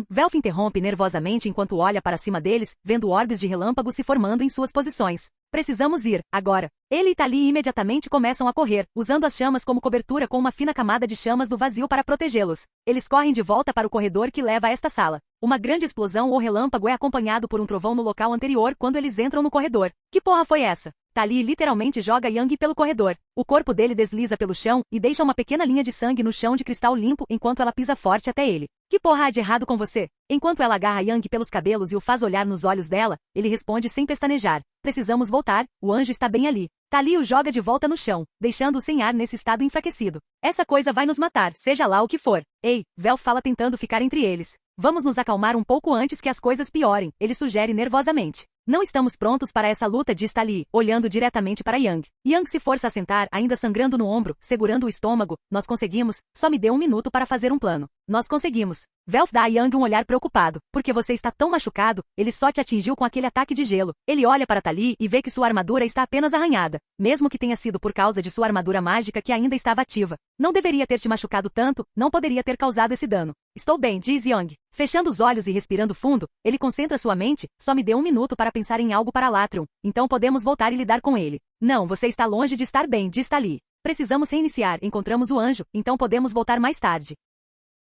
Velf interrompe nervosamente enquanto olha para cima deles, vendo orbes de relâmpago se formando em suas posições. Precisamos ir, agora. Ele e Tali imediatamente começam a correr, usando as chamas como cobertura com uma fina camada de chamas do vazio para protegê-los. Eles correm de volta para o corredor que leva a esta sala. Uma grande explosão ou relâmpago é acompanhado por um trovão no local anterior quando eles entram no corredor. Que porra foi essa? Tali literalmente joga Yang pelo corredor. O corpo dele desliza pelo chão e deixa uma pequena linha de sangue no chão de cristal limpo enquanto ela pisa forte até ele. Que porra há de errado com você? Enquanto ela agarra Yang pelos cabelos e o faz olhar nos olhos dela, ele responde sem pestanejar. Precisamos voltar, o anjo está bem ali. Tali o joga de volta no chão, deixando-o sem ar nesse estado enfraquecido. Essa coisa vai nos matar, seja lá o que for. Ei, Velf fala tentando ficar entre eles. Vamos nos acalmar um pouco antes que as coisas piorem, ele sugere nervosamente. Não estamos prontos para essa luta, diz Tali, olhando diretamente para Yang. Yang se força a sentar, ainda sangrando no ombro, segurando o estômago. Nós conseguimos, só me dê um minuto para fazer um plano. Nós conseguimos. Velf dá a Yang um olhar preocupado. Porque você está tão machucado, ele só te atingiu com aquele ataque de gelo. Ele olha para Tali e vê que sua armadura está apenas arranhada. Mesmo que tenha sido por causa de sua armadura mágica que ainda estava ativa. Não deveria ter te machucado tanto, não poderia ter causado esse dano. Estou bem, diz Yang. Fechando os olhos e respirando fundo, ele concentra sua mente, só me dê um minuto para pensar em algo para Latron, então podemos voltar e lidar com ele. Não, você está longe de estar bem, diz Tali. Precisamos reiniciar, encontramos o anjo, então podemos voltar mais tarde.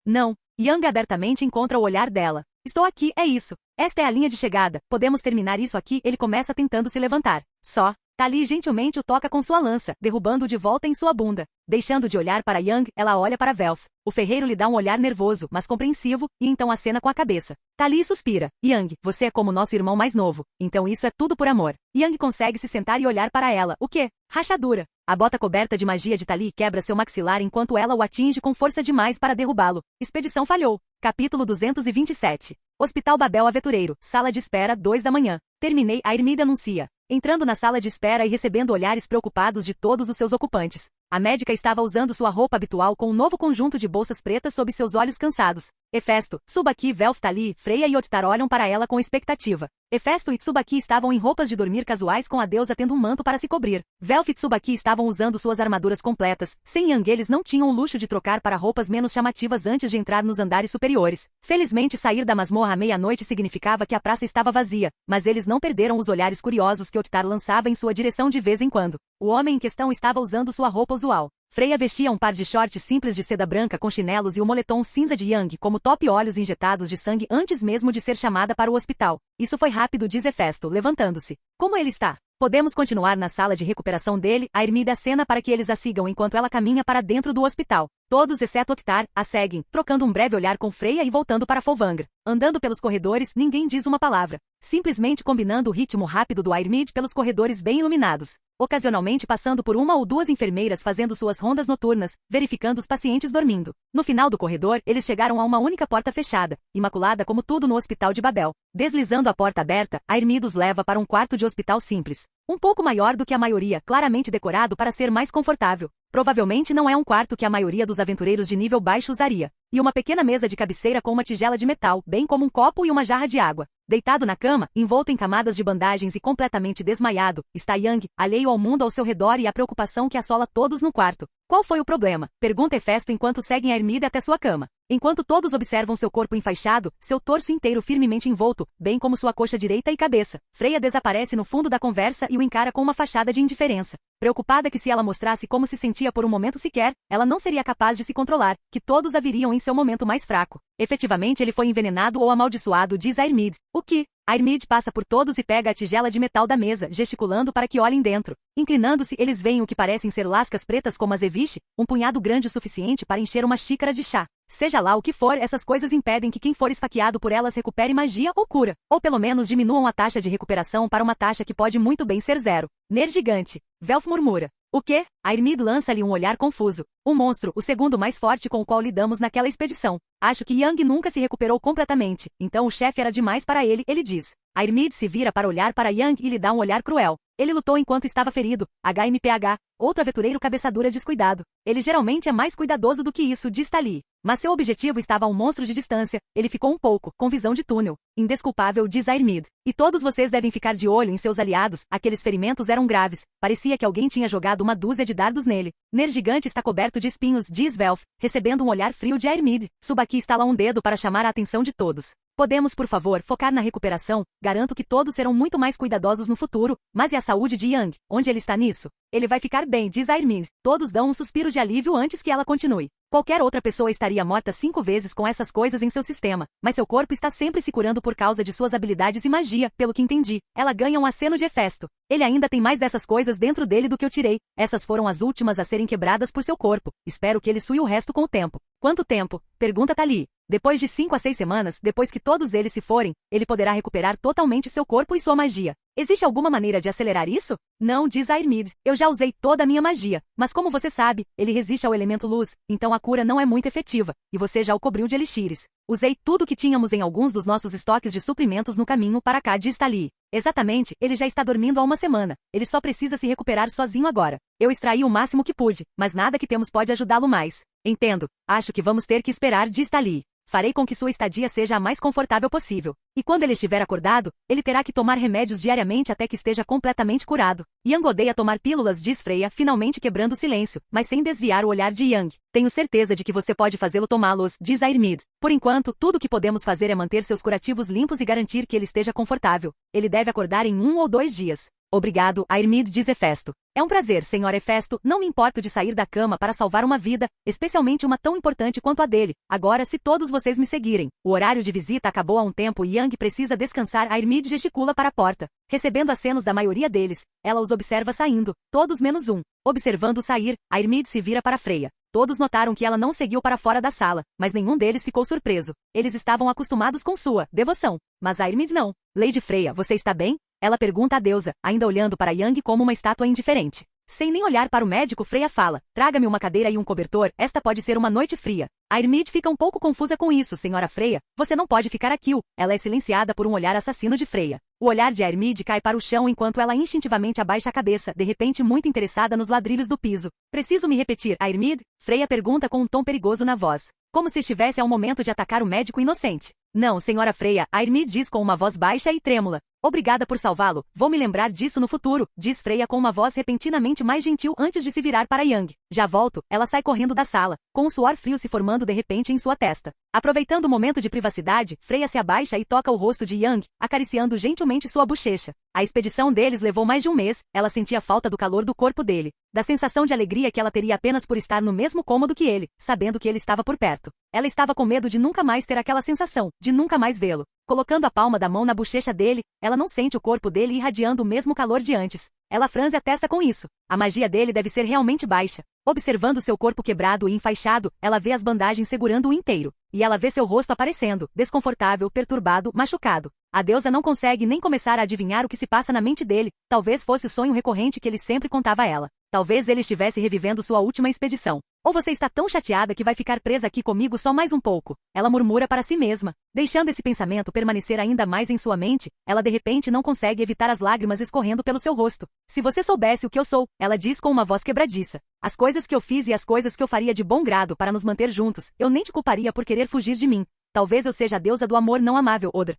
Não. Yang abertamente encontra o olhar dela. Estou aqui, é isso. Esta é a linha de chegada, podemos terminar isso aqui, ele começa tentando se levantar. Só. Tali gentilmente o toca com sua lança, derrubando-o de volta em sua bunda. Deixando de olhar para Yang, ela olha para Velf. O ferreiro lhe dá um olhar nervoso, mas compreensivo, e então acena com a cabeça. Tali suspira. Yang, você é como nosso irmão mais novo, então isso é tudo por amor. Yang consegue se sentar e olhar para ela. O quê? Rachadura. A bota coberta de magia de Tali quebra seu maxilar enquanto ela o atinge com força demais para derrubá-lo. Expedição falhou. Capítulo 227. Hospital Babel Aventureiro, sala de espera, 2 da manhã. Terminei, a Irmide anuncia. Entrando na sala de espera e recebendo olhares preocupados de todos os seus ocupantes. A médica estava usando sua roupa habitual com um novo conjunto de bolsas pretas sob seus olhos cansados. Hefesto, Tsubaki, Velf, Tali, Freya e Ottar olham para ela com expectativa. Hefesto e Tsubaki estavam em roupas de dormir casuais com a deusa tendo um manto para se cobrir. Velf e Tsubaki estavam usando suas armaduras completas. Sem Yang eles não tinham o luxo de trocar para roupas menos chamativas antes de entrar nos andares superiores. Felizmente sair da masmorra à meia-noite significava que a praça estava vazia, mas eles não perderam os olhares curiosos que Ottar lançava em sua direção de vez em quando. O homem em questão estava usando sua roupa usual. Freya vestia um par de shorts simples de seda branca com chinelos e o moletom cinza de Yang como top e olhos injetados de sangue antes mesmo de ser chamada para o hospital. Isso foi rápido, diz Hefesto, levantando-se. Como ele está? Podemos continuar na sala de recuperação dele, a Irmide acena para que eles a sigam enquanto ela caminha para dentro do hospital. Todos, exceto Ottar, a seguem, trocando um breve olhar com Freya e voltando para Folvangr. Andando pelos corredores, ninguém diz uma palavra. Simplesmente combinando o ritmo rápido do Irmide pelos corredores bem iluminados. Ocasionalmente passando por uma ou duas enfermeiras fazendo suas rondas noturnas, verificando os pacientes dormindo. No final do corredor, eles chegaram a uma única porta fechada, imaculada como tudo no Hospital de Babel. Deslizando a porta aberta, a Irmide os leva para um quarto de hospital simples. Um pouco maior do que a maioria, claramente decorado para ser mais confortável. Provavelmente não é um quarto que a maioria dos aventureiros de nível baixo usaria. E uma pequena mesa de cabeceira com uma tigela de metal, bem como um copo e uma jarra de água. Deitado na cama, envolto em camadas de bandagens e completamente desmaiado, está Yang, alheio ao mundo ao seu redor e à preocupação que assola todos no quarto. Qual foi o problema? Pergunta Hefesto enquanto seguem a Irmide até sua cama. Enquanto todos observam seu corpo enfaixado, seu torso inteiro firmemente envolto, bem como sua coxa direita e cabeça, Freya desaparece no fundo da conversa e o encara com uma fachada de indiferença. Preocupada que se ela mostrasse como se sentia por um momento sequer, ela não seria capaz de se controlar, que todos a viriam em seu momento mais fraco. Efetivamente ele foi envenenado ou amaldiçoado, diz a Irmide. O que? A Irmide passa por todos e pega a tigela de metal da mesa, gesticulando para que olhem dentro. Inclinando-se, eles veem o que parecem ser lascas pretas como azeviche, um punhado grande o suficiente para encher uma xícara de chá. Seja lá o que for, essas coisas impedem que quem for esfaqueado por elas recupere magia ou cura, ou pelo menos diminuam a taxa de recuperação para uma taxa que pode muito bem ser 0. Ner gigante. Velf murmura. O quê? A Irmide lança-lhe um olhar confuso. Um monstro, o segundo mais forte com o qual lidamos naquela expedição. Acho que Yang nunca se recuperou completamente, então o chefe era demais para ele, ele diz. A Irmide se vira para olhar para Yang e lhe dá um olhar cruel. Ele lutou enquanto estava ferido. HMPH. Outro aventureiro cabeça dura descuidado. Ele geralmente é mais cuidadoso do que isso, diz Tali. Mas seu objetivo estava a um monstro de distância. Ele ficou um pouco, com visão de túnel. Indesculpável, diz Airmid. E todos vocês devem ficar de olho em seus aliados. Aqueles ferimentos eram graves. Parecia que alguém tinha jogado uma dúzia de dardos nele. Ner gigante está coberto de espinhos, diz Velf, recebendo um olhar frio de Airmid. Subaki estala um dedo para chamar a atenção de todos. Podemos, por favor, focar na recuperação? Garanto que todos serão muito mais cuidadosos no futuro. Mas e a saúde de Yang? Onde ele está nisso? Ele vai ficar bem, diz Airmid. Todos dão um suspiro de alívio antes que ela continue. Qualquer outra pessoa estaria morta 5 vezes com essas coisas em seu sistema, mas seu corpo está sempre se curando por causa de suas habilidades e magia, pelo que entendi. Ela ganha um aceno de Hefesto. Ele ainda tem mais dessas coisas dentro dele do que eu tirei. Essas foram as últimas a serem quebradas por seu corpo. Espero que ele sue o resto com o tempo. Quanto tempo? Pergunta Tali. Depois de 5 a 6 semanas, depois que todos eles se forem, ele poderá recuperar totalmente seu corpo e sua magia. Existe alguma maneira de acelerar isso? Não, diz Airmid. Eu já usei toda a minha magia. Mas como você sabe, ele resiste ao elemento luz, então a cura não é muito efetiva, e você já o cobriu de elixires. Usei tudo que tínhamos em alguns dos nossos estoques de suprimentos no caminho para cá, diz Tali. Exatamente, ele já está dormindo há uma semana. Ele só precisa se recuperar sozinho agora. Eu extraí o máximo que pude, mas nada que temos pode ajudá-lo mais. Entendo. Acho que vamos ter que esperar, diz Tali. Farei com que sua estadia seja a mais confortável possível. E quando ele estiver acordado, ele terá que tomar remédios diariamente até que esteja completamente curado. Yang odeia tomar pílulas, diz Freya, finalmente quebrando o silêncio, mas sem desviar o olhar de Yang. Tenho certeza de que você pode fazê-lo tomá-los, diz Airmid. Por enquanto, tudo o que podemos fazer é manter seus curativos limpos e garantir que ele esteja confortável. Ele deve acordar em 1 ou 2 dias. Obrigado, Airmid, diz Hefesto. É um prazer, Senhor Hefesto, não me importo de sair da cama para salvar uma vida, especialmente uma tão importante quanto a dele. Agora, se todos vocês me seguirem. O horário de visita acabou há um tempo e Yang precisa descansar. Airmid gesticula para a porta. Recebendo acenos da maioria deles, ela os observa saindo, todos menos um. Observando sair, Airmid se vira para Freya. Todos notaram que ela não seguiu para fora da sala, mas nenhum deles ficou surpreso. Eles estavam acostumados com sua devoção. Mas Airmid não. Lady Freya, você está bem? Ela pergunta à deusa, ainda olhando para Yang como uma estátua indiferente. Sem nem olhar para o médico, Freya fala, traga-me uma cadeira e um cobertor, esta pode ser uma noite fria. Airmid fica um pouco confusa com isso, senhora Freya. Você não pode ficar aqui. Ela é silenciada por um olhar assassino de Freya. O olhar de Airmid cai para o chão enquanto ela instintivamente abaixa a cabeça, de repente muito interessada nos ladrilhos do piso. Preciso me repetir, Airmid? Freya pergunta com um tom perigoso na voz. Como se estivesse ao momento de atacar o médico inocente. Não, senhora Freya, Airmid diz com uma voz baixa e trêmula. Obrigada por salvá-lo, vou me lembrar disso no futuro, diz Freya com uma voz repentinamente mais gentil antes de se virar para Yang. Já volto, ela sai correndo da sala, com um suor frio se formando de repente em sua testa. Aproveitando o momento de privacidade, Freya se abaixa e toca o rosto de Yang, acariciando gentilmente sua bochecha. A expedição deles levou mais de um mês, ela sentia falta do calor do corpo dele, da sensação de alegria que ela teria apenas por estar no mesmo cômodo que ele, sabendo que ele estava por perto. Ela estava com medo de nunca mais ter aquela sensação, de nunca mais vê-lo. Colocando a palma da mão na bochecha dele, ela não sente o corpo dele irradiando o mesmo calor de antes. Ela franze a testa com isso. A magia dele deve ser realmente baixa. Observando seu corpo quebrado e enfaixado, ela vê as bandagens segurando-o inteiro. E ela vê seu rosto aparecendo, desconfortável, perturbado, machucado. A deusa não consegue nem começar a adivinhar o que se passa na mente dele. Talvez fosse o sonho recorrente que ele sempre contava a ela. Talvez ele estivesse revivendo sua última expedição. Ou você está tão chateada que vai ficar presa aqui comigo só mais um pouco. Ela murmura para si mesma. Deixando esse pensamento permanecer ainda mais em sua mente, ela de repente não consegue evitar as lágrimas escorrendo pelo seu rosto. Se você soubesse o que eu sou, ela diz com uma voz quebradiça. As coisas que eu fiz e as coisas que eu faria de bom grado para nos manter juntos, eu nem te culparia por querer fugir de mim. Talvez eu seja a deusa do amor não amável, Odr.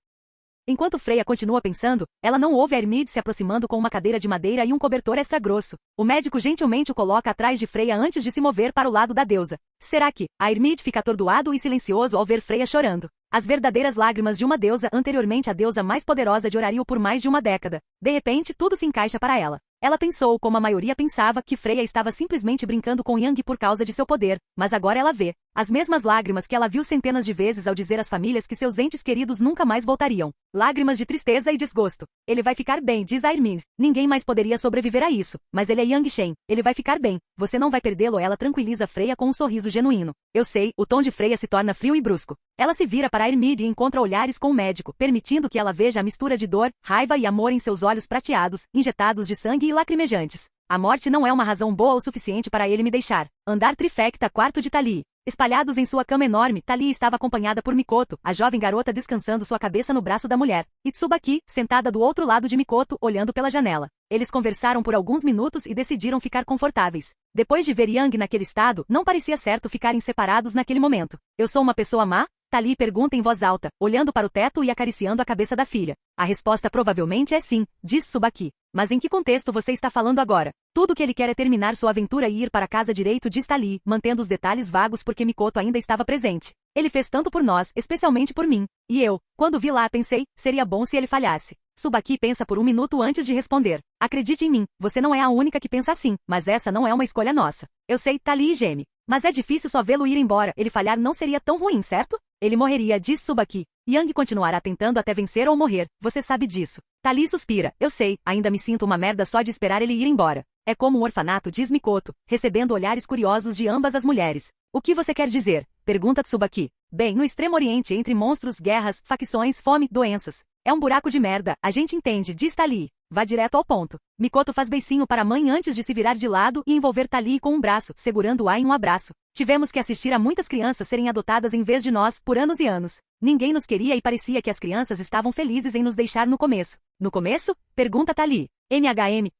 Enquanto Freya continua pensando, ela não ouve Airmid se aproximando com uma cadeira de madeira e um cobertor extra grosso. O médico gentilmente o coloca atrás de Freya antes de se mover para o lado da deusa. Será que Airmid fica atordoado e silencioso ao ver Freya chorando? As verdadeiras lágrimas de uma deusa, anteriormente a deusa mais poderosa de Orario por mais de uma década. De repente, tudo se encaixa para ela. Ela pensou, como a maioria pensava, que Freya estava simplesmente brincando com Yang por causa de seu poder, mas agora ela vê as mesmas lágrimas que ela viu centenas de vezes ao dizer às famílias que seus entes queridos nunca mais voltariam. Lágrimas de tristeza e desgosto. Ele vai ficar bem, diz Airmid. Ninguém mais poderia sobreviver a isso, mas ele é Yang Shen. Ele vai ficar bem. Você não vai perdê-lo. Ela tranquiliza Freya com um sorriso genuíno. Eu sei, o tom de Freya se torna frio e brusco. Ela se vira para Airmid e encontra olhares com o médico, permitindo que ela veja a mistura de dor, raiva e amor em seus olhos prateados, injetados de sangue e lacrimejantes. A morte não é uma razão boa o suficiente para ele me deixar. Andar trifecta quarto de Tali. Espalhados em sua cama enorme, Thalia estava acompanhada por Mikoto, a jovem garota descansando sua cabeça no braço da mulher, e Tsubaki, sentada do outro lado de Mikoto, olhando pela janela. Eles conversaram por alguns minutos e decidiram ficar confortáveis. Depois de ver Yang naquele estado, não parecia certo ficarem separados naquele momento. Eu sou uma pessoa má? Thalia pergunta em voz alta, olhando para o teto e acariciando a cabeça da filha. A resposta provavelmente é sim, diz Tsubaki. Mas em que contexto você está falando agora? Tudo que ele quer é terminar sua aventura e ir para casa direito, diz Thalia, mantendo os detalhes vagos porque Mikoto ainda estava presente. Ele fez tanto por nós, especialmente por mim. E eu, quando vi lá, pensei, seria bom se ele falhasse. Tsubaki pensa por um minuto antes de responder. Acredite em mim, você não é a única que pensa assim, mas essa não é uma escolha nossa. Eu sei, Thalia geme. Mas é difícil só vê-lo ir embora, ele falhar não seria tão ruim, certo? Ele morreria, diz Tsubaki. Yang continuará tentando até vencer ou morrer, você sabe disso. Thalia suspira, eu sei, ainda me sinto uma merda só de esperar ele ir embora. É como um orfanato, diz Mikoto, recebendo olhares curiosos de ambas as mulheres. O que você quer dizer? Pergunta Tsubaki. Bem, no Extremo Oriente, entre monstros, guerras, facções, fome, doenças. É um buraco de merda, a gente entende, diz Thalia. Vá direto ao ponto. Mikoto faz beicinho para a mãe antes de se virar de lado e envolver Thalia com um braço, segurando-a em um abraço. Tivemos que assistir a muitas crianças serem adotadas em vez de nós, por anos e anos. Ninguém nos queria e parecia que as crianças estavam felizes em nos deixar no começo. No começo? Pergunta Thalia.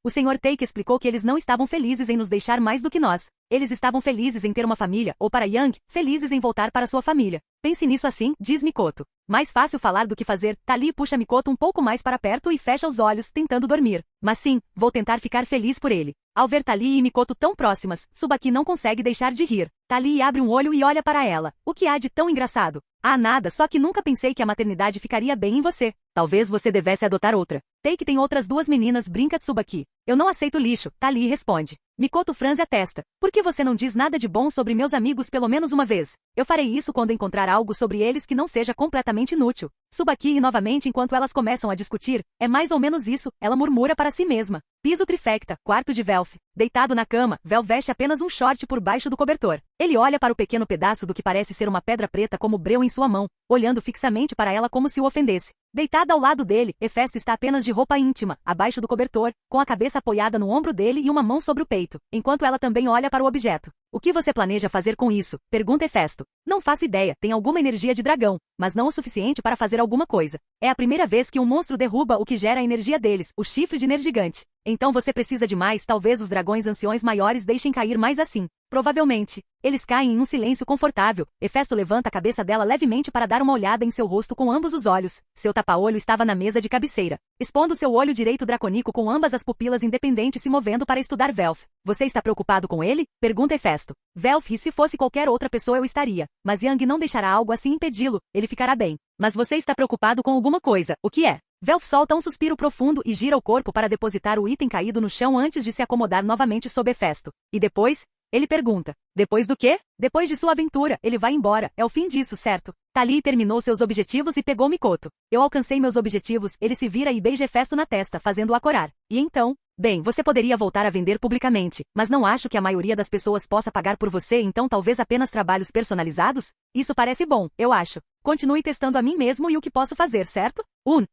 O Sr. Take explicou que eles não estavam felizes em nos deixar mais do que nós. Eles estavam felizes em ter uma família, ou para Yang, felizes em voltar para sua família. Pense nisso assim, diz Mikoto. Mais fácil falar do que fazer, Thalia puxa Mikoto um pouco mais para perto e fecha os olhos, tentando dormir. Mas sim, vou tentar ficar feliz por ele. Ao ver Thalia e Mikoto tão próximas, Tsubaki não consegue deixar de rir. Thalia abre um olho e olha para ela. O que há de tão engraçado? Ah, nada, só que nunca pensei que a maternidade ficaria bem em você. Talvez você devesse adotar outra. Take tem outras duas meninas, brinca Tsubaki. Eu não aceito lixo, Thalia responde. Mikoto franze a testa. Por que você não diz nada de bom sobre meus amigos pelo menos uma vez? Eu farei isso quando encontrar algo sobre eles que não seja completamente inútil. Tsubaki ri novamente enquanto elas começam a discutir. É mais ou menos isso, ela murmura para si mesma. Piso trifecta, quarto de Velf. Deitado na cama, Vel veste apenas um short por baixo do cobertor. Ele olha para o pequeno pedaço do que parece ser uma pedra preta como breu em sua mão, olhando fixamente para ela como se o ofendesse. Deitada ao lado dele, Hefesto está apenas de roupa íntima, abaixo do cobertor, com a cabeça apoiada no ombro dele e uma mão sobre o peito, enquanto ela também olha para o objeto. O que você planeja fazer com isso? Pergunta Hefesto. Não faço ideia, tem alguma energia de dragão, mas não o suficiente para fazer alguma coisa. É a primeira vez que um monstro derruba o que gera a energia deles, o chifre de Nergigante. Então você precisa de mais, talvez os dragões anciões maiores deixem cair mais assim. Provavelmente. Eles caem em um silêncio confortável. Hefesto levanta a cabeça dela levemente para dar uma olhada em seu rosto com ambos os olhos. Seu tapa-olho estava na mesa de cabeceira, expondo seu olho direito dracônico com ambas as pupilas independentes se movendo para estudar Velf. Você está preocupado com ele? Pergunta Hefesto. Velf, se fosse qualquer outra pessoa eu estaria. Mas Yang não deixará algo assim impedi-lo. Ele ficará bem. Mas você está preocupado com alguma coisa. O que é? Velf solta um suspiro profundo e gira o corpo para depositar o item caído no chão antes de se acomodar novamente sob Hefesto. E depois? Ele pergunta. Depois do quê? Depois de sua aventura, ele vai embora. É o fim disso, certo? Thalia terminou seus objetivos e pegou Mikoto. Eu alcancei meus objetivos. Ele se vira e beija Hefesto na testa, fazendo-o acorar. E então? Bem, você poderia voltar a vender publicamente, mas não acho que a maioria das pessoas possa pagar por você, então talvez apenas trabalhos personalizados? Isso parece bom, eu acho. Continue testando a mim mesmo e o que posso fazer, certo?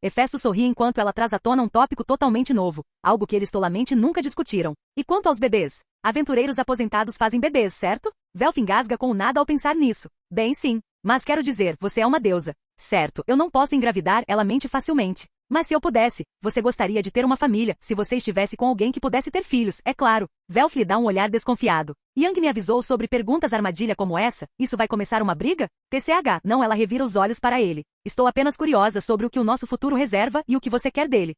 Hefesto sorri enquanto ela traz à tona um tópico totalmente novo, algo que eles tolamente nunca discutiram. E quanto aos bebês? Aventureiros aposentados fazem bebês, certo? Velf engasga com o nada ao pensar nisso. Bem, sim. Mas quero dizer, você é uma deusa. Certo, eu não posso engravidar, ela mente facilmente. Mas se eu pudesse, você gostaria de ter uma família, se você estivesse com alguém que pudesse ter filhos, é claro. Velf lhe dá um olhar desconfiado. Yang me avisou sobre perguntas armadilha como essa, isso vai começar uma briga? TCH, não, ela revira os olhos para ele. Estou apenas curiosa sobre o que o nosso futuro reserva e o que você quer dele.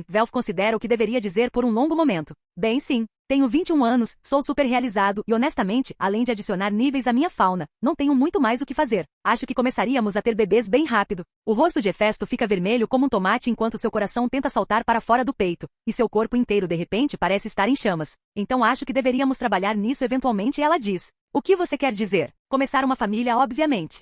Velf considera o que deveria dizer por um longo momento. Bem, sim. Tenho 21 anos, sou super realizado e honestamente, além de adicionar níveis à minha fauna, não tenho muito mais o que fazer. Acho que começaríamos a ter bebês bem rápido. O rosto de Hefesto fica vermelho como um tomate enquanto seu coração tenta saltar para fora do peito, e seu corpo inteiro de repente parece estar em chamas. Então acho que deveríamos trabalhar nisso eventualmente, ela diz. O que você quer dizer? Começar uma família, obviamente.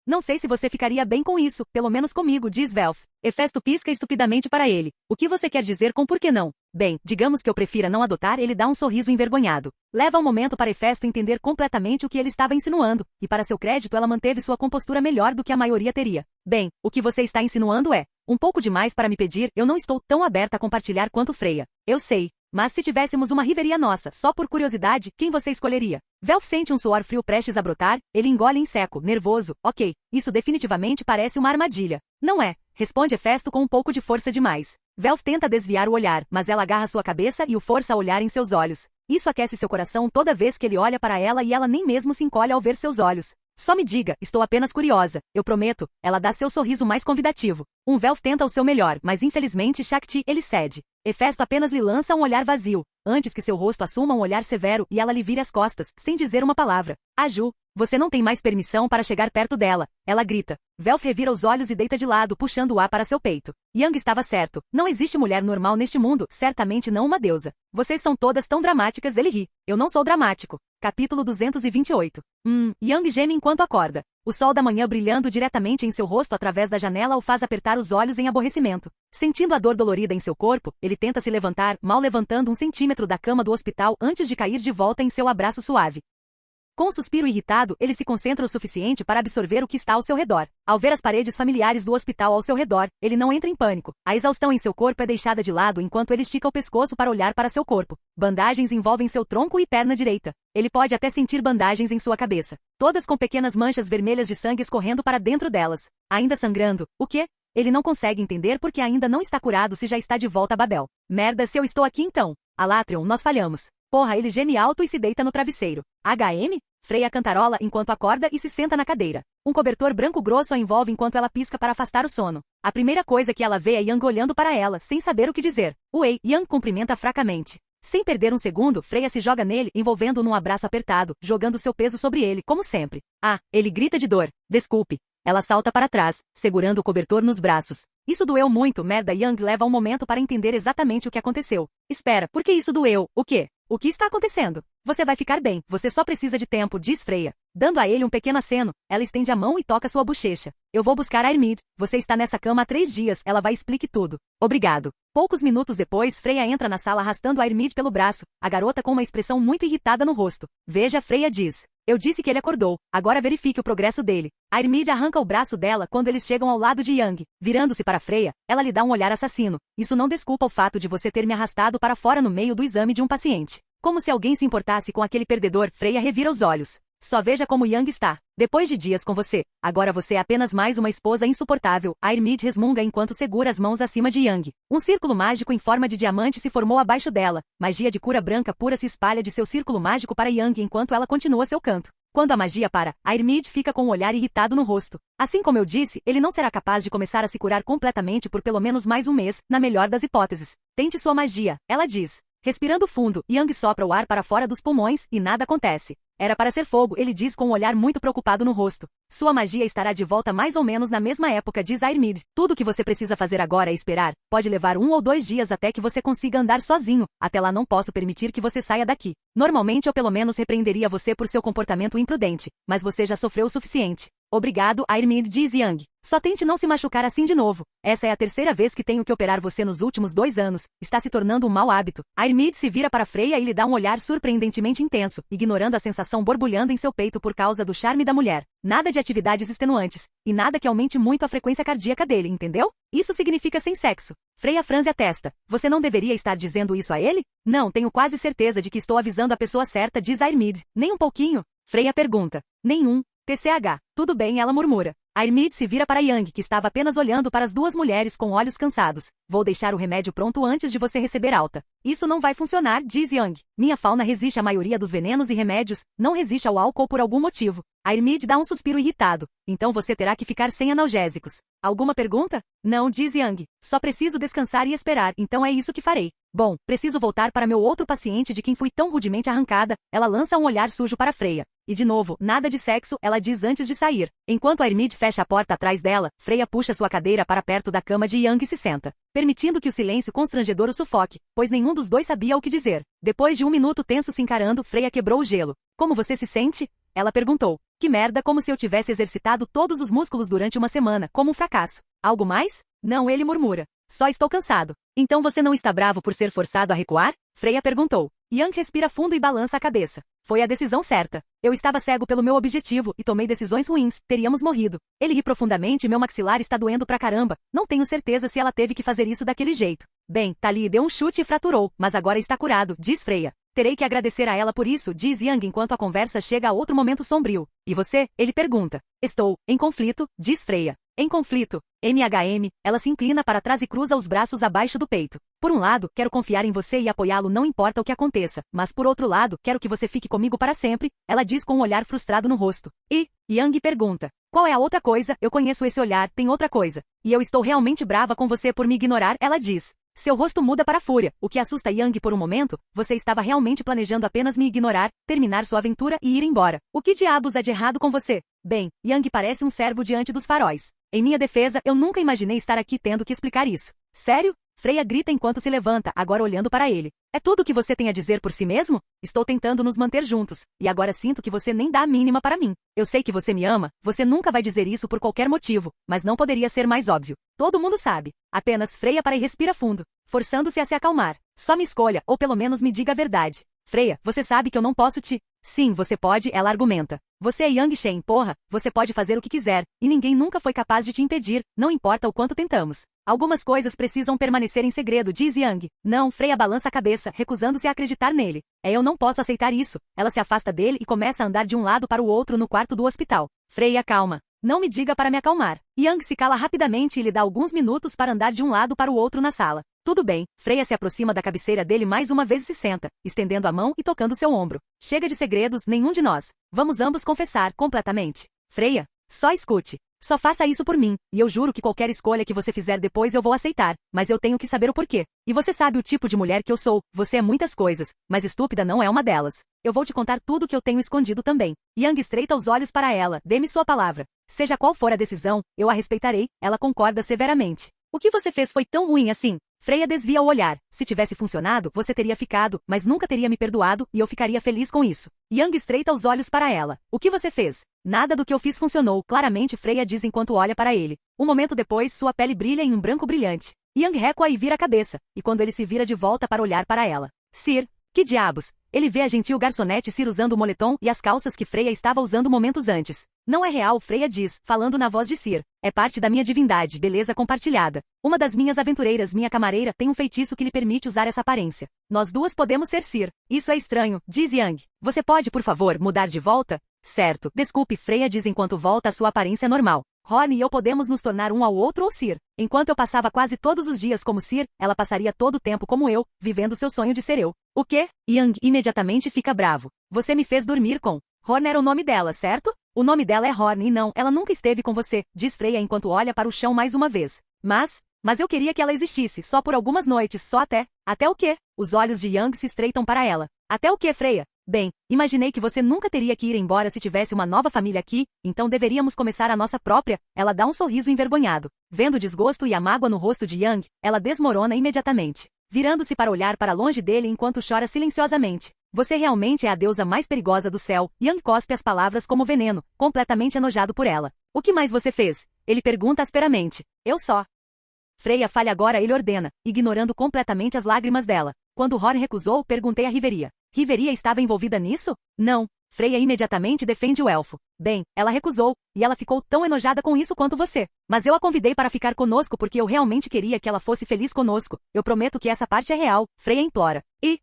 Não sei se você ficaria bem com isso, pelo menos comigo, diz Velf. Hefesto pisca estupidamente para ele. O que você quer dizer com por que não? Bem, digamos que eu prefira não adotar, ele dá um sorriso envergonhado. Leva um momento para Hefesto entender completamente o que ele estava insinuando, e para seu crédito ela manteve sua compostura melhor do que a maioria teria. Bem, o que você está insinuando é, um pouco demais para me pedir, eu não estou tão aberta a compartilhar quanto Freya. Eu sei. Mas se tivéssemos uma riveria nossa, só por curiosidade, quem você escolheria? Velf sente um suor frio prestes a brotar, ele engole em seco, nervoso. Ok, isso definitivamente parece uma armadilha. Não é, responde Hefesto com um pouco de força demais. Velf tenta desviar o olhar, mas ela agarra sua cabeça e o força a olhar em seus olhos. Isso aquece seu coração toda vez que ele olha para ela e ela nem mesmo se encolhe ao ver seus olhos. Só me diga, estou apenas curiosa, eu prometo. Ela dá seu sorriso mais convidativo. Velf tenta o seu melhor, mas infelizmente Shakti, ele cede. Hefesto apenas lhe lança um olhar vazio, antes que seu rosto assuma um olhar severo e ela lhe vire as costas, sem dizer uma palavra. Aju, você não tem mais permissão para chegar perto dela, ela grita. Velf revira os olhos e deita de lado, puxando o ar para seu peito. Yang estava certo, não existe mulher normal neste mundo, certamente não uma deusa. Vocês são todas tão dramáticas, ele ri. Eu não sou dramático. Capítulo 228. Yang geme enquanto acorda. O sol da manhã brilhando diretamente em seu rosto através da janela o faz apertar os olhos em aborrecimento. Sentindo a dor dolorida em seu corpo, ele tenta se levantar, mal levantando 1 centímetro da cama do hospital antes de cair de volta em seu abraço suave. Com um suspiro irritado, ele se concentra o suficiente para absorver o que está ao seu redor. Ao ver as paredes familiares do hospital ao seu redor, ele não entra em pânico. A exaustão em seu corpo é deixada de lado enquanto ele estica o pescoço para olhar para seu corpo. Bandagens envolvem seu tronco e perna direita. Ele pode até sentir bandagens em sua cabeça. Todas com pequenas manchas vermelhas de sangue escorrendo para dentro delas. Ainda sangrando. O quê? Ele não consegue entender porque ainda não está curado se já está de volta a Babel. Merda, se eu estou aqui então. Alatreon, nós falhamos. Porra, ele geme alto e se deita no travesseiro. HM? Freya cantarola enquanto acorda e se senta na cadeira. Um cobertor branco grosso a envolve enquanto ela pisca para afastar o sono. A primeira coisa que ela vê é Yang olhando para ela, sem saber o que dizer. Uei, Yang cumprimenta fracamente. Sem perder um segundo, Freya se joga nele, envolvendo-o num abraço apertado, jogando seu peso sobre ele, como sempre. Ah, ele grita de dor. Desculpe. Ela salta para trás, segurando o cobertor nos braços. Isso doeu muito, merda. Yang leva um momento para entender exatamente o que aconteceu. Espera, por que isso doeu? O quê? O que está acontecendo? Você vai ficar bem, você só precisa de tempo, diz Freya. Dando a ele um pequeno aceno, ela estende a mão e toca sua bochecha. Eu vou buscar a Irmid. Você está nessa cama há 3 dias, ela vai explique tudo. Obrigado. Poucos minutos depois, Freya entra na sala arrastando a Irmid pelo braço, a garota com uma expressão muito irritada no rosto. Veja, Freya diz. Eu disse que ele acordou, agora verifique o progresso dele. A Irmid arranca o braço dela quando eles chegam ao lado de Yang. Virando-se para Freya, ela lhe dá um olhar assassino. Isso não desculpa o fato de você ter me arrastado para fora no meio do exame de um paciente. Como se alguém se importasse com aquele perdedor, Freya revira os olhos. Só veja como Yang está. Depois de dias com você, agora você é apenas mais uma esposa insuportável. A Irmid resmunga enquanto segura as mãos acima de Yang. Um círculo mágico em forma de diamante se formou abaixo dela. Magia de cura branca pura se espalha de seu círculo mágico para Yang enquanto ela continua seu canto. Quando a magia para, a Irmid fica com um olhar irritado no rosto. Assim como eu disse, ele não será capaz de começar a se curar completamente por pelo menos mais um mês, na melhor das hipóteses. Tente sua magia, ela diz. Respirando fundo, Yang sopra o ar para fora dos pulmões e nada acontece. Era para ser fogo, ele diz com um olhar muito preocupado no rosto. Sua magia estará de volta mais ou menos na mesma época, diz a Irmid. Tudo o que você precisa fazer agora é esperar. Pode levar 1 ou 2 dias até que você consiga andar sozinho. Até lá não posso permitir que você saia daqui. Normalmente eu pelo menos repreenderia você por seu comportamento imprudente, mas você já sofreu o suficiente. Obrigado, Irmid, diz Yang. Só tente não se machucar assim de novo. Essa é a 3ª vez que tenho que operar você nos últimos 2 anos. Está se tornando um mau hábito. Irmid se vira para Freya e lhe dá um olhar surpreendentemente intenso, ignorando a sensação borbulhando em seu peito por causa do charme da mulher. Nada de atividades extenuantes. E nada que aumente muito a frequência cardíaca dele, entendeu? Isso significa sem sexo. Freya franze a testa. Você não deveria estar dizendo isso a ele? Não, tenho quase certeza de que estou avisando a pessoa certa, diz Irmid. Nem um pouquinho? Freya pergunta. Nenhum. TCH. Tudo bem, ela murmura. A Irmid se vira para Yang, que estava apenas olhando para as 2 mulheres com olhos cansados. Vou deixar o remédio pronto antes de você receber alta. Isso não vai funcionar, diz Yang. Minha fauna resiste à maioria dos venenos e remédios, não resiste ao álcool por algum motivo. A Irmid dá um suspiro irritado. Então você terá que ficar sem analgésicos. Alguma pergunta? Não, diz Yang. Só preciso descansar e esperar, então é isso que farei. Bom, preciso voltar para meu outro paciente de quem fui tão rudemente arrancada. Ela lança um olhar sujo para Freya. E de novo, nada de sexo, ela diz antes de sair. Enquanto a Irmid fecha a porta atrás dela, Freya puxa sua cadeira para perto da cama de Yang e se senta, permitindo que o silêncio constrangedor o sufoque, pois nenhum dos dois sabia o que dizer. Depois de 1 minuto tenso se encarando, Freya quebrou o gelo. Como você se sente? Ela perguntou. Que merda, como se eu tivesse exercitado todos os músculos durante uma semana, como um fracasso. Algo mais? Não, ele murmura. Só estou cansado. Então você não está bravo por ser forçado a recuar? Freya perguntou. Yang respira fundo e balança a cabeça. Foi a decisão certa. Eu estava cego pelo meu objetivo e tomei decisões ruins, teríamos morrido. Ele ri profundamente e meu maxilar está doendo pra caramba. Não tenho certeza se ela teve que fazer isso daquele jeito. Bem, Tali deu um chute e fraturou, mas agora está curado, diz Freya. Terei que agradecer a ela por isso, diz Yang enquanto a conversa chega a outro momento sombrio. E você? Ele pergunta. Estou em conflito, diz Freya. Em conflito. Ela se inclina para trás e cruza os braços abaixo do peito. Por um lado, quero confiar em você e apoiá-lo não importa o que aconteça, mas por outro lado, quero que você fique comigo para sempre, ela diz com um olhar frustrado no rosto. E, Yang pergunta. Qual é a outra coisa? Eu conheço esse olhar, tem outra coisa. E eu estou realmente brava com você por me ignorar, ela diz. Seu rosto muda para a fúria, o que assusta Yang por um momento. Você estava realmente planejando apenas me ignorar, terminar sua aventura e ir embora. O que diabos é de errado com você? Bem, Yang parece um servo diante dos faróis. Em minha defesa, eu nunca imaginei estar aqui tendo que explicar isso. Sério? Freya grita enquanto se levanta, agora olhando para ele. É tudo o que você tem a dizer por si mesmo? Estou tentando nos manter juntos, e agora sinto que você nem dá a mínima para mim. Eu sei que você me ama, você nunca vai dizer isso por qualquer motivo, mas não poderia ser mais óbvio. Todo mundo sabe. Apenas Freya para e respira fundo, forçando-se a se acalmar. Só me escolha, ou pelo menos me diga a verdade. Freya, você sabe que eu não posso te... Sim, você pode, ela argumenta. Você é Yang Shen, porra, você pode fazer o que quiser, e ninguém nunca foi capaz de te impedir, não importa o quanto tentamos. Algumas coisas precisam permanecer em segredo, diz Yang. Não, Freya balança a cabeça, recusando-se a acreditar nele. Eu não posso aceitar isso. Ela se afasta dele e começa a andar de um lado para o outro no quarto do hospital. Freya, calma. Não me diga para me acalmar. Yang se cala rapidamente e lhe dá alguns minutos para andar de um lado para o outro na sala. Tudo bem, Freya se aproxima da cabeceira dele mais uma vez e se senta, estendendo a mão e tocando seu ombro. Chega de segredos, nenhum de nós. Vamos ambos confessar, completamente. Freya, só escute. Só faça isso por mim, e eu juro que qualquer escolha que você fizer depois eu vou aceitar, mas eu tenho que saber o porquê. E você sabe o tipo de mulher que eu sou, você é muitas coisas, mas estúpida não é uma delas. Eu vou te contar tudo o que eu tenho escondido também. Yang estreita os olhos para ela, dê-me sua palavra. Seja qual for a decisão, eu a respeitarei, ela concorda severamente. O que você fez foi tão ruim assim? Freya desvia o olhar. Se tivesse funcionado, você teria ficado, mas nunca teria me perdoado, e eu ficaria feliz com isso. Yang estreita os olhos para ela. O que você fez? Nada do que eu fiz funcionou, claramente Freya diz enquanto olha para ele. Um momento depois, sua pele brilha em um branco brilhante. Yang recua e vira a cabeça, e quando ele se vira de volta para olhar para ela. Sir, que diabos? Ele vê a gentil garçonete Sir usando o moletom e as calças que Freya estava usando momentos antes. Não é real, Freya diz, falando na voz de Sir. É parte da minha divindade, beleza compartilhada. Uma das minhas aventureiras, minha camareira, tem um feitiço que lhe permite usar essa aparência. Nós duas podemos ser Sir. Isso é estranho, diz Yang. Você pode, por favor, mudar de volta? Certo. Desculpe, Freya diz enquanto volta à sua aparência normal. Horn e eu podemos nos tornar um ao outro ou Sir. Enquanto eu passava quase todos os dias como Sir, ela passaria todo o tempo como eu, vivendo seu sonho de ser eu. O quê? Yang imediatamente fica bravo. Você me fez dormir com... Horn era o nome dela, certo? O nome dela é Horn e não, ela nunca esteve com você, diz Freya enquanto olha para o chão mais uma vez. Mas eu queria que ela existisse, só por algumas noites, só até... Até o quê? Os olhos de Yang se estreitam para ela. Até o quê, Freya? Bem, imaginei que você nunca teria que ir embora se tivesse uma nova família aqui, então deveríamos começar a nossa própria. Ela dá um sorriso envergonhado. Vendo o desgosto e a mágoa no rosto de Yang, ela desmorona imediatamente, virando-se para olhar para longe dele enquanto chora silenciosamente. Você realmente é a deusa mais perigosa do céu. Yang cospe as palavras como veneno, completamente enojado por ela. O que mais você fez? Ele pergunta asperamente. Eu só. Freya falha agora, ele ordena, ignorando completamente as lágrimas dela. Quando Horn recusou, perguntei a Riveria. Riveria estava envolvida nisso? Não. Freya imediatamente defende o elfo. Bem, ela recusou, e ela ficou tão enojada com isso quanto você. Mas eu a convidei para ficar conosco porque eu realmente queria que ela fosse feliz conosco. Eu prometo que essa parte é real, Freya implora. E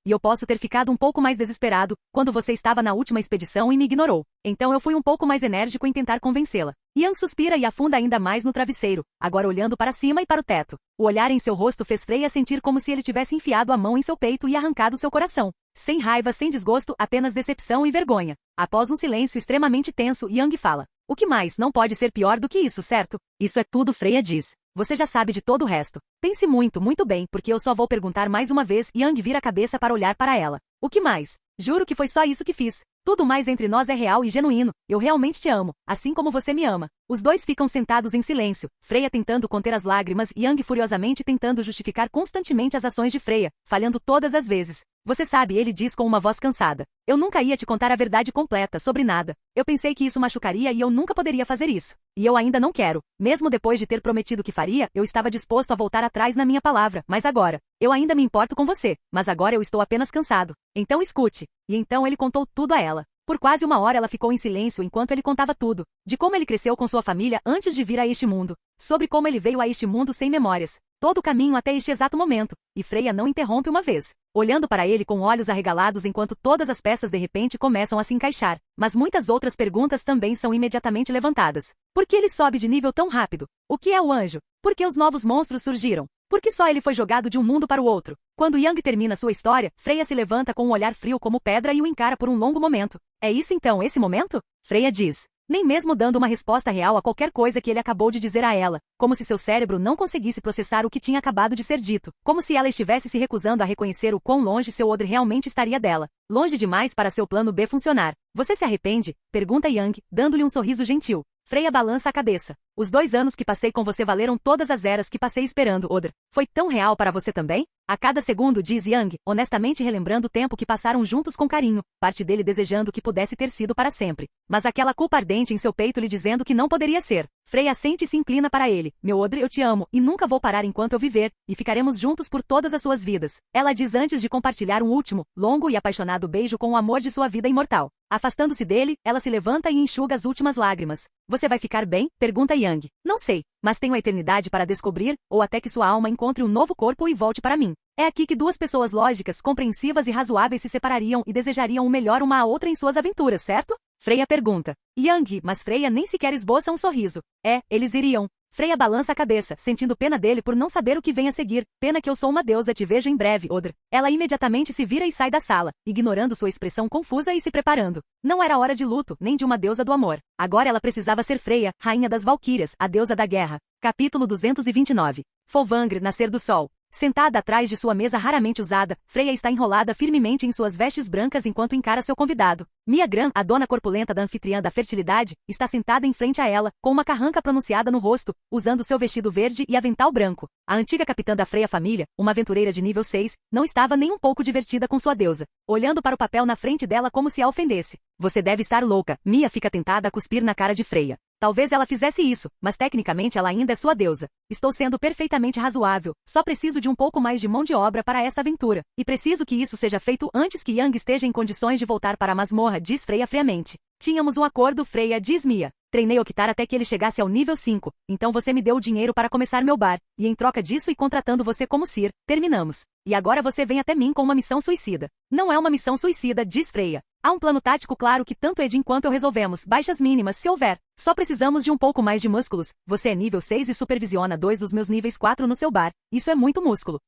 eu posso ter ficado um pouco mais desesperado quando você estava na última expedição e me ignorou. Então eu fui um pouco mais enérgico em tentar convencê-la. Yang suspira e afunda ainda mais no travesseiro, agora olhando para cima e para o teto. O olhar em seu rosto fez Freya sentir como se ele tivesse enfiado a mão em seu peito e arrancado seu coração. Sem raiva, sem desgosto, apenas decepção e vergonha. Após um silêncio extremamente tenso, Yang fala. O que mais? Não pode ser pior do que isso, certo? Isso é tudo, Freya diz. Você já sabe de todo o resto. Pense muito, muito bem, porque eu só vou perguntar mais uma vez. Yang vira a cabeça para olhar para ela. O que mais? Juro que foi só isso que fiz. Tudo mais entre nós é real e genuíno. Eu realmente te amo, assim como você me ama. Os dois ficam sentados em silêncio, Freya tentando conter as lágrimas e Yang furiosamente tentando justificar constantemente as ações de Freya, falhando todas as vezes. Você sabe, ele diz com uma voz cansada. Eu nunca ia te contar a verdade completa sobre nada. Eu pensei que isso machucaria e eu nunca poderia fazer isso. E eu ainda não quero. Mesmo depois de ter prometido que faria, eu estava disposto a voltar atrás na minha palavra, mas agora, eu ainda me importo com você, mas agora eu estou apenas cansado. Então escute. E então ele contou tudo a ela. Por quase uma hora ela ficou em silêncio enquanto ele contava tudo. De como ele cresceu com sua família antes de vir a este mundo. Sobre como ele veio a este mundo sem memórias. todo o caminho até este exato momento, e Freya não interrompe uma vez, olhando para ele com olhos arregalados enquanto todas as peças de repente começam a se encaixar. Mas muitas outras perguntas também são imediatamente levantadas. Por que ele sobe de nível tão rápido? O que é o anjo? Por que os novos monstros surgiram? Por que só ele foi jogado de um mundo para o outro? Quando Yang termina sua história, Freya se levanta com um olhar frio como pedra e o encara por um longo momento. É isso então, esse momento? Freya diz, nem mesmo dando uma resposta real a qualquer coisa que ele acabou de dizer a ela, como se seu cérebro não conseguisse processar o que tinha acabado de ser dito, como se ela estivesse se recusando a reconhecer o quão longe seu odre realmente estaria dela. Longe demais para seu plano B funcionar. Você se arrepende? Pergunta Yang, dando-lhe um sorriso gentil. Freya balança a cabeça. Os 2 anos que passei com você valeram todas as eras que passei esperando, Odr. Foi tão real para você também? A cada segundo, diz Yang, honestamente relembrando o tempo que passaram juntos com carinho, parte dele desejando que pudesse ter sido para sempre. Mas aquela culpa ardente em seu peito lhe dizendo que não poderia ser. Freya sente e se inclina para ele. Meu Odr, eu te amo, e nunca vou parar enquanto eu viver, e ficaremos juntos por todas as suas vidas. Ela diz antes de compartilhar um último, longo e apaixonado beijo com o amor de sua vida imortal. Afastando-se dele, ela se levanta e enxuga as últimas lágrimas. Você vai ficar bem? Pergunta Yang. Não sei, mas tenho a eternidade para descobrir, ou até que sua alma encontre um novo corpo e volte para mim. É aqui que 2 pessoas lógicas, compreensivas e razoáveis se separariam e desejariam o melhor uma à outra em suas aventuras, certo? Freya pergunta. Yang, mas Freya nem sequer esboça um sorriso. Eles iriam. Freya balança a cabeça, sentindo pena dele por não saber o que vem a seguir. Pena que eu sou uma deusa, te vejo em breve, Odr. Ela imediatamente se vira e sai da sala, ignorando sua expressão confusa e se preparando. Não era hora de luto, nem de uma deusa do amor. Agora ela precisava ser Freya, rainha das Valquírias, a deusa da guerra. Capítulo 229. Folvangr, nascer do sol. Sentada atrás de sua mesa raramente usada, Freya está enrolada firmemente em suas vestes brancas enquanto encara seu convidado. Mia Gran, a dona corpulenta da anfitriã da fertilidade, está sentada em frente a ela, com uma carranca pronunciada no rosto, usando seu vestido verde e avental branco. A antiga capitã da Freya família, uma aventureira de nível 6, não estava nem um pouco divertida com sua deusa, olhando para o papel na frente dela como se a ofendesse. Você deve estar louca. Mia fica tentada a cuspir na cara de Freya. Talvez ela fizesse isso, mas tecnicamente ela ainda é sua deusa. Estou sendo perfeitamente razoável, só preciso de um pouco mais de mão de obra para esta aventura. E preciso que isso seja feito antes que Yang esteja em condições de voltar para a masmorra, diz Freya friamente. Tínhamos um acordo, Freya, diz Mia. Treinei Oktar até que ele chegasse ao nível 5, então você me deu o dinheiro para começar meu bar, e em troca disso e contratando você como Sir, terminamos. E agora você vem até mim com uma missão suicida. Não é uma missão suicida, diz Freya. Há um plano tático claro que tanto Ed quanto eu resolvemos, baixas mínimas se houver. Só precisamos de um pouco mais de músculos. Você é nível 6 e supervisiona 2 dos meus níveis 4 no seu bar. Isso é muito músculo.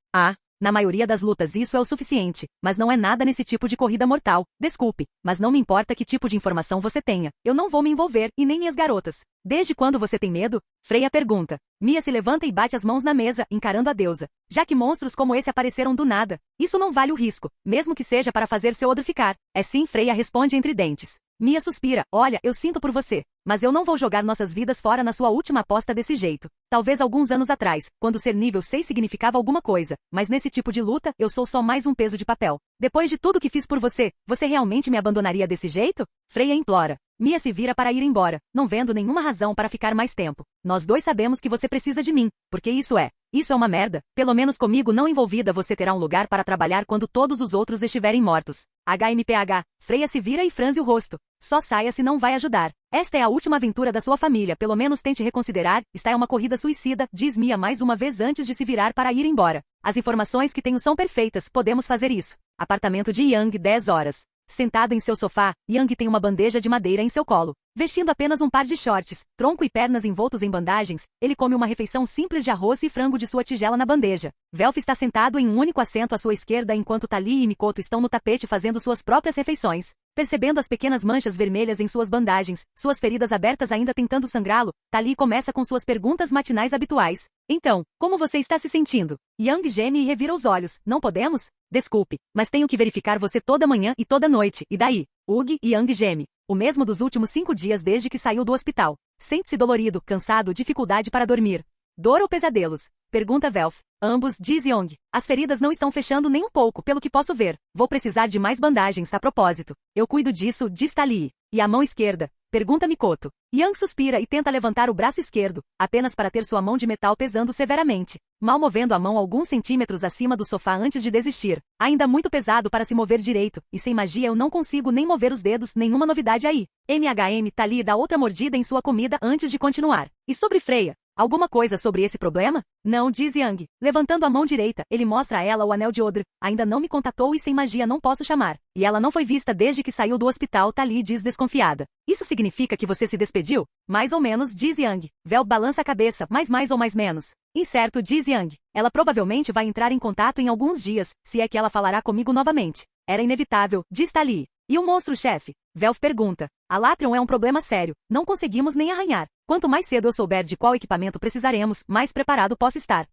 Na maioria das lutas isso é o suficiente, mas não é nada nesse tipo de corrida mortal. Desculpe, mas não me importa que tipo de informação você tenha. Eu não vou me envolver, e nem minhas garotas. Desde quando você tem medo? Freya pergunta. Mia se levanta e bate as mãos na mesa, encarando a deusa. Já que monstros como esse apareceram do nada, isso não vale o risco, mesmo que seja para fazer seu odro ficar. É sim, Freya responde entre dentes. Mia suspira. Olha, eu sinto por você, mas eu não vou jogar nossas vidas fora na sua última aposta desse jeito. Talvez alguns anos atrás, quando ser nível 6 significava alguma coisa, mas nesse tipo de luta, eu sou só mais um peso de papel. Depois de tudo que fiz por você, você realmente me abandonaria desse jeito? Freya implora. Mia se vira para ir embora, não vendo nenhuma razão para ficar mais tempo. Nós 2 sabemos que você precisa de mim, porque isso é uma merda. Pelo menos comigo não envolvida você terá um lugar para trabalhar quando todos os outros estiverem mortos. HMPH. Freya se vira e franze o rosto. Só saia se não vai ajudar. Esta é a última aventura da sua família, pelo menos tente reconsiderar, esta é uma corrida suicida, diz Mia mais uma vez antes de se virar para ir embora. As informações que tenho são perfeitas, podemos fazer isso. Apartamento de Yang, 10 horas. Sentado em seu sofá, Yang tem uma bandeja de madeira em seu colo. Vestindo apenas um par de shorts, tronco e pernas envoltos em bandagens, ele come uma refeição simples de arroz e frango de sua tigela na bandeja. Velf está sentado em um único assento à sua esquerda enquanto Tali e Mikoto estão no tapete fazendo suas próprias refeições. Percebendo as pequenas manchas vermelhas em suas bandagens, suas feridas abertas ainda tentando sangrá-lo, Tali começa com suas perguntas matinais habituais. Então, como você está se sentindo? Yang geme e revira os olhos. Não podemos? Desculpe, mas tenho que verificar você toda manhã e toda noite, e daí? Ug e Yang geme. O mesmo dos últimos 5 dias desde que saiu do hospital. Sente-se dolorido, cansado, dificuldade para dormir. Dor ou pesadelos? Pergunta Velf. Ambos, diz Young. As feridas não estão fechando nem um pouco, pelo que posso ver. Vou precisar de mais bandagens a propósito. Eu cuido disso, diz Tali. E a mão esquerda? Pergunta Mikoto. Yang suspira e tenta levantar o braço esquerdo, apenas para ter sua mão de metal pesando severamente. Mal movendo a mão alguns centímetros acima do sofá antes de desistir. Ainda muito pesado para se mover direito, e sem magia eu não consigo nem mover os dedos, nenhuma novidade aí. MHM Tali dá outra mordida em sua comida antes de continuar. E sobre Freya? Alguma coisa sobre esse problema? Não, diz Yang. Levantando a mão direita, ele mostra a ela o anel de Odr. Ainda não me contatou e sem magia não posso chamar. E ela não foi vista desde que saiu do hospital, Tali diz desconfiada. Isso significa que você se despediu? Mais ou menos, diz Yang. Vel balança a cabeça, mais ou mais menos. Incerto, diz Yang. Ela provavelmente vai entrar em contato em alguns dias, se é que ela falará comigo novamente. Era inevitável, diz Tali. E o monstro-chefe? Velf pergunta. Alatreon é um problema sério. Não conseguimos nem arranhar. Quanto mais cedo eu souber de qual equipamento precisaremos, mais preparado posso estar.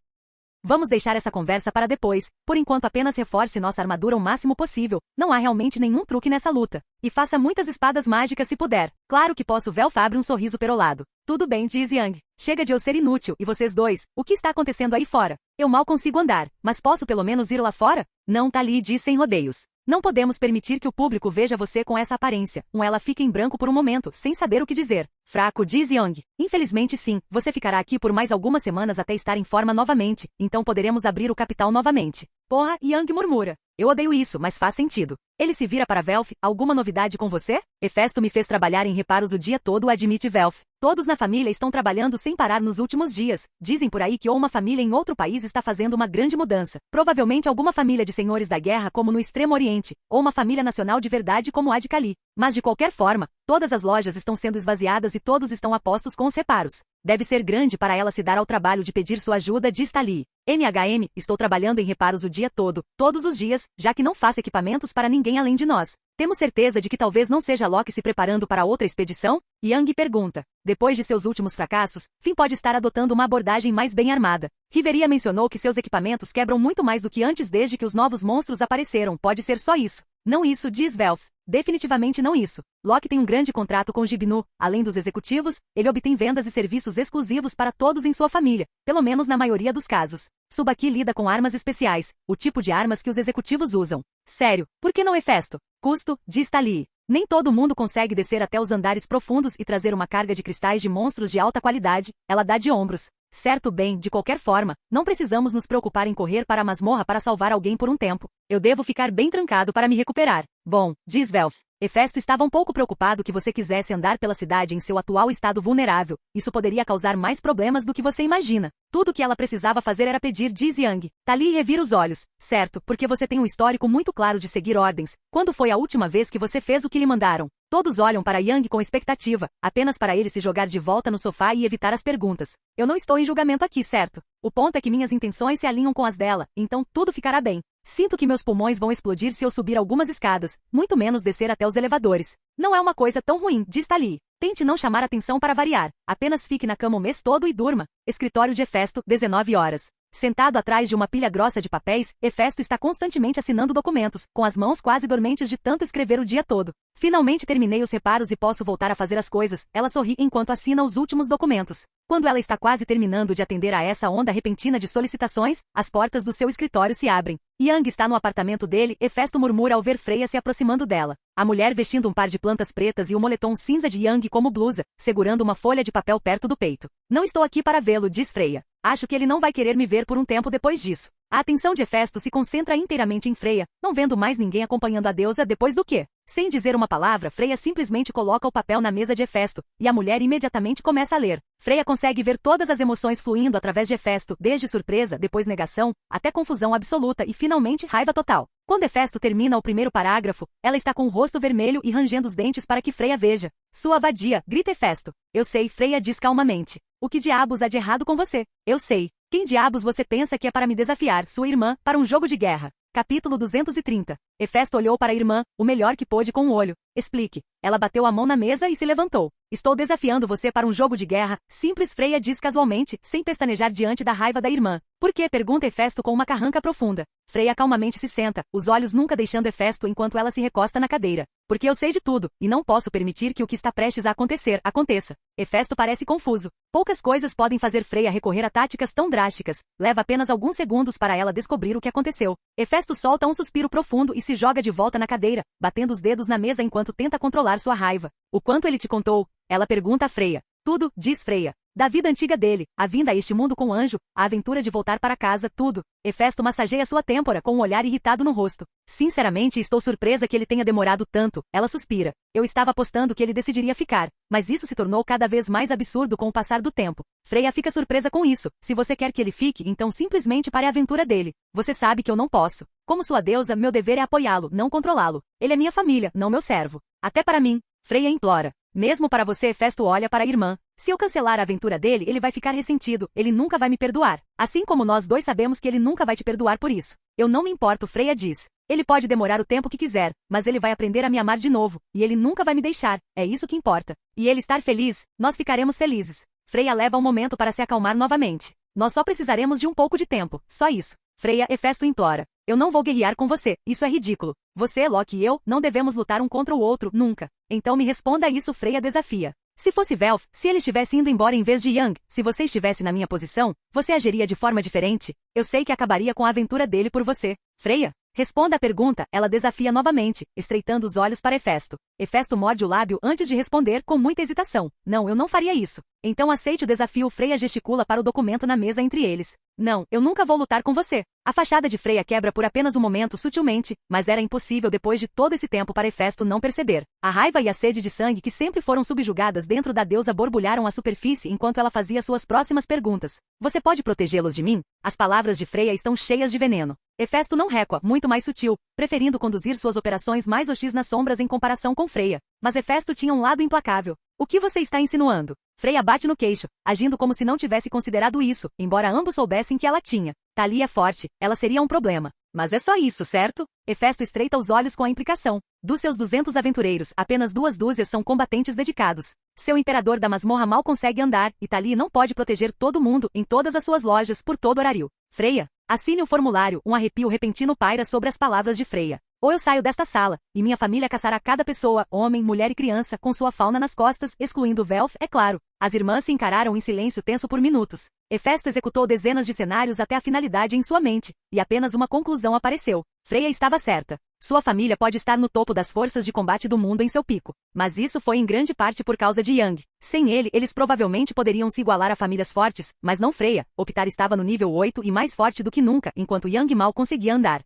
Vamos deixar essa conversa para depois. Por enquanto apenas reforce nossa armadura o máximo possível. Não há realmente nenhum truque nessa luta. E faça muitas espadas mágicas se puder. Claro que posso. Velf abre um sorriso perolado. Tudo bem, diz Yang. Chega de eu ser inútil. E vocês dois? O que está acontecendo aí fora? Eu mal consigo andar. Mas posso pelo menos ir lá fora? Não, Tali diz sem rodeios. Não podemos permitir que o público veja você com essa aparência. Ela fica em branco por um momento, sem saber o que dizer. Fraco, diz Yang. Infelizmente sim, você ficará aqui por mais algumas semanas até estar em forma novamente, então poderemos abrir o capital novamente. Porra, Yang murmura. Eu odeio isso, mas faz sentido. Ele se vira para Velf. Alguma novidade com você? Hefesto me fez trabalhar em reparos o dia todo, admite Velf. Todos na família estão trabalhando sem parar nos últimos dias. Dizem por aí que ou uma família em outro país está fazendo uma grande mudança. Provavelmente alguma família de senhores da guerra como no Extremo Oriente, ou uma família nacional de verdade como a de Kali. Mas de qualquer forma, todas as lojas estão sendo esvaziadas e todos estão a postos com os reparos. Deve ser grande para ela se dar ao trabalho de pedir sua ajuda, diz Tali. NHM, estou trabalhando em reparos o dia todo, todos os dias, já que não faço equipamentos para ninguém além de nós. Temos certeza de que talvez não seja Loki se preparando para outra expedição? Yang pergunta. Depois de seus últimos fracassos, Finn pode estar adotando uma abordagem mais bem armada. Riveria mencionou que seus equipamentos quebram muito mais do que antes desde que os novos monstros apareceram. Pode ser só isso. Não isso, diz Velf. Definitivamente não isso. Loki tem um grande contrato com Gibnu. Além dos executivos, ele obtém vendas e serviços exclusivos para todos em sua família, pelo menos na maioria dos casos. Subaki lida com armas especiais, o tipo de armas que os executivos usam. Sério, por que não Hefesto? Custo, diz Tali. Nem todo mundo consegue descer até os andares profundos e trazer uma carga de cristais de monstros de alta qualidade. Ela dá de ombros. Certo, bem, de qualquer forma, não precisamos nos preocupar em correr para a masmorra para salvar alguém por um tempo. Eu devo ficar bem trancado para me recuperar. Bom, diz Velf. Hefesto estava um pouco preocupado que você quisesse andar pela cidade em seu atual estado vulnerável. Isso poderia causar mais problemas do que você imagina. Tudo o que ela precisava fazer era pedir, diz Yang. Tali revira os olhos. Certo, porque você tem um histórico muito claro de seguir ordens. Quando foi a última vez que você fez o que lhe mandaram? Todos olham para Yang com expectativa, apenas para ele se jogar de volta no sofá e evitar as perguntas. Eu não estou em julgamento aqui, certo? O ponto é que minhas intenções se alinham com as dela, então tudo ficará bem. Sinto que meus pulmões vão explodir se eu subir algumas escadas, muito menos descer até os elevadores. Não é uma coisa tão ruim, diz Tali. Tente não chamar atenção para variar. Apenas fique na cama o mês todo e durma. Escritório de Hefesto, 19 horas. Sentado atrás de uma pilha grossa de papéis, Hefesto está constantemente assinando documentos, com as mãos quase dormentes de tanto escrever o dia todo. Finalmente terminei os reparos e posso voltar a fazer as coisas. Ela sorri enquanto assina os últimos documentos. Quando ela está quase terminando de atender a essa onda repentina de solicitações, as portas do seu escritório se abrem. Yang está no apartamento dele, Hefesto murmura ao ver Freya se aproximando dela. A mulher vestindo um par de plantas pretas e o moletom cinza de Yang como blusa, segurando uma folha de papel perto do peito. Não estou aqui para vê-lo, diz Freya. Acho que ele não vai querer me ver por um tempo depois disso. A atenção de Hefesto se concentra inteiramente em Freya, não vendo mais ninguém acompanhando a deusa depois do que. Sem dizer uma palavra, Freya simplesmente coloca o papel na mesa de Hefesto, e a mulher imediatamente começa a ler. Freya consegue ver todas as emoções fluindo através de Hefesto, desde surpresa, depois negação, até confusão absoluta e finalmente raiva total. Quando Hefesto termina o primeiro parágrafo, ela está com o rosto vermelho e rangendo os dentes para que Freya veja. Sua vadia, grita Hefesto. Eu sei, Freya diz calmamente. O que diabos há de errado com você? Eu sei. Quem diabos você pensa que é para me desafiar, sua irmã, para um jogo de guerra? Capítulo 230. Hefesto olhou para a irmã, o melhor que pôde com o olho. Explique. Ela bateu a mão na mesa e se levantou. Estou desafiando você para um jogo de guerra, simples, Freya diz casualmente, sem pestanejar diante da raiva da irmã. Por quê? Pergunta Hefesto com uma carranca profunda. Freya calmamente se senta, os olhos nunca deixando Hefesto enquanto ela se recosta na cadeira. Porque eu sei de tudo, e não posso permitir que o que está prestes a acontecer, aconteça. Hefesto parece confuso. Poucas coisas podem fazer Freya recorrer a táticas tão drásticas. Leva apenas alguns segundos para ela descobrir o que aconteceu. Hefesto solta um suspiro profundo e se joga de volta na cadeira, batendo os dedos na mesa enquanto tenta controlar sua raiva. O quanto ele te contou? Ela pergunta a Freya. Tudo, diz Freya. Da vida antiga dele, a vinda a este mundo com o anjo, a aventura de voltar para casa, tudo. Hefesto massageia sua têmpora com um olhar irritado no rosto. Sinceramente, estou surpresa que ele tenha demorado tanto, ela suspira. Eu estava apostando que ele decidiria ficar, mas isso se tornou cada vez mais absurdo com o passar do tempo. Freya fica surpresa com isso. Se você quer que ele fique, então simplesmente pare a aventura dele. Você sabe que eu não posso. Como sua deusa, meu dever é apoiá-lo, não controlá-lo. Ele é minha família, não meu servo. Até para mim, Freya implora. Mesmo para você, Hefesto olha para a irmã. Se eu cancelar a aventura dele, ele vai ficar ressentido, ele nunca vai me perdoar. Assim como nós dois sabemos que ele nunca vai te perdoar por isso. Eu não me importo, Freya diz. Ele pode demorar o tempo que quiser, mas ele vai aprender a me amar de novo, e ele nunca vai me deixar, é isso que importa. E ele estar feliz, nós ficaremos felizes. Freya leva um momento para se acalmar novamente. Nós só precisaremos de um pouco de tempo, só isso. Freya, Hefesto implora. Eu não vou guerrear com você, isso é ridículo. Você, Loki e eu, não devemos lutar um contra o outro, nunca. Então me responda isso, Freya desafia. Se fosse Velf, se ele estivesse indo embora em vez de Young, se você estivesse na minha posição, você agiria de forma diferente? Eu sei que acabaria com a aventura dele por você. Freya? Responda a pergunta, ela desafia novamente, estreitando os olhos para Hefesto. Hefesto morde o lábio antes de responder com muita hesitação. Não, eu não faria isso. Então aceite o desafio. Freya gesticula para o documento na mesa entre eles. Não, eu nunca vou lutar com você. A fachada de Freya quebra por apenas um momento sutilmente, mas era impossível depois de todo esse tempo para Hefesto não perceber. A raiva e a sede de sangue que sempre foram subjugadas dentro da deusa borbulharam à superfície enquanto ela fazia suas próximas perguntas. Você pode protegê-los de mim? As palavras de Freya estão cheias de veneno. Hefesto não recua, muito mais sutil, preferindo conduzir suas operações mais hostis nas sombras em comparação com Freya. Mas Hefesto tinha um lado implacável. O que você está insinuando? Freya bate no queixo, agindo como se não tivesse considerado isso, embora ambos soubessem que ela tinha. Thalia é forte, ela seria um problema. Mas é só isso, certo? Hefesto estreita os olhos com a implicação. Dos seus 200 aventureiros, apenas 2 dúzias são combatentes dedicados. Seu imperador da masmorra mal consegue andar, e Thalia não pode proteger todo mundo, em todas as suas lojas, por todo Horaril. Freya? Assine o formulário, um arrepio repentino paira sobre as palavras de Freya. Ou eu saio desta sala, e minha família caçará cada pessoa, homem, mulher e criança, com sua fauna nas costas, excluindo Velf, é claro. As irmãs se encararam em silêncio tenso por minutos. Hefesto executou dezenas de cenários até a finalidade em sua mente, e apenas uma conclusão apareceu. Freya estava certa. Sua família pode estar no topo das forças de combate do mundo em seu pico. Mas isso foi em grande parte por causa de Young. Sem ele, eles provavelmente poderiam se igualar a famílias fortes, mas não Freya. Optar estava no nível 8 e mais forte do que nunca, enquanto Young mal conseguia andar.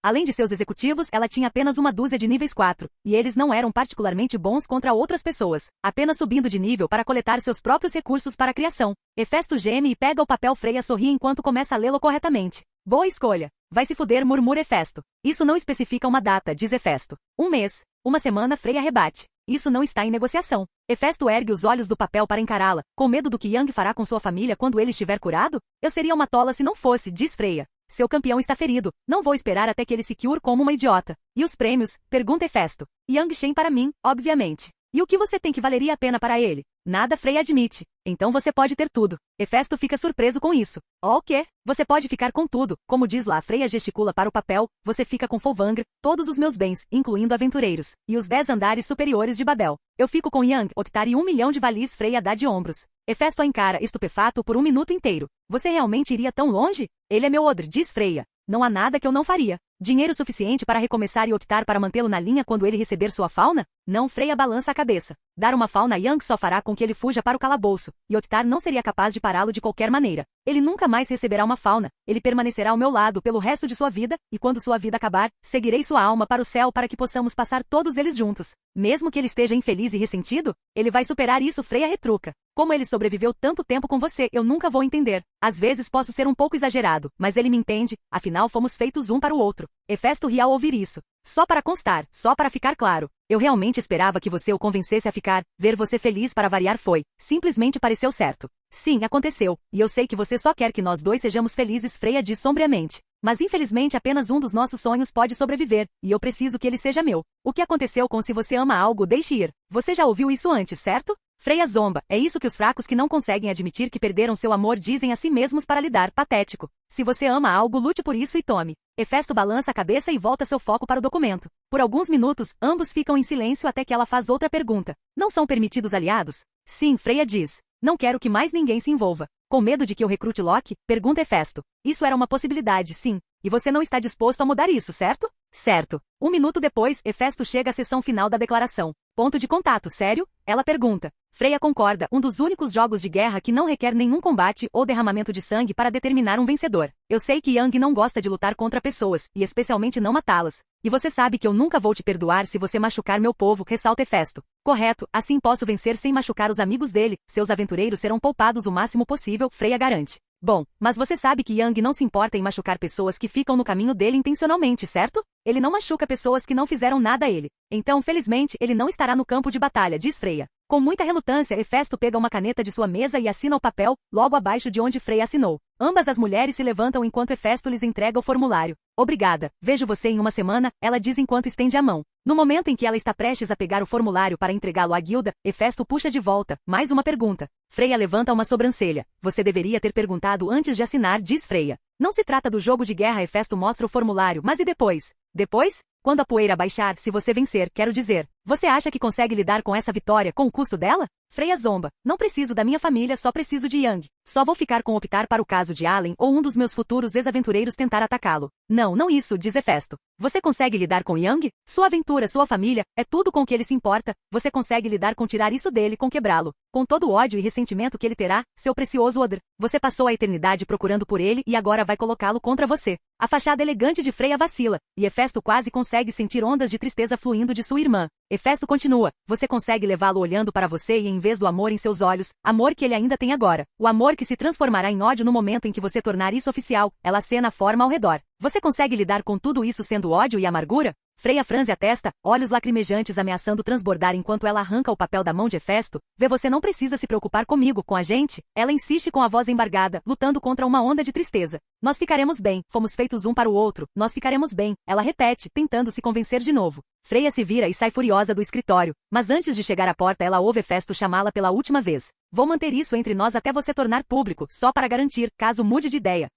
Além de seus executivos, ela tinha apenas uma dúzia de níveis 4, e eles não eram particularmente bons contra outras pessoas, apenas subindo de nível para coletar seus próprios recursos para a criação. Hefesto geme e pega o papel. Freya sorri enquanto começa a lê-lo corretamente. Boa escolha. Vai se fuder, murmura Hefesto. Isso não especifica uma data, diz Hefesto. Um mês. Uma semana. Freya rebate. Isso não está em negociação. Hefesto ergue os olhos do papel para encará-la, com medo do que Young fará com sua família quando ele estiver curado? Eu seria uma tola se não fosse, diz Freya. Seu campeão está ferido. Não vou esperar até que ele se cure como uma idiota. E os prêmios? Pergunta Hefesto. Young Shen para mim, obviamente. E o que você tem que valeria a pena para ele? Nada, Freya admite. Então você pode ter tudo. Hefesto fica surpreso com isso. O quê? Você pode ficar com tudo. Como diz lá, Freya gesticula para o papel. Você fica com Folvangr, todos os meus bens, incluindo aventureiros, e os 10 andares superiores de Babel. Eu fico com Young, Octar e 1 milhão de valis. Freya dá de ombros. Hefesto a encara, estupefato por um minuto inteiro. Você realmente iria tão longe? Ele é meu odre, diz Freya. Não há nada que eu não faria. Dinheiro suficiente para recomeçar e optar para mantê-lo na linha quando ele receber sua fauna? Não, Freya balança a cabeça. Dar uma fauna a Young só fará com que ele fuja para o calabouço, e Octar não seria capaz de pará-lo de qualquer maneira. Ele nunca mais receberá uma fauna, ele permanecerá ao meu lado pelo resto de sua vida, e quando sua vida acabar, seguirei sua alma para o céu para que possamos passar todos eles juntos. Mesmo que ele esteja infeliz e ressentido, ele vai superar isso. Freya retruca. Como ele sobreviveu tanto tempo com você, eu nunca vou entender. Às vezes posso ser um pouco exagerado, mas ele me entende, afinal fomos feitos um para o outro. Hefesto ri ao ouvir isso. Só para constar, só para ficar claro. Eu realmente esperava que você o convencesse a ficar. Ver você feliz para variar foi. Simplesmente pareceu certo. Sim, aconteceu. E eu sei que você só quer que nós dois sejamos felizes, Freya diz sombriamente. Mas infelizmente apenas um dos nossos sonhos pode sobreviver, e eu preciso que ele seja meu. O que aconteceu com se você ama algo, deixe ir. Você já ouviu isso antes, certo? Freya zomba. É isso que os fracos que não conseguem admitir que perderam seu amor dizem a si mesmos para lidar. Patético. Se você ama algo, lute por isso e tome. Hefesto balança a cabeça e volta seu foco para o documento. Por alguns minutos, ambos ficam em silêncio até que ela faz outra pergunta. Não são permitidos aliados? Sim, Freya diz. Não quero que mais ninguém se envolva. Com medo de que eu recrute Loki? Pergunta Hefesto. Isso era uma possibilidade, sim. E você não está disposto a mudar isso, certo? Certo. Um minuto depois, Hefesto chega à sessão final da declaração. Ponto de contato, sério? Ela pergunta. Freya concorda, um dos únicos jogos de guerra que não requer nenhum combate ou derramamento de sangue para determinar um vencedor. Eu sei que Yang não gosta de lutar contra pessoas, e especialmente não matá-las. E você sabe que eu nunca vou te perdoar se você machucar meu povo, ressalta Hefesto. Correto, assim posso vencer sem machucar os amigos dele, seus aventureiros serão poupados o máximo possível, Freya garante. Bom, mas você sabe que Yang não se importa em machucar pessoas que ficam no caminho dele intencionalmente, certo? Ele não machuca pessoas que não fizeram nada a ele. Então, felizmente, ele não estará no campo de batalha, diz Freya. Com muita relutância, Hefesto pega uma caneta de sua mesa e assina o papel, logo abaixo de onde Freya assinou. Ambas as mulheres se levantam enquanto Hefesto lhes entrega o formulário. Obrigada, vejo você em uma semana, ela diz enquanto estende a mão. No momento em que ela está prestes a pegar o formulário para entregá-lo à guilda, Hefesto puxa de volta. Mais uma pergunta. Freya levanta uma sobrancelha. Você deveria ter perguntado antes de assinar, diz Freya. Não se trata do jogo de guerra, Hefesto mostra o formulário, mas e depois? Depois? Quando a poeira baixar, se você vencer, quero dizer. Você acha que consegue lidar com essa vitória com o custo dela? Freya zomba. Não preciso da minha família, só preciso de Yang. Só vou ficar com optar para o caso de Allen ou um dos meus futuros ex-aventureiros tentar atacá-lo. Não isso, diz Hefesto. Você consegue lidar com Yang? Sua aventura, sua família, é tudo com que ele se importa. Você consegue lidar com tirar isso dele, com quebrá-lo. Com todo o ódio e ressentimento que ele terá, seu precioso Odr. Você passou a eternidade procurando por ele e agora vai colocá-lo contra você. A fachada elegante de Freya vacila, e Hefesto quase consegue sentir ondas de tristeza fluindo de sua irmã. Hefesto continua. Você consegue levá-lo olhando para você e em vez do amor em seus olhos, amor que ele ainda tem agora. O amor que se transformará em ódio no momento em que você tornar isso oficial, ela acena a forma ao redor. Você consegue lidar com tudo isso sendo ódio e amargura? Freya franze a testa, olhos lacrimejantes ameaçando transbordar enquanto ela arranca o papel da mão de Hefesto. Vê, você não precisa se preocupar comigo, com a gente. Ela insiste com a voz embargada, lutando contra uma onda de tristeza. Nós ficaremos bem, fomos feitos um para o outro, nós ficaremos bem, ela repete, tentando se convencer de novo. Freya se vira e sai furiosa do escritório, mas antes de chegar à porta ela ouve Hefesto chamá-la pela última vez. Vou manter isso entre nós até você tornar público, só para garantir, caso mude de ideia.